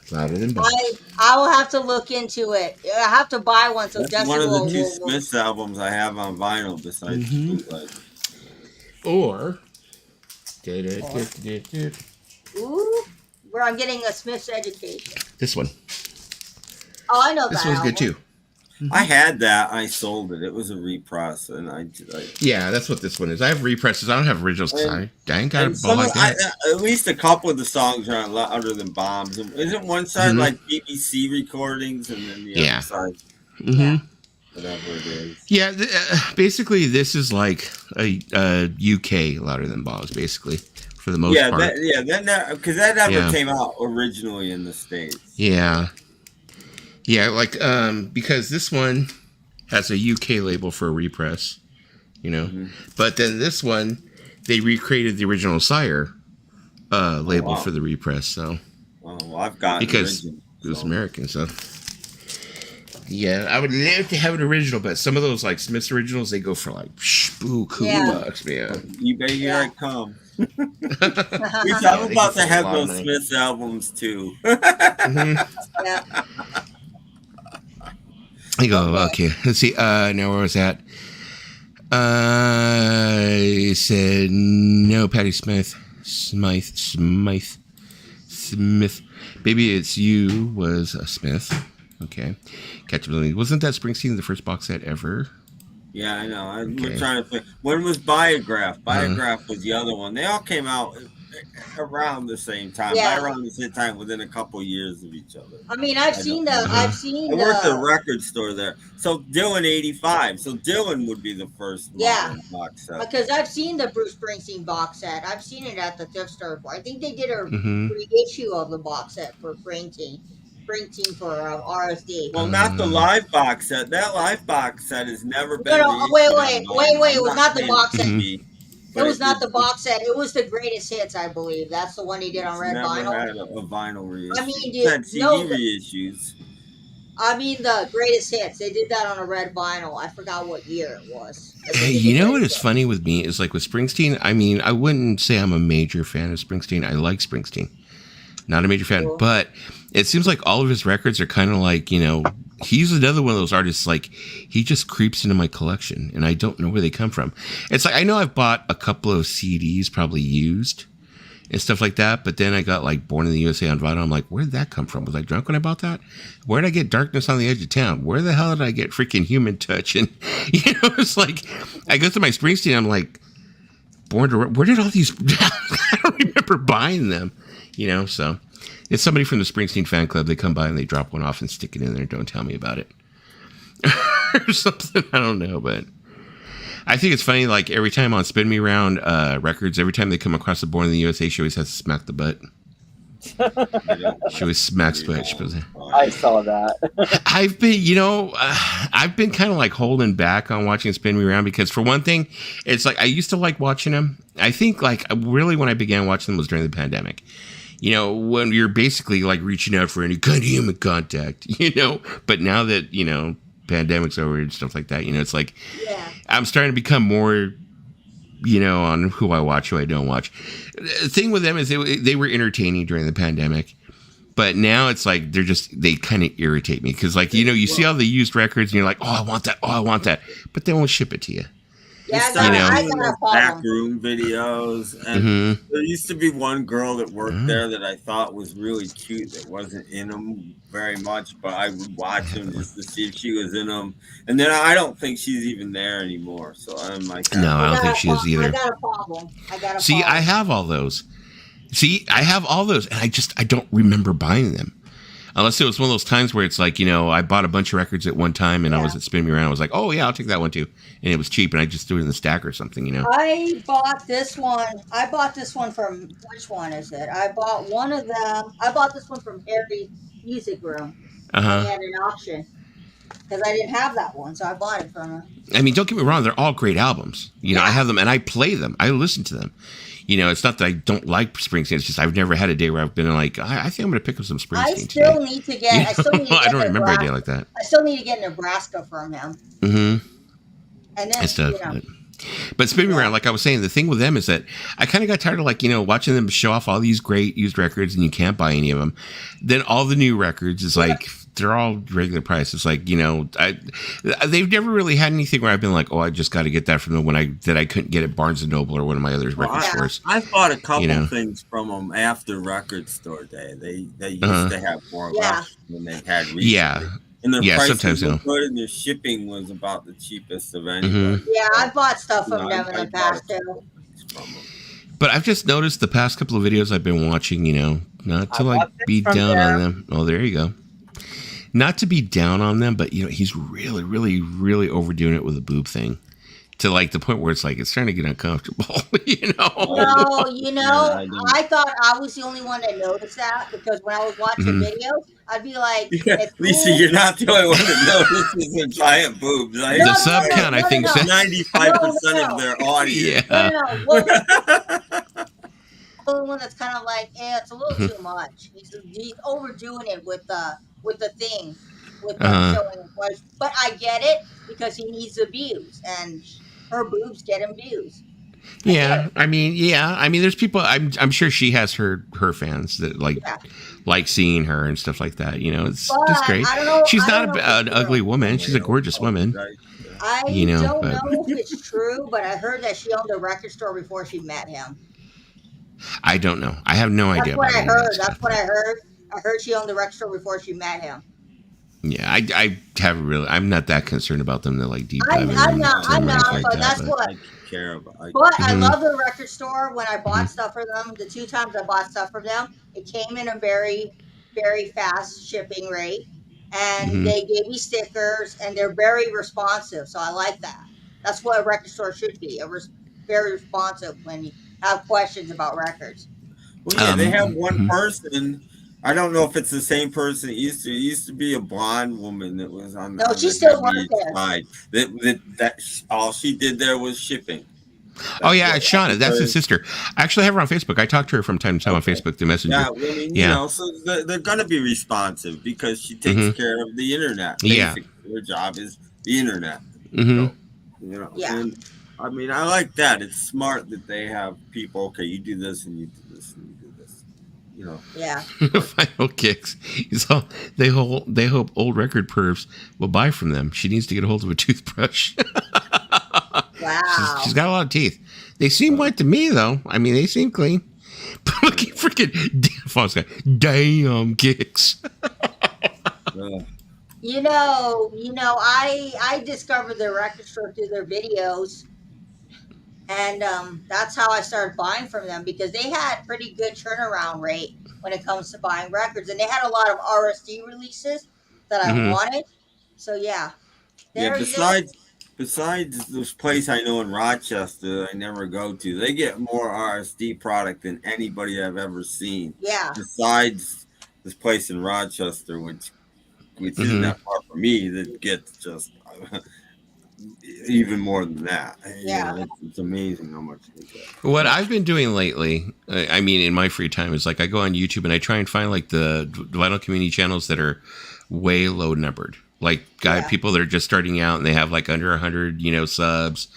Louder than both. I will have to look into it. I have to buy one so That's Dusty one of the will. two Smiths albums I have on vinyl besides the bootleg. Or Ooh, where I'm getting a Smith's education. this one. Oh, I know This that one's album. good too. I had that. I sold it. It was a repress, and I Yeah, that's what this one is. I have represses. I don't have originals because I ain't got a ball like that. at least a couple of the songs are on Louder Than Bombs. Isn't one side like BBC recordings, and then the other side, whatever it is? Yeah, basically this is like a UK Louder Than Bombs, basically for the most part. Because that never came out originally in the States. Yeah. Yeah, like because this one has a UK label for a repress, but then this one they recreated the original Sire label for the repress. So, I've got because it was American. So, yeah, I would love to have an original, but some of those like Smith's originals they go for like $bucks, man. eBay, here I come. I'm about to have those Smiths albums too. Yeah. I go, okay. Let's see. Now where was that? I said no. Patti Smith. Baby, It's You was a Smith. Okay. Catchability. Wasn't that Springsteen the first box set ever? Yeah, I know. I'm trying to think. When was Biograph? Biograph was the other one. They all came out around the same time. Yeah. Around the same time, within a couple years of each other. I mean, I've seen I worked at a record store there. So Dylan 85. So Dylan would be the first modern box set. Because I've seen the Bruce Springsteen box set. I've seen it at the thrift store before. I think they did a reissue of the box set for Springsteen for RSD. Well, not the live box set. That live box set has never been. Wait. It was not the box set. It was not the box set. It was the greatest hits, I believe. That's the one he did on red vinyl. Never had a vinyl reissue. I mean, had CD reissues. I mean, the greatest hits. They did that on a red vinyl. I forgot what year it was. You know what is funny with me is like with Springsteen. I mean, I wouldn't say I'm a major fan of Springsteen. I like Springsteen. Not a major fan, but it seems like all of his records are kind of like, he's another one of those artists, like, he just creeps into my collection, and I don't know where they come from. It's like, I know I've bought a couple of CDs, probably used, and stuff like that, but then I got, like, Born in the USA on vinyl. I'm like, where did that come from? Was I drunk when I bought that? Where did I get Darkness on the Edge of Town? Where the hell did I get freaking Human Touch? And, it's like, I go through my Springsteen, I'm like, where did all these, I don't remember buying them, so. It's somebody from the Springsteen fan club. They come by and they drop one off and stick it in there. Don't tell me about it. Or something. I don't know, but I think it's funny. Like every time on Spin Me Round records, every time they come across the Born in the USA, she always has to smack the butt. She always smacks the butt. She goes, I saw that. I've been kind of like holding back on watching Spin Me Round because for one thing, it's like I used to like watching them. I think like really when I began watching them was during the pandemic. When you're basically like reaching out for any kind of human contact, but now that, pandemic's over and stuff like that, it's like, I'm starting to become more, on who I watch, who I don't watch. The thing with them is they were entertaining during the pandemic, but now it's like, they kind of irritate me. Cause like, you see all the used records and you're like, oh, I want that. But they won't ship it to you. Yeah, I got a backroom videos, and there used to be one girl that worked there that I thought was really cute. That wasn't in them very much, but I would watch them just to see if she was in them. And then I don't think she's even there anymore. So I'm like, no, I don't think she is either. I got a problem. See, I have all those. And I don't remember buying them. Unless it was one of those times where it's like, I bought a bunch of records at one time and I was at Spin Me Around. I was like, oh, yeah, I'll take that one too. And it was cheap and I just threw it in the stack or something, I bought this one from, which one is it? I bought one of them. I bought this one from Harry's Music Room. They had an auction because I didn't have that one. So I bought it from her. I mean, don't get me wrong. They're all great albums. I have them and I play them. I listen to them. It's not that I don't like Springsteen. It's just I've never had a day where I've been like, I think I'm going to pick up some Springsteen. I still need to get. I don't remember a day like that. I still need to get Nebraska from him. Mm-hmm. And then But Spin Me Around, like I was saying, the thing with them is that I kind of got tired of watching them show off all these great used records and you can't buy any of them. Then all the new records is like they're all regular price. It's like they've never really had anything where I've been like, oh, I just got to get that from them when I couldn't get at Barnes and Noble or one of my other record stores. I bought a couple things from them after Record Store Day. They used to have more rush when they had recently. Yeah. And their prices sometimes were good, and their shipping was about the cheapest of any. Yeah, I bought stuff from them in the past too. But I've just noticed the past couple of videos I've been watching, not to like be down on them. Oh, there you go. Not to be down on them, but he's really, really, really overdoing it with the boob thing. To like the point where it's like it's starting to get uncomfortable, No, I thought I was the only one that noticed that because when I was watching videos, I'd be like, Lisa, you're not the only one that notices the giant boobs. The sub count, I think, 95% of their audience. Yeah. The only one that's kind of like, it's a little too much. He's overdoing it with the thing, with showing his wife. But I get it because he needs the views, and her boobs get him views. I mean, there's people. I'm sure she has her fans that like seeing her and stuff like that. It's just great. She's not an ugly woman. She's a gorgeous woman. I don't know if it's true, but I heard that she owned a record store before she met him. I don't know. I have no idea. That's what I heard. I heard she owned the record store before she met him. Yeah, I haven't really. I'm not that concerned about them. They're like deep I'm diving. not. But that's what. Care about. But I love the record store. When I bought stuff for them, the 2 times I bought stuff from them, it came in a very, very fast shipping rate, and they gave me stickers, and they're very responsive. So I like that. That's what a record store should be. Very responsive when you have questions about records. Well, they have one person. I don't know if it's the same person. It used to be a blonde woman that was on the. No, she still works there. Side. That all she did there was shipping. It's Shauna. That's his sister. I actually have her on Facebook. I talk to her from time to time on Facebook through Messenger. Yeah, I mean, so they're going to be responsive because she takes care of the internet. Basically, her job is the internet. So, and I mean, I like that. It's smart that they have people. Okay, you do this and you do this and you do this. Yeah. Final kicks. They hope old record pervs will buy from them. She needs to get a hold of a toothbrush. Wow. She's got a lot of teeth. They seem white to me, though. I mean, they seem clean. But look at freaking False Guy. Damn kicks. I discovered the record store through their videos, and that's how I started buying from them, because they had pretty good turnaround rate when it comes to buying records, and they had a lot of RSD releases that I wanted. So yeah. Besides this place I know in Rochester that I never go to, they get more RSD product than anybody I've ever seen. Yeah. Besides this place in Rochester, which isn't that far from me, that gets just even more than that. Yeah. It's amazing how much they get. What I've been doing lately, I mean, in my free time, is like I go on YouTube and I try and find like the vinyl community channels that are way low numbered. Like people that are just starting out and they have like under 100, subs.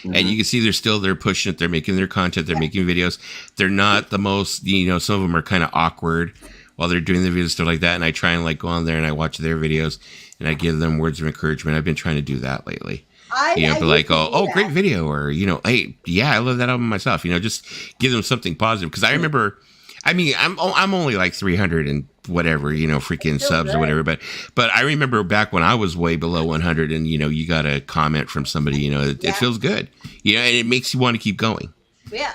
And you can see they're pushing it. They're making their content. They're making videos. They're not the most, some of them are kind of awkward while they're doing the videos, stuff like that. And I try and like go on there and I watch their videos and I give them words of encouragement. I've been trying to do that lately. Be like, oh, great video. Or, hey, yeah, I love that album myself. Just give them something positive. Because I remember, I'm only like 300 and whatever, freaking subs or whatever. But I remember back when I was way below 100 and, you got a comment from somebody, it feels good. And it makes you want to keep going. Yeah.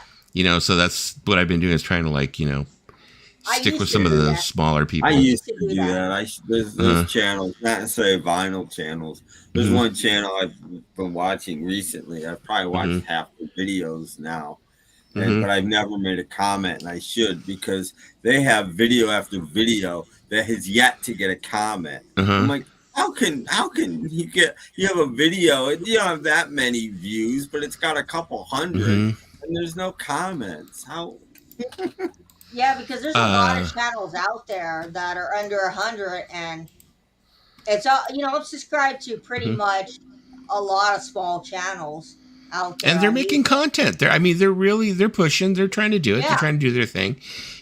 So that's what I've been doing, is trying to like, stick with some of the smaller people. I used to do that. There's channels, not necessarily vinyl channels. There's one channel I've been watching recently. I've probably watched half the videos now. But I've never made a comment, and I should, because they have video after video that has yet to get a comment. I'm like, how can you have a video and you don't have that many views, but it's got a couple hundred and there's no comments? How? Yeah, because there's a lot of channels out there that are under 100, and it's all I'm subscribed to pretty much a lot of small channels out there. And they're making content. They're pushing. They're trying to do it. Yeah. They're trying to do their thing.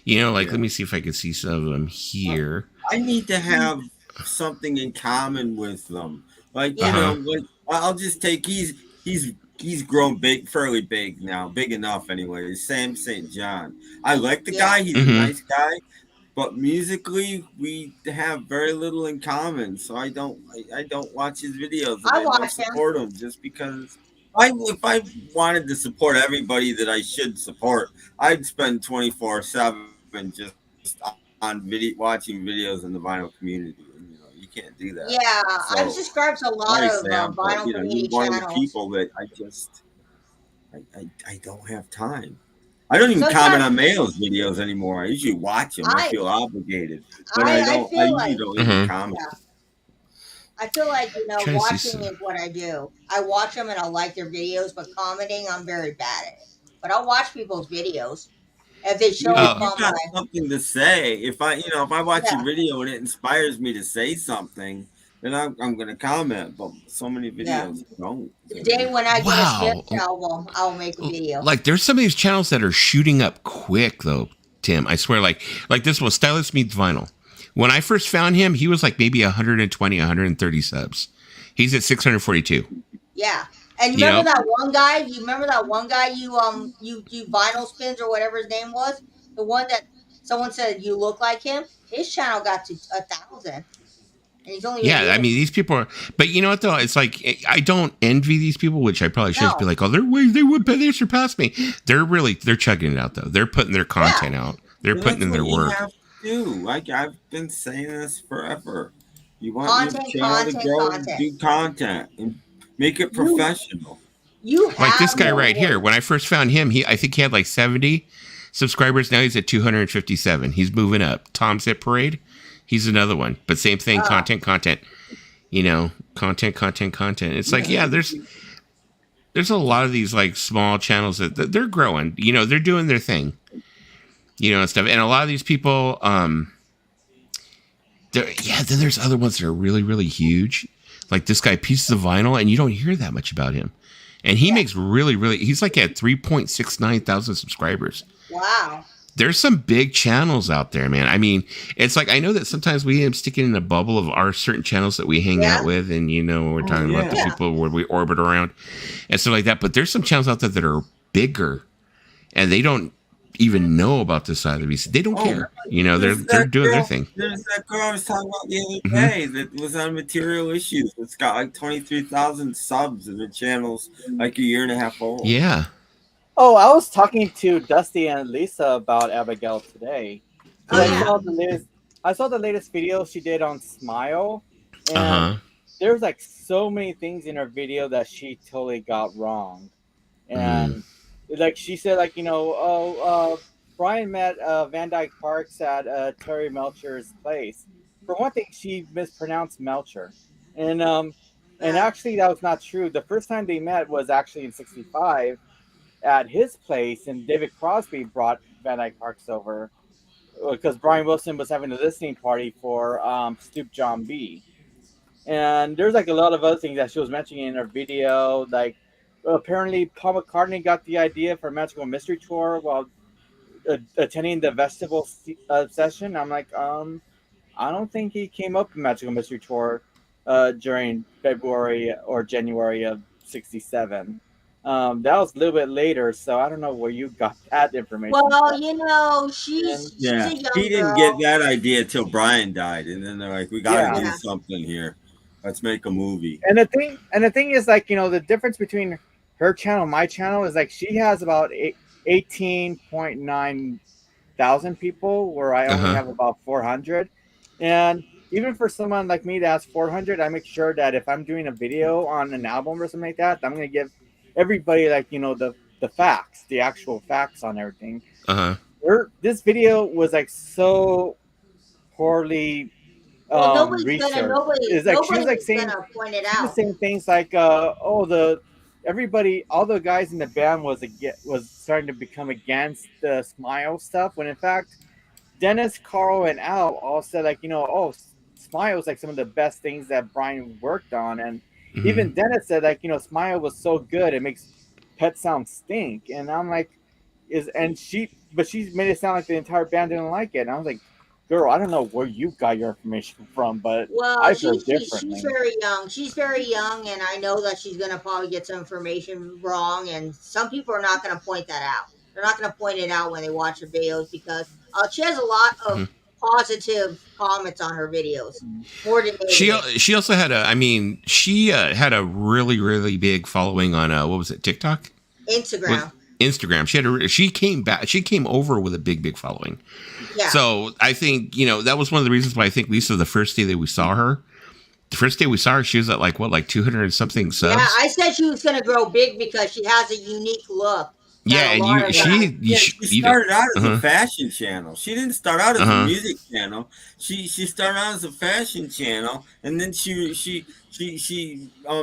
Let me see if I can see some of them here. I need to have something in common with them. Like, I'll just take, he's grown big, fairly big now, big enough anyway. Sam St. John. I like the guy. He's a nice guy. But musically, we have very little in common. So I don't watch his videos. I don't support him just because. If I wanted to support everybody that I should support, I'd spend 24/7 just on watching videos in the vinyl community. You can't do that. Yeah, I'm subscribed to a lot of vinyl community one channels. of the people that I don't have time. I don't even comment on males videos anymore. I usually watch them. I feel obligated, but I usually don't even comment. Yeah. I feel like, watching is what I do. I watch them and I like their videos, but commenting, I'm very bad at it. But I'll watch people's videos if they show up on got something to say. If I watch a video and it inspires me to say something, then I'm going to comment. But so many videos don't. The day when I get a Smith album, I'll make a video. Like, there's some of these channels that are shooting up quick, though, Tim. I swear, like this one, Stylist Meets Vinyl. When I first found him, he was like maybe 120, 130 subs. He's at 642. Yeah. And you remember that one guy? You remember that one guy you vinyl spins or whatever his name was? The one that someone said you look like him? His channel got to 1,000. And he's only these people are, but you know what though? It's like, I don't envy these people, which I probably should be like, oh, they surpass me. They're chugging it out though. They're putting their content out. They're putting in their work. Like, I've been saying this forever. You want your channel to grow, do content and make it professional. Like this guy right here. When I first found him, I think he had like 70 subscribers. Now he's at 257. He's moving up. Tom's Hit Parade. He's another one. But same thing, content. Content. It's like, there's a lot of these like small channels that they're growing. They're doing their thing. And stuff. And a lot of these people, then there's other ones that are really, really huge. Like this guy, Pieces of Vinyl, and you don't hear that much about him. And he makes really, really, he's like at 3.69 thousand subscribers. Wow. there's some big channels out there, man. I mean, it's like I know that sometimes we end up sticking in a bubble of our certain channels that we hang out with, and when we're talking about the people where we orbit around and stuff like that. But there's some channels out there that are bigger, and they don't even know about this side of the beast. They don't care. They're doing their thing. There's that girl I was talking about the other day that was on Material Issues. It's got like 23,000 subs, and the channel's like a year and a half old. Yeah. Oh, I was talking to Dusty and Lisa about Abigail today. I saw the latest video she did on Smile, and there's like so many things in her video that she totally got wrong. And like she said, like Brian met Van Dyke Parks at Terry Melcher's place. For one thing, she mispronounced Melcher, and actually that was not true. The first time they met was actually in '65 at his place, and David Crosby brought Van Dyke Parks over because Brian Wilson was having a listening party for Stoop John B. And there's like a lot of other things that she was mentioning in her video, like apparently Paul McCartney got the idea for Magical Mystery Tour while attending the Festival session. I'm like, I don't think he came up with Magical Mystery Tour during February or January of '67. That was a little bit later, so I don't know where you got that information. Well, she's a young he didn't girl. get that idea till Brian died, and then they're like, "We got to do something here. Let's make a movie." And the thing is, like, the difference between her channel and my channel is like she has about 18.9 thousand people, where I only have about 400, and even for someone like me that has 400, I make sure that if I'm doing a video on an album or something like that, I'm going to give everybody like the facts, the actual facts on everything. This video was like so poorly researched. It's like she was like saying things like all the guys in the band was starting to become against the Smile stuff, when in fact Dennis, Carl, and Al all said like Smile was like some of the best things that Brian worked on, and even Dennis said like Smile was so good it makes Pet Sound stink, and I'm like, she made it sound like the entire band didn't like it, and I was like, girl, I don't know where you got your information from, but I feel differently. She's very young. She's very young, and I know that she's gonna probably get some information wrong, and some people are not gonna point that out. They're not gonna point it out when they watch her videos because she has a lot of positive comments on her videos. More than she also had she had a really, really big following on what was it, TikTok? Instagram. She came over with a big following. Yeah. So I think that was one of the reasons why I think Lisa, the first day we saw her, she was at like 200 and something subs. Yeah, I said she was going to grow big because she has a unique look. Yeah, and she started out as a fashion channel. She didn't start out as a music channel. She started out as a fashion channel, and then she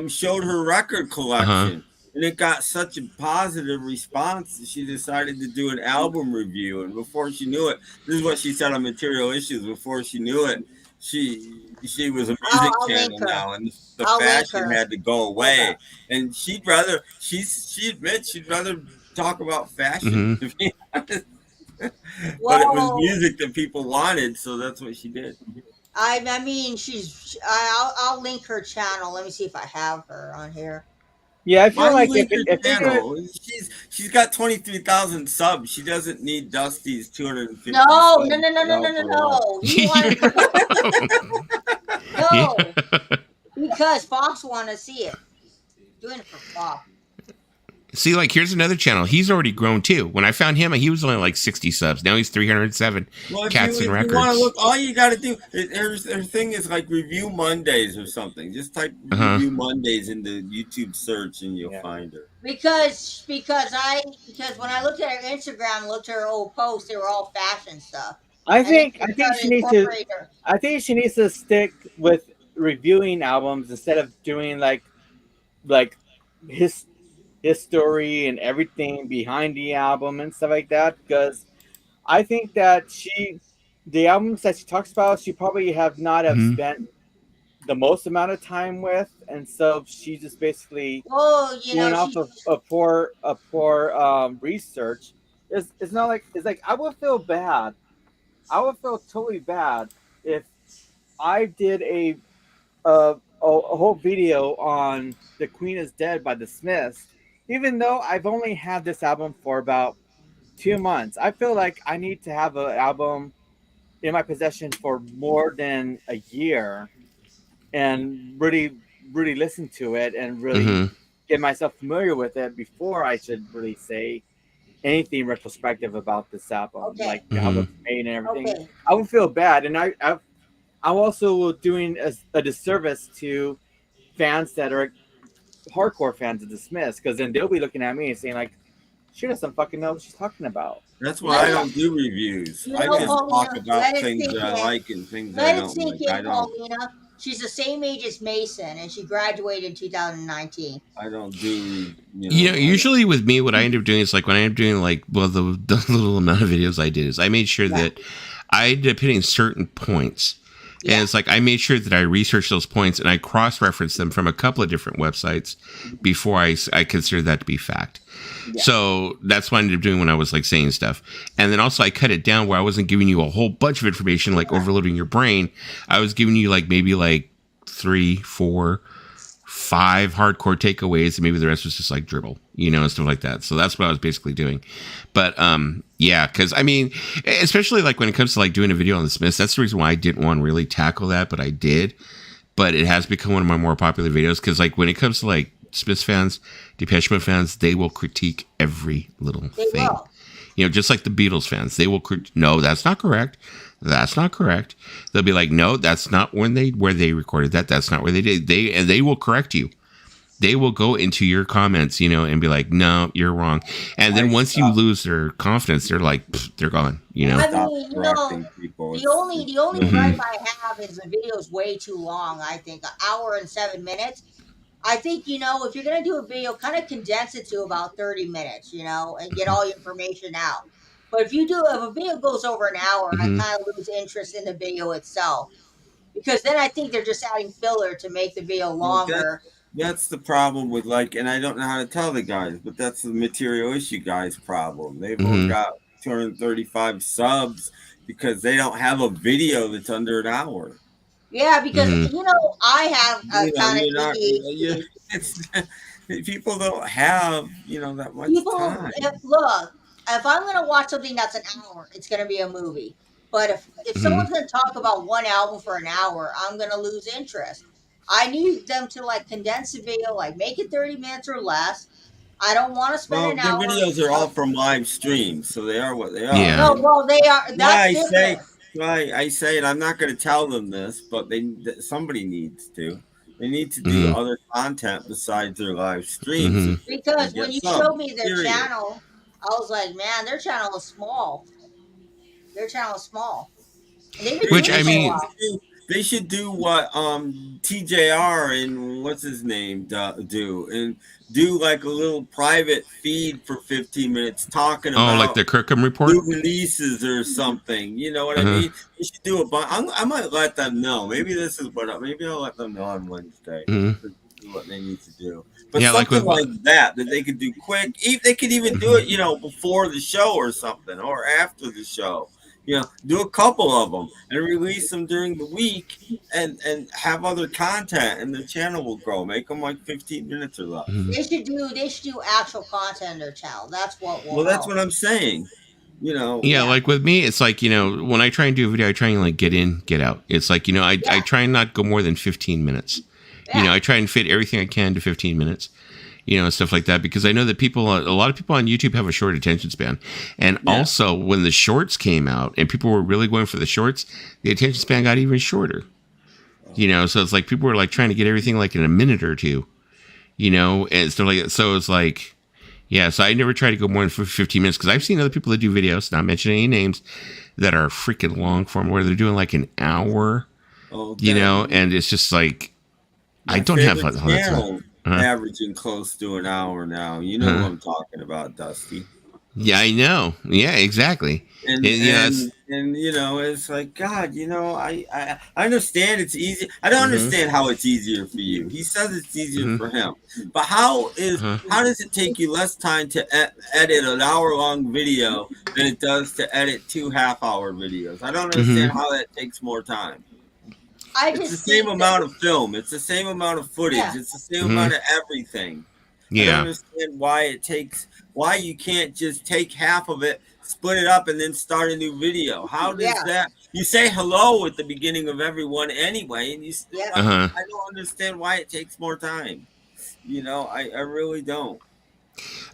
showed her record collection, and it got such a positive response that she decided to do an album review. And before she knew it, this is what she said on Material Issues. Before she knew it, she was a music channel now, and the fashion had to go away. And she admits she'd rather talk about fashion, to be honest. But it was music that people wanted, so that's what she did. I mean, I'll link her channel. Let me see if I have her on here. Yeah, I feel like she's got 23,000 subs. She doesn't need Dusty's 250. No. No, because Fox want to see it. Doing it for Fox. See, like, here's another channel. He's already grown too. When I found him, he was only like 60 subs. Now he's 307. Cats and Records. You want to look, all you got to do, her thing is like Review Mondays or something. Just type Review Mondays in the YouTube search and you'll find her. Because when I looked at her Instagram, looked at her old posts, they were all fashion stuff. I think she needs to stick with reviewing albums instead of doing like his history and everything behind the album and stuff like that, because I think that the albums that she talks about, she probably have spent the most amount of time with, and so she just basically going off of poor research. it's not like it's like I would feel bad. I would feel totally bad if I did a whole video on "The Queen Is Dead" by the Smiths, even though I've only had this album for about 2 months. I feel like I need to have an album in my possession for more than a year and really listen to it and really Mm-hmm. get myself familiar with it before I should really say anything retrospective about this album, Okay. like how Mm-hmm. it's made and everything. Okay. I would feel bad, and I'm also doing a disservice to fans that are hardcore fans of the Smiths, because then they'll be looking at me and saying like, "She doesn't fucking know what she's talking about." That's why I don't do reviews. You I know, just Paulina, talk about let it things sink that I in. like and things that I Let it don't sink like. in, I don't. Paulina. She's the same age as Mason, and she graduated in 2019. I don't do. You know, usually with me, what I end up doing is like when I end up doing like, well, the little amount of videos I did is I made sure that I ended up hitting certain points. And it's like I made sure that I researched those points and I cross-referenced them from a couple of different websites before I considered that to be fact. Yeah. So that's what I ended up doing when I was like saying stuff. And then also I cut it down where I wasn't giving you a whole bunch of information, like overloading your brain. I was giving you like maybe like 3, 4, 5 hardcore takeaways, and maybe the rest was just like dribble, you know, and stuff like that. So that's what I was basically doing. But yeah, because I mean, especially like when it comes to like doing a video on the Smiths, that's the reason why I didn't want to really tackle that, but I did. But it has become one of my more popular videos because like when it comes to like Smiths fans, Depeche Mode fans, they will critique every little thing. You know, just like the Beatles fans, they will no, that's not correct. That's not correct. They'll be like, no, that's not where they recorded that. That's not where they did. They will correct you. They will go into your comments, you know, and be like, no, you're wrong. And then once you lose their confidence, they're like, they're gone, you know. I mean, you know, the only gripe I have is the video's way too long. I think 1 hour and 7 minutes. I think, you know, if you're going to do a video, kind of condense it to about 30 minutes, you know, and get all your information out. But if a video goes over an hour, I kind of lose interest in the video itself. Because then I think they're just adding filler to make the video longer. That's the problem with like, and I don't know how to tell the guys, but that's the material issue guys' problem. They've only got 235 subs because they don't have a video that's under an hour. Yeah, because you know I have a kind of people don't have that much time. Look, if I'm going to watch something that's an hour, it's going to be a movie. But if someone's going to talk about one album for an hour, I'm going to lose interest. I need them to like condense the video, like make it 30 minutes or less. I don't want to spend an hour. Their videos are all from live streams, so they are what they are. Yeah. No, well, they are. That's different. I say, and I'm not going to tell them this, but somebody needs to. They need to do other content besides their live streams. Because when you showed me their channel, I was like, man, their channel is small. Which I mean, they should do what TJR and what's his name do, and do like a little private feed for 15 minutes talking about like the Kirkham report, new releases or something. You know what I mean? They should do a bunch. I might let them know. Maybe maybe I'll let them know on Wednesday what they need to do. But something like that they could do quick. They could even do it, before the show or something, or after the show. Do a couple of them and release them during the week and have other content, and the channel will grow. Make them like 15 minutes or less. They should do actual content on their channel. That's what will that's what I'm saying. Yeah, like with me, it's like, when I try and do a video, I try and like get in, get out. It's like, I try and not go more than 15 minutes. Yeah. I try and fit everything I can to 15 minutes. Stuff like that, because I know that a lot of people on YouTube have a short attention span. And also when the shorts came out and people were really going for the shorts, the attention span got even shorter. So it's like people were like trying to get everything like in a minute or two, and stuff like that. So it's like, yeah, so I never try to go more than 15 minutes, because I've seen other people that do videos, not mentioning any names, that are freaking long form where they're doing like an hour, and it's just like, I don't have channel averaging close to an hour now. You know what I'm talking about, Dusty. Yeah, I know. Yeah, exactly. and You know, it's, it's like, God, I understand it's easy. I don't mm-hmm, understand how it's easier for you. He says it's easier mm-hmm, for him, but how uh-huh, does it take you less time to edit an hour-long video than it does to edit 2 half-hour videos? I don't understand mm-hmm, how that takes more time. I It's the just same think that, amount of film. It's the same amount of footage. yeah, It's the same mm-hmm. amount of everything. I don't Yeah. understand why you can't just take half of it, split it up, and then start a new video. How does yeah, that? You say hello at the beginning of every one anyway, and yeah. Uh-huh. I don't understand why it takes more time. I really don't.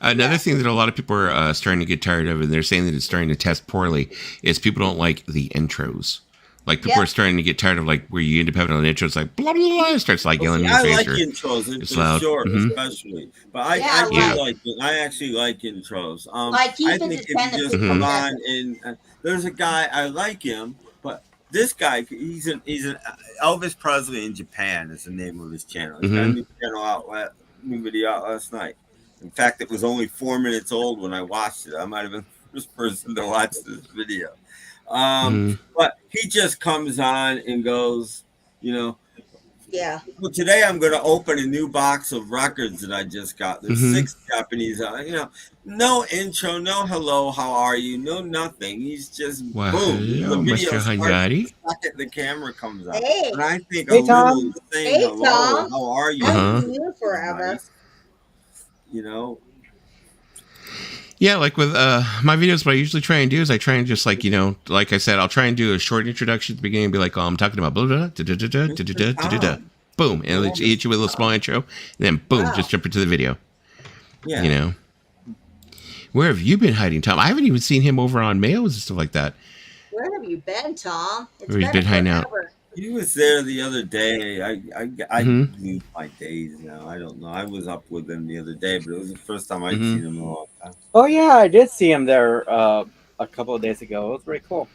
Another thing that a lot of people are starting to get tired of, and they're saying that it's starting to test poorly, is people don't like the intros. Like people are Yep. starting to get tired of like where you end up having an intro. It's like blah blah blah. It starts like Well, yelling see, in your I face like or intros it's for loud. sure, Mm-hmm. especially. But Yeah, I do Yeah. like it. I actually like intros. like I keep it think to if 10 you to just 15 come Mm-hmm. on seconds. and there's a guy I like him, but this guy he's an Elvis Presley in Japan is the name of his channel. He's got a Mm-hmm. new video out last night. In fact, it was only 4 minutes old when I watched it. I might have been the first person to watch this video. Mm-hmm. But he just comes on and goes, you know, Yeah. well, today I'm going to open a new box of records that I just got. There's Mm-hmm. 6 Japanese, no intro, no hello, how are you, no nothing. He's just Well, boom. The hello, video Mr. starts the Hayari. second the camera comes up. Hey, And I think a Hey, little Tom. saying hey, hello, Tom. how are you Haven't Uh-huh. seen you is forever. nice, you know. Yeah, like with my videos, what I usually try and do is I try and just like, like I said, I'll try and do a short introduction at the beginning and be like, oh, I'm talking about blah, blah, da, da, da, da, da, da, da, da, da. Boom. And it'll hit you with a little small intro. And then boom, Wow. just jump into the video. Yeah. Where have you been hiding, Tom? I haven't even seen him over on mails and stuff like that. Where have you been, Tom? It's Where he's been been hiding out. forever. He was there the other day. I Mm-hmm. lose my days now. I don't know. I was up with him the other day, but it was the first time I'd Mm-hmm. seen him in a long time. Oh yeah, I did see him there a couple of days ago. It was pretty cool.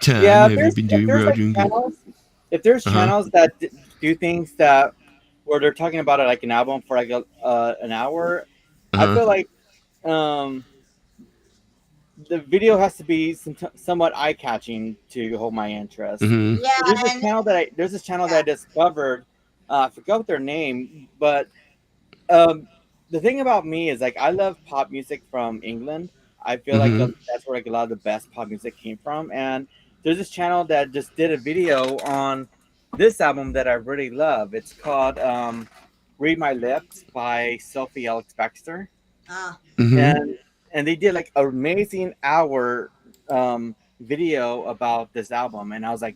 Tom, Yeah, have you been doing well, doing good? if there's Uh-huh. channels that do things that where they're talking about it like an album for like an hour, I Uh-huh. feel like um, the video has to be somewhat eye catching to hold my interest. Mm-hmm. Yeah, There's this and channel that I discovered. I forgot their name, but the thing about me is like I love pop music from England. I feel like Mm-hmm. that's where like a lot of the best pop music came from. And there's this channel that just did a video on this album that I really love. It's called "Read My Lips" by Sophie Alex Baxter, Mm-hmm. and they did like an amazing hour video about this album. And I was like,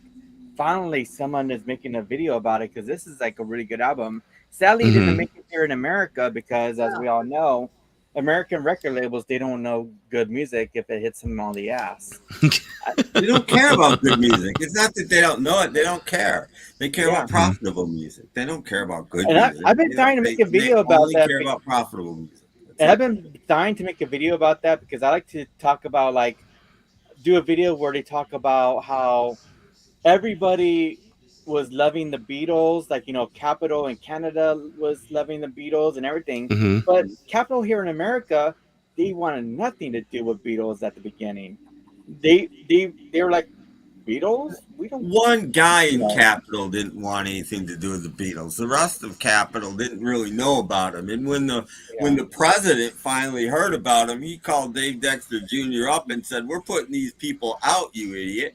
finally, someone is making a video about it because this is like a really good album. Sadly, it didn't Mm-hmm. make it here in America because, as we all know, American record labels they don't know good music if it hits them on the ass. They don't care about good music. It's not that they don't know it; they don't care. They care Yeah. about profitable music. They don't care about good And music. I've been trying to make a video they about only that. care about profitable music. That's And it. I've been dying to make a video about that because I like to talk about like do a video where they talk about how everybody was loving the Beatles, like Capitol in Canada was loving the Beatles and everything. Mm-hmm. But Capitol here in America, they wanted nothing to do with Beatles at the beginning. They were like, Beatles? We don't. One guy in No. Capitol didn't want anything to do with the Beatles. The rest of Capitol didn't really know about him. And when the president finally heard about him, he called Dave Dexter Jr. up and said, "We're putting these people out, you idiot."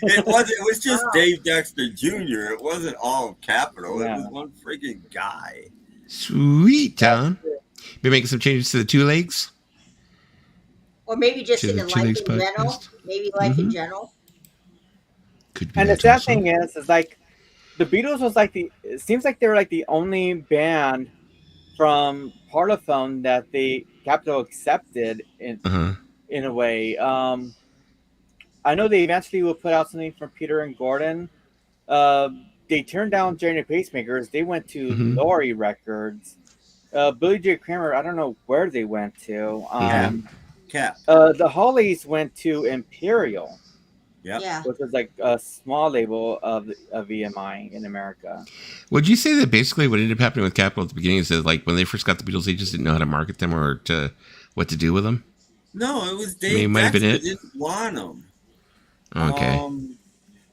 It was just Dave Dexter Jr. It wasn't all of Capitol. Yeah. It was one freaking guy. Sweet, Tom. Been making some changes to the two legs. or maybe just To in the life Two Legs in general. podcast. Maybe life in Mhm. general. Could be And the that sad also. thing is like the Beatles was like it seems like they were like the only band from Parlophone that the Capitol accepted Uh-huh. in a way. I know they eventually will put out something from Peter and Gordon. They turned down Journey Pacemakers. They went to Mhm. Lorry Records. Billy J. Kramer, I don't know where they went to. Yeah. Cap. The Hollies went to Imperial. Yep. Yeah. which was like a small label of EMI in America. Would you say that basically what ended up happening with Capitol at the beginning is that like when they first got the Beatles, they just didn't know how to market them or to what to do with them? No, it was I mean, it Dave might have been Dexter it. didn't want them. Okay.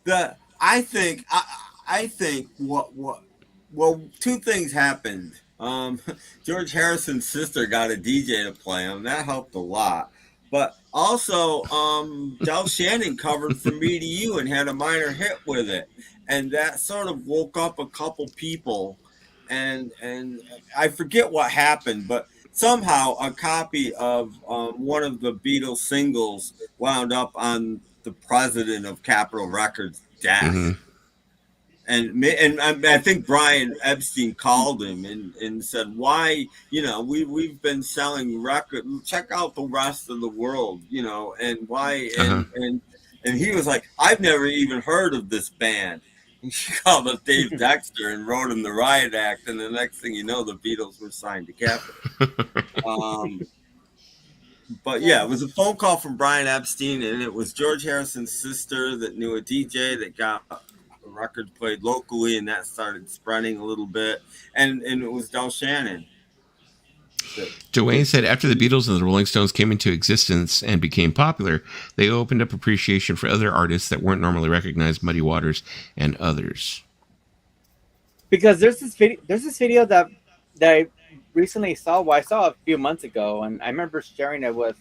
The I think well, two things happened. George Harrison's sister got a DJ to play him. That helped a lot. But also, Del Shannon covered "From Me to You" and had a minor hit with it, and that sort of woke up a couple people. And I forget what happened, but somehow a copy of one of the Beatles singles wound up on the president of Capitol Records' desk. Mm-hmm. And I think Brian Epstein called him and said, "Why, we've been selling records. Check out the rest of the world, and why?" And he was like, "I've never even heard of this band." He called up Dave Dexter and wrote him the Riot Act, and the next thing you know, the Beatles were signed to Capitol. But yeah, it was a phone call from Brian Epstein, and it was George Harrison's sister that knew a DJ that got a record played locally, and that started spreading a little bit. And it was Del Shannon. Dwayne said after the Beatles and the Rolling Stones came into existence and became popular, they opened up appreciation for other artists that weren't normally recognized, Muddy Waters and others. Because there's this video that I recently saw. Well, I saw a few months ago, and I remember sharing it with.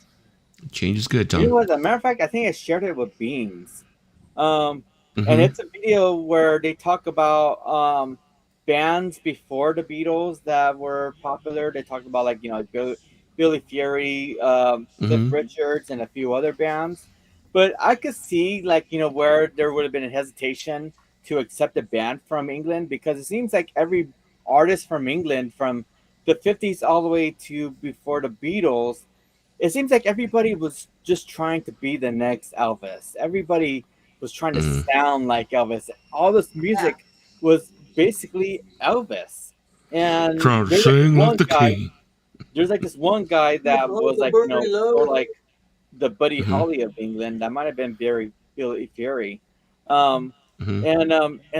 Change is good, Tom. You know, as a matter of fact, I think I shared it with Beans. And Mm-hmm. it's a video where they talk about bands before the Beatles that were popular. They talk about like Billy Fury, Cliff Richards, and a few other bands. But I could see like where there would have been a hesitation to accept a band from England, because it seems like every artist from England from the 50s all the way to before the Beatles, it seems like everybody was just trying to be the next Elvis. Everybody was trying to sound like Elvis. All this music was basically Elvis. And Trying to there's sing like like the king. there's like this one guy that was like, sort of like the Buddy Holly of England. That might have been Billy Fury. And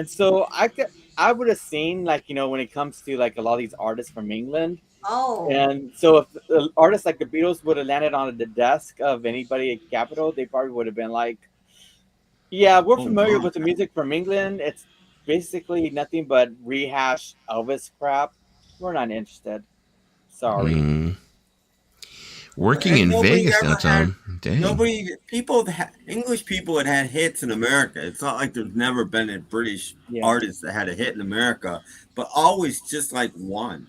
so I would have seen like when it comes to like a lot of these artists from England. Oh. And so if artists like the Beatles would have landed on the desk of anybody at Capitol, they probably would have been like, "Yeah, we're familiar with the music from England. It's basically nothing but rehash Elvis crap. We're not interested. Sorry." Working in Vegas now, Tom. Dang. English people had hits in America. It's not like there's never been a British artist that had a hit in America, but always just like one.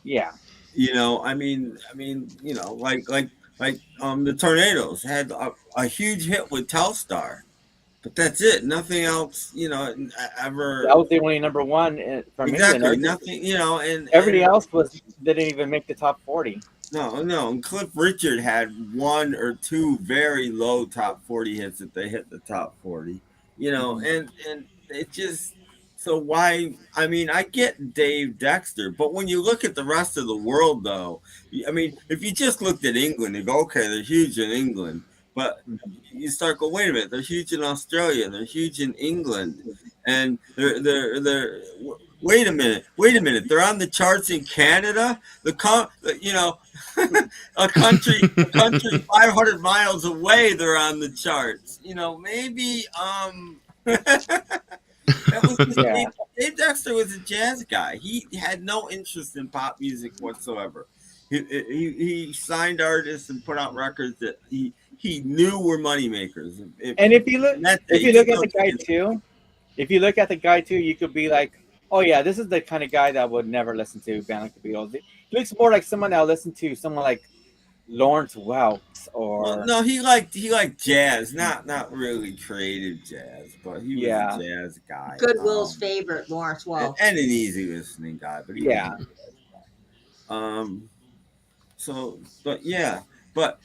Yeah. I mean, like the Tornadoes had a huge hit with Telstar, but that's it. Nothing else, ever. That was the only number one from exactly England. Nothing, and everybody else didn't even make the top 40. No. And Cliff Richard had one or two very low top 40 hits that they hit the top 40. And it just. So why? I mean, I get Dave Dexter, but when you look at the rest of the world, though, I mean, if you just looked at England, you go, okay, they're huge in England, but you start going, wait a minute, they're huge in Australia, they're huge in England, and they're wait a minute, they're on the charts in Canada, a country 500 miles away, they're on the charts. Maybe That was Dave Dexter was a jazz guy. He had no interest in pop music whatsoever. He signed artists and put out records that he knew were moneymakers. And if you look at the guy too, you could be like, oh yeah, this is the kind of guy that would never listen to a band like the Beatles. He looks more like someone that would listen to someone like Lawrence Welks or no, he liked jazz, not really creative jazz, but he was a jazz guy. Goodwill's favorite, Lawrence Welks, and an easy listening guy, but he was a jazz guy. But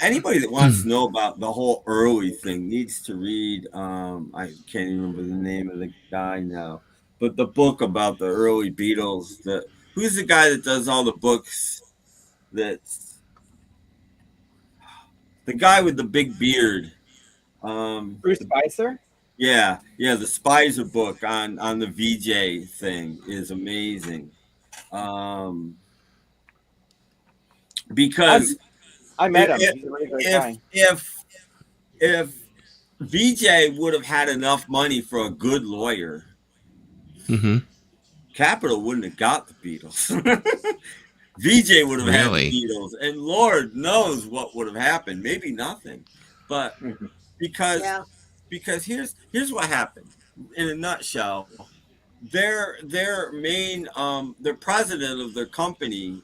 anybody that wants to know about the whole early thing needs to read. I can't even remember the name of the guy now, but the book about the early Beatles. Who's the guy that does all the books? That's the guy with the big beard. Bruce Spicer? Yeah, the Spicer book on the VJ thing is amazing. Because I met him. He's a really great guy. If VJ would have had enough money for a good lawyer, Capitol wouldn't have got the Beatles. VJ would have had the Beatles, and Lord knows what would have happened. Maybe nothing, but because here's what happened in a nutshell. Their main their president of their company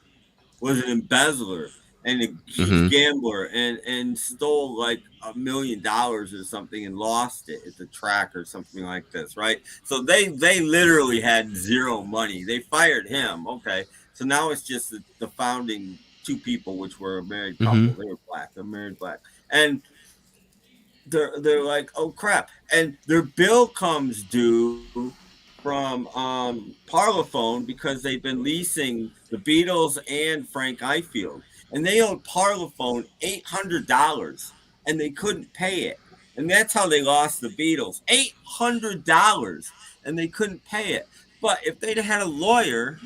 was an embezzler and a huge gambler and stole like $1 million or something and lost it at the track or something like this, right? So they literally had zero money. They fired him. Okay, so now it's just the founding two people, which were a married couple. They were black. They're married black, and they're like, oh crap, and their bill comes due from Parlophone because they've been leasing the Beatles and Frank Ifield, and they owed Parlophone $800 and they couldn't pay it, and that's how they lost the Beatles. $800 and they couldn't pay it. But if they'd had a lawyer,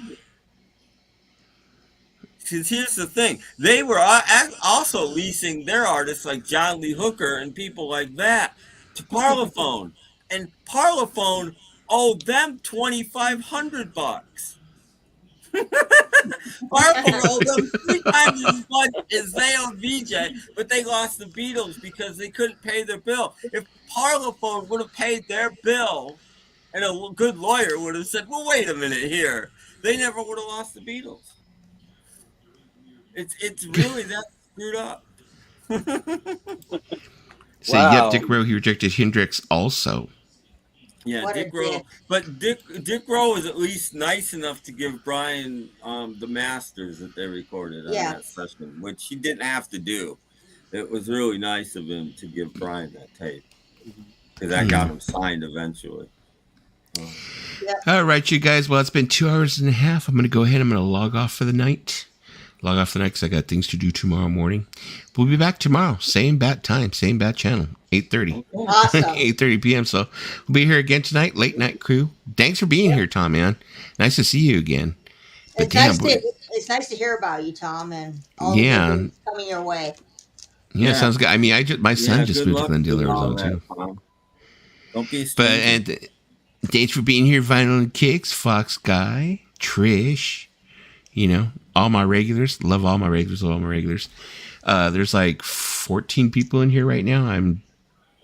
because here's the thing, they were also leasing their artists like John Lee Hooker and people like that to Parlophone, and Parlophone owed them $2,500. Harwell owed them 3 times as much as they owed VJ, but they lost the Beatles because they couldn't pay their bill. If Parlophone would have paid their bill, and a good lawyer would have said, well, wait a minute here, they never would have lost the Beatles. It's really that screwed up. So yeah, Dick Rowe, he rejected Hendrix also. Yeah, what Dick Rowe. But Dick Rowe was at least nice enough to give Brian the masters that they recorded on that session, which he didn't have to do. It was really nice of him to give Brian that tape, because that got him signed eventually. All right, you guys. Well, it's been 2 hours and a half. I'm going to go ahead. I'm going to log off for the night. Because I got things to do tomorrow morning. We'll be back tomorrow. Same bat time, same bat channel, 8:30. Awesome. 8:30 p.m. So we'll be here again tonight, late night crew. Thanks for being here, Tom, man. Nice to see you again. But it's nice to hear about you, Tom, and all the things coming your way. Yeah, sounds good. I mean, my son just moved to Glendale, Arizona, too. Don't be But and thanks for being here, Vinyl and Kicks, Fox Guy, Trish, all my regulars. Love all my regulars. There's like 14 people in here right now. I'm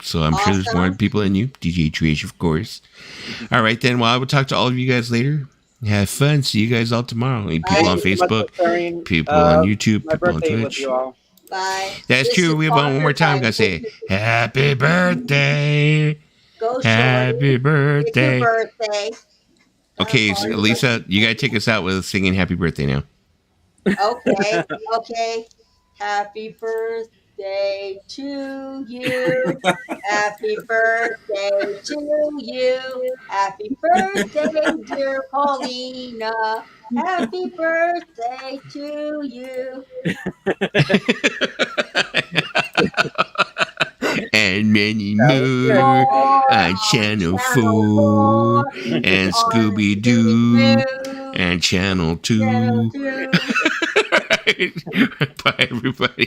sure there's more people than you. DJ Trish, of course. All right, then. Well, I will talk to all of you guys later. Have fun. See you guys all tomorrow. People on Facebook, people on YouTube, people on Twitch. Bye. That's true. We have one more time. I'm going to say, happy birthday. Go happy birthday. It's your birthday. Okay, so Lisa, you got to take us out with singing happy birthday now. Okay. Happy birthday to you. Happy birthday to you. Happy birthday, dear Paulina. Happy birthday to you. And many more on Channel 4 and Scooby-Doo and Channel 2. Bye, everybody.